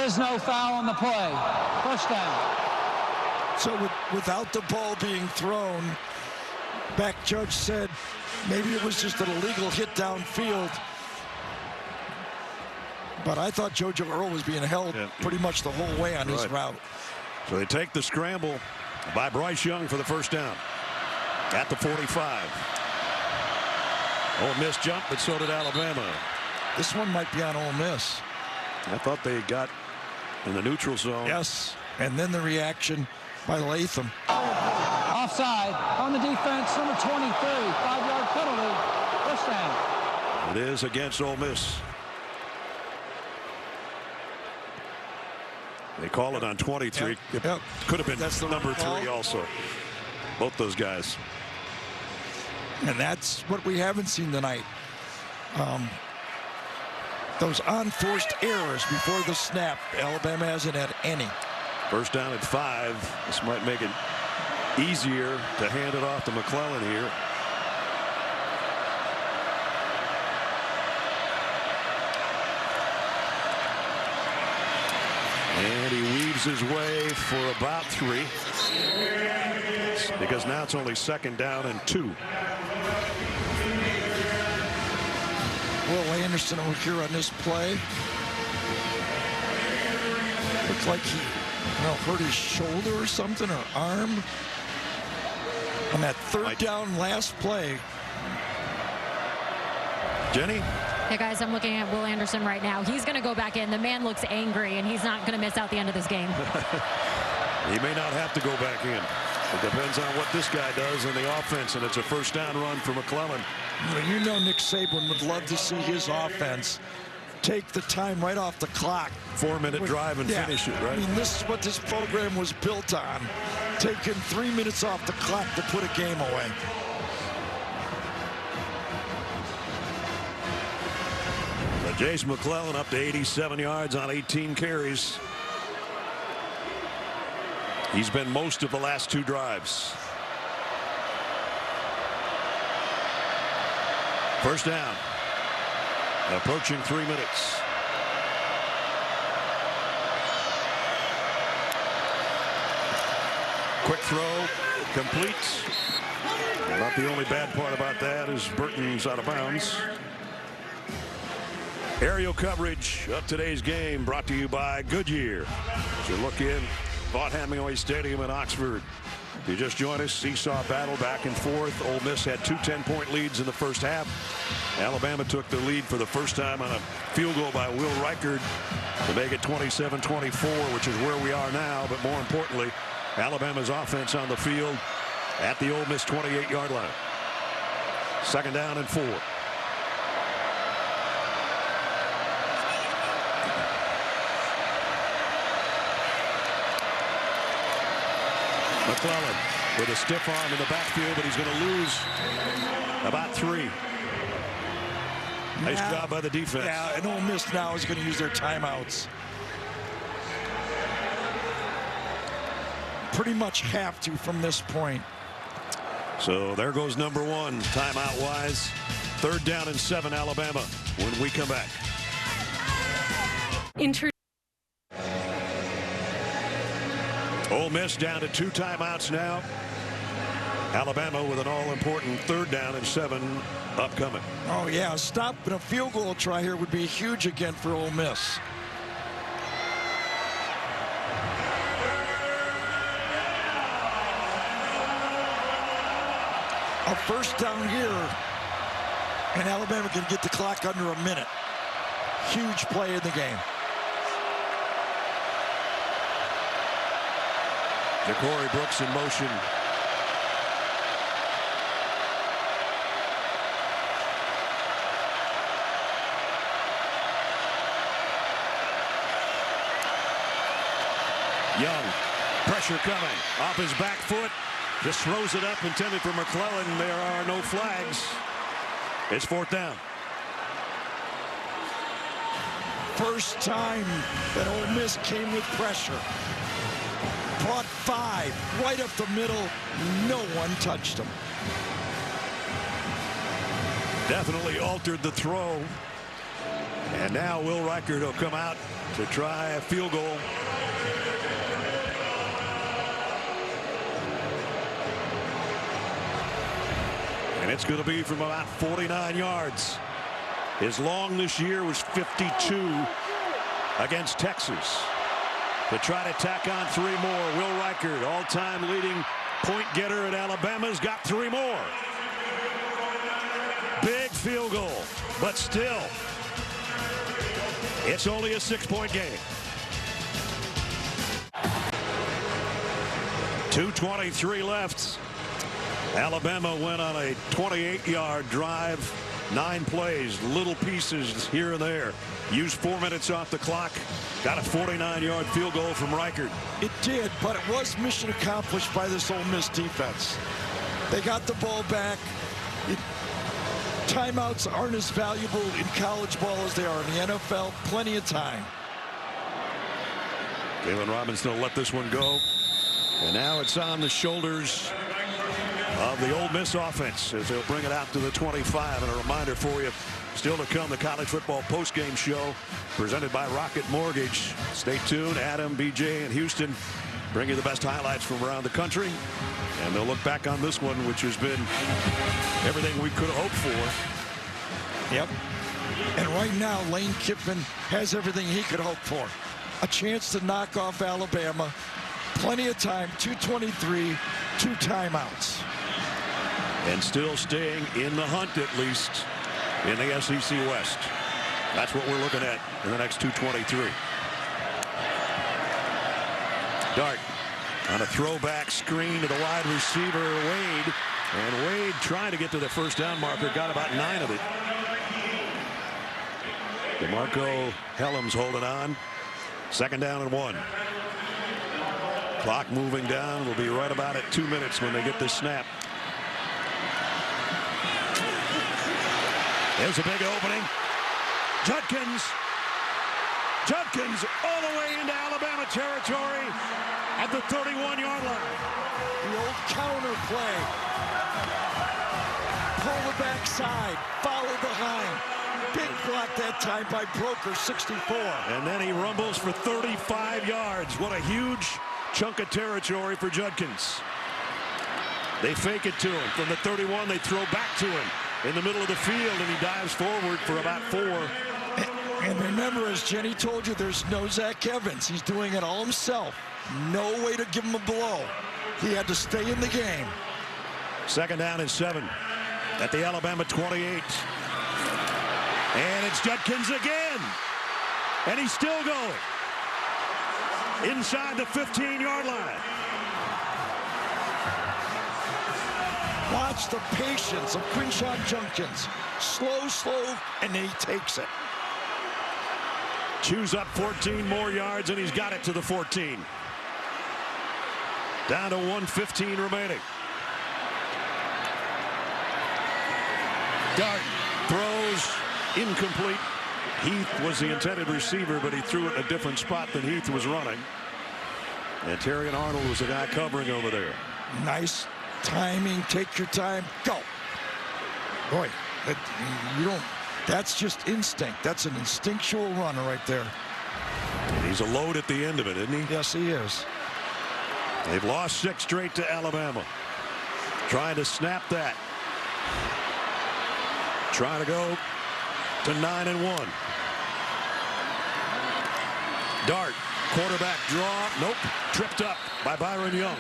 is no foul on the play. First down. So without the ball being thrown, back judge said maybe it was just an illegal hit downfield. But I thought JoJo Earle was being held pretty much the whole way on his route. So they take the scramble by Bryce Young for the first down at the 45. Ole Miss jumped, but so did Alabama. This one might be on Ole Miss. I thought they got in the neutral zone. Yes, and then the reaction by Latham. Offside on the defense, number 23, 5-yard penalty, first down. It is against Ole Miss. They call it on 23. It could have been number 3 also. Both those guys. And that's what we haven't seen tonight. Those unforced errors before the snap. Alabama hasn't had any. First down at 5. This might make it easier to hand it off to McClellan here. And he weaves his way for about 3. Because now it's only 2nd down and 2. Will Anderson over here on this play. Looks like he hurt his shoulder or something, or arm. On that 3rd down last play. Jenny? Hey guys, I'm looking at Will Anderson right now. He's going to go back in. The man looks angry, and he's not going to miss out the end of this game. He may not have to go back in. It depends on what this guy does in the offense, and it's a first down run for McClellan. Well, you know Nick Saban would love to see his offense take the time right off the clock. 4-minute drive and finish it, right? I mean, this is what this program was built on. Taking 3 minutes off the clock to put a game away. Jace McClellan up to 87 yards on 18 carries. He's been most of the last 2 drives. First down. Approaching 3 minutes. Quick throw. Completes. Not the only bad part about that is Burton's out of bounds. Aerial coverage of today's game brought to you by Goodyear. So look in Vaught Hemingway Stadium in Oxford. If you just joined us, seesaw battle back and forth. Ole Miss had 2 10-point leads in the first half. Alabama took the lead for the first time on a field goal by Will Reichard to make it 27-24, which is where we are now. But more importantly, Alabama's offense on the field at the Ole Miss 28-yard line. 2nd down and 4. McClellan with a stiff arm in the backfield, but he's going to lose about 3. Nice job by the defense. Yeah, and Ole Miss now is going to use their timeouts. Pretty much have to from this point. So there goes number 1 timeout wise. 3rd down and 7 Alabama when we come back. Ole Miss down to 2 timeouts now. Alabama with an all-important 3rd down and 7 upcoming. Oh yeah, a stop and a field goal try here would be huge again for Ole Miss. A first down here, and Alabama can get the clock under a minute. Huge play in the game. Ja'Cory Brooks in motion. Young, pressure coming off his back foot. Just throws it up, intended for McClellan. There are no flags. It's 4th down. First time that Ole Miss came with pressure. Brought 5 right up the middle. No one touched him. Definitely altered the throw. And now Will Reichard will come out to try a field goal. And it's going to be from about 49 yards. His long this year was 52 against Texas. To try to tack on 3 more. Will Reichard, all-time leading point getter at Alabama, has got 3 more. Big field goal, but still, it's only a 6-point game. 2:23 left. Alabama went on a 28-yard drive, 9 plays, little pieces here and there. Used 4 minutes off the clock. Got a 49-yard field goal from Reichard. It did, but it was mission accomplished by this Ole Miss defense. They got the ball back. Timeouts aren't as valuable in college ball as they are in the NFL. Plenty of time. Galen Robinson will let this one go. And now it's on the shoulders of the Ole Miss offense as they'll bring it out to the 25. And a reminder for you, still to come, the college football postgame show presented by Rocket Mortgage. Stay tuned. Adam, BJ, and Houston bring you the best highlights from around the country. And they'll look back on this one, which has been everything we could have hoped for. Yep. And right now, Lane Kiffin has everything he could hope for. A chance to knock off Alabama. Plenty of time, 2:23, 2 timeouts. And still staying in the hunt, at least, in the SEC West. That's what we're looking at in the next 2:23. Dart on a throwback screen to the wide receiver, Wade. And Wade trying to get to the first down marker, got about 9 of it. DeMarco Helms holding on. 2nd down and 1. Clock moving down. We'll be right about at 2 minutes when they get this snap. There's a big opening. Judkins all the way into Alabama territory at the 31-yard line. The old counter play. Pull the backside, follow behind. Big block that time by Broker, 64. And then he rumbles for 35 yards. What a huge chunk of territory for Judkins. They fake it to him. From the 31, they throw back to him in the middle of the field, and he dives forward for about 4. And remember, as Jenny told you, there's no Zach Evans. He's doing it all himself. No way to give him a blow. He had to stay in the game. 2nd down and 7 at the Alabama 28. And it's Judkins again. And he's still going. Inside the 15-yard line. Watch the patience of Quinshon Judkins. Slow, and then he takes it. Chews up 14 more yards, and he's got it to the 14. Down to 1:15 remaining. Dart throws incomplete. Heath was the intended receiver, but he threw it in a different spot than Heath was running. And Terrion Arnold was the guy covering over there. Nice timing. Take your time. Go. Boy, that's just instinct. That's an instinctual runner right there. And he's a load at the end of it, isn't he? Yes, he is. They've lost 6 straight to Alabama. Trying to snap that. Trying to go to 9-1. Dart, quarterback draw. Nope. Tripped up by Byron Young.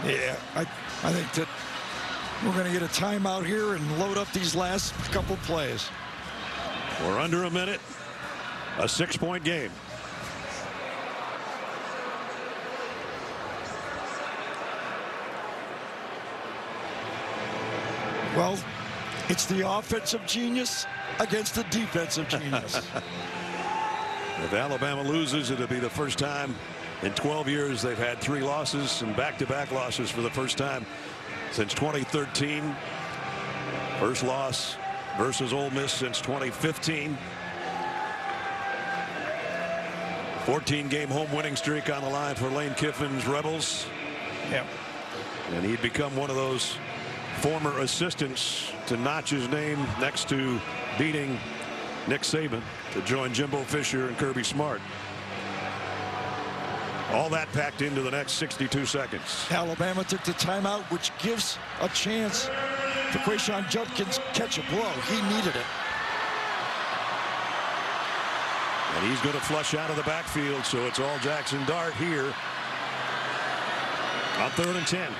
Yeah, I think that we're going to get a timeout here and load up these last couple plays. We're under a minute. A 6-point game. Well, it's the offensive genius against the defensive genius. If Alabama loses, it'll be the first time in 12 years they've had 3 losses and back-to-back losses for the first time since 2013. First loss versus Ole Miss since 2015. 14-game home winning streak on the line for Lane Kiffin's Rebels. Yep. And he'd become one of those former assistants to notch his name next to beating Nick Saban to join Jimbo Fisher and Kirby Smart. All that packed into the next 62 seconds. Alabama took the timeout, which gives a chance for Quayshawn Judkins to catch a blow. He needed it. And he's going to flush out of the backfield, so it's all Jackson Dart here on 3rd and 10.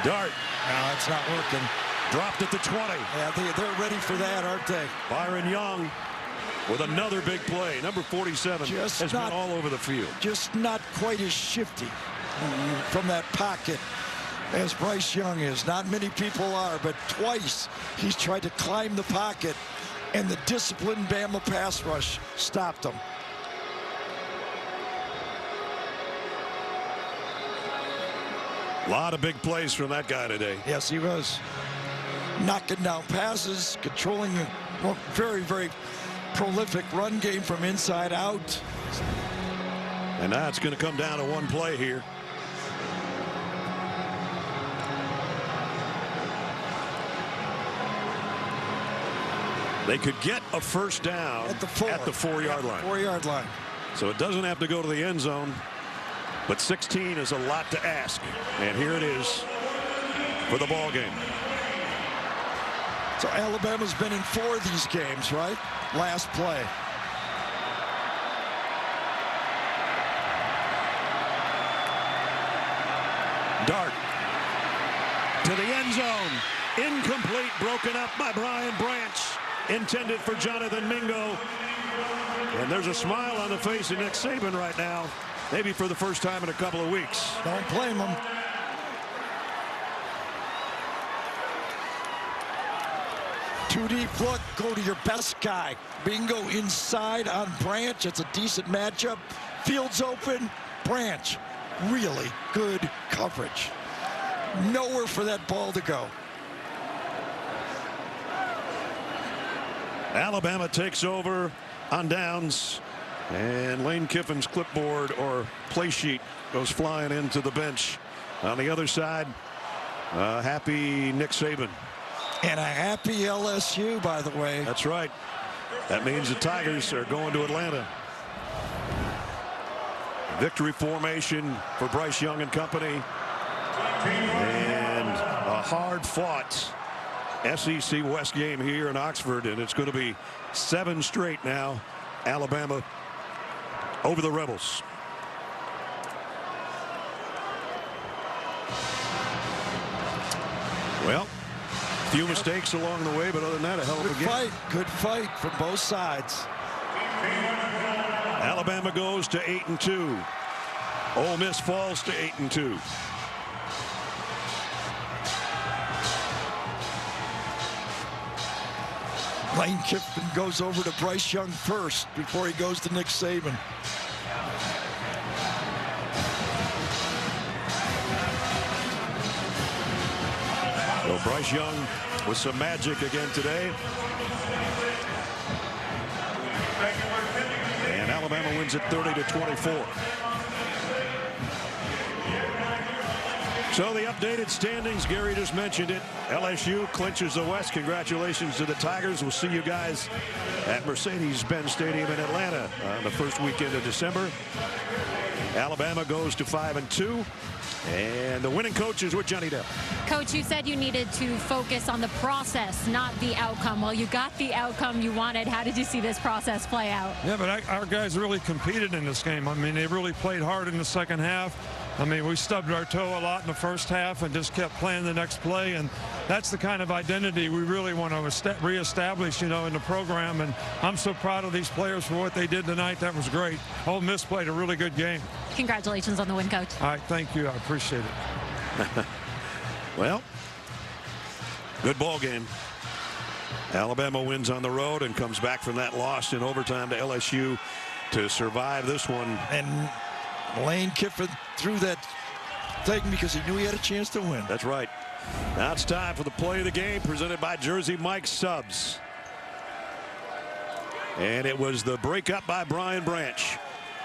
Dart. No, it's not working. Dropped at the 20. Yeah, they're ready for that, aren't they? Byron Young with another big play. Number 47 has been all over the field. Just not quite as shifty from that pocket as Bryce Young is. Not many people are, but twice he's tried to climb the pocket, and the disciplined Bama pass rush stopped him. A lot of big plays from that guy today. Yes, he was. Knocking down passes, controlling a very, very prolific run game from inside out. And now it's going to come down to one play here. They could get a first down at the 4-yard line. 4-yard line. So it doesn't have to go to the end zone. But 16 is a lot to ask. And here it is for the ball game. So Alabama's been in 4 of these games, right? Last play. Dart to the end zone. Incomplete, broken up by Brian Branch. Intended for Jonathan Mingo. And there's a smile on the face of Nick Saban right now. Maybe for the first time in a couple of weeks. Don't blame him. Too deep look, go to your best guy. Bingo inside on Branch. It's a decent matchup. Field's open. Branch, really good coverage. Nowhere for that ball to go. Alabama takes over on downs. And Lane Kiffin's clipboard or play sheet goes flying into the bench. On the other side, happy Nick Saban. And a happy LSU, by the way. That's right. That means the Tigers are going to Atlanta. Victory formation for Bryce Young and company. And a hard-fought SEC West game here in Oxford. And it's going to be 7 straight now. Alabama over the Rebels. Well, a few mistakes along the way, but other than that, a hell of a game. Good fight from both sides. Alabama goes to 8-2. Ole Miss falls to 8-2. Lane Kiffin goes over to Bryce Young first before he goes to Nick Saban. So Bryce Young with some magic again today. And Alabama wins it 30-24. So the updated standings, Gary just mentioned it. LSU clinches the West. Congratulations to the Tigers. We'll see you guys at Mercedes-Benz Stadium in Atlanta on the first weekend of December. Alabama goes to 5-2. And the winning coach is with Johnny Depp. Coach, you said you needed to focus on the process, not the outcome. Well, you got the outcome you wanted. How did you see this process play out? Yeah, but our guys really competed in this game. I mean, they really played hard in the second half. I mean, we stubbed our toe a lot in the first half and just kept playing the next play. And that's the kind of identity we really want to reestablish, you know, in the program. And I'm so proud of these players for what they did tonight. That was great. Ole Miss played a really good game. Congratulations on the win, Coach. All right, thank you. I appreciate it. Well, good ball game. Alabama wins on the road and comes back from that loss in overtime to LSU to survive this one. And Lane Kiffin threw that thing because he knew he had a chance to win. That's right. Now it's time for the play of the game presented by Jersey Mike's Subs. And it was the breakup by Brian Branch.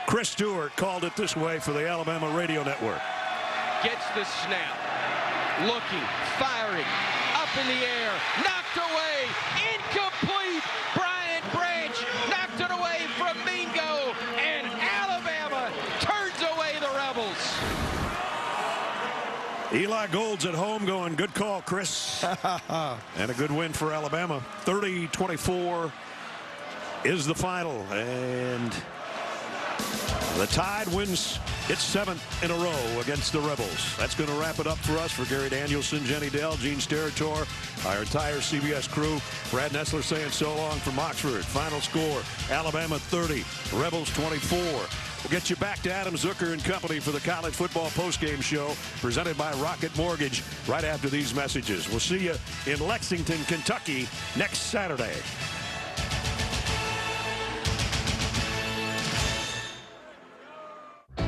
Chris Stewart called it this way for the Alabama Radio Network. Gets the snap. looking, firing, up in the air, knocked away, incomplete. Brian Branch knocked it away from Mingo, and Alabama turns away the Rebels. Eli Gold's at home going, good call, Chris. And a good win for Alabama. 30-24 is the final. And the Tide wins its 7th in a row against the Rebels. That's going to wrap it up for us. For Gary Danielson, Jenny Dell, Gene Steratore, our entire CBS crew. Brad Nessler saying so long from Oxford. Final score, Alabama 30, Rebels 24. We'll get you back to Adam Zucker and company for the college football postgame show presented by Rocket Mortgage right after these messages. We'll see you in Lexington, Kentucky next Saturday.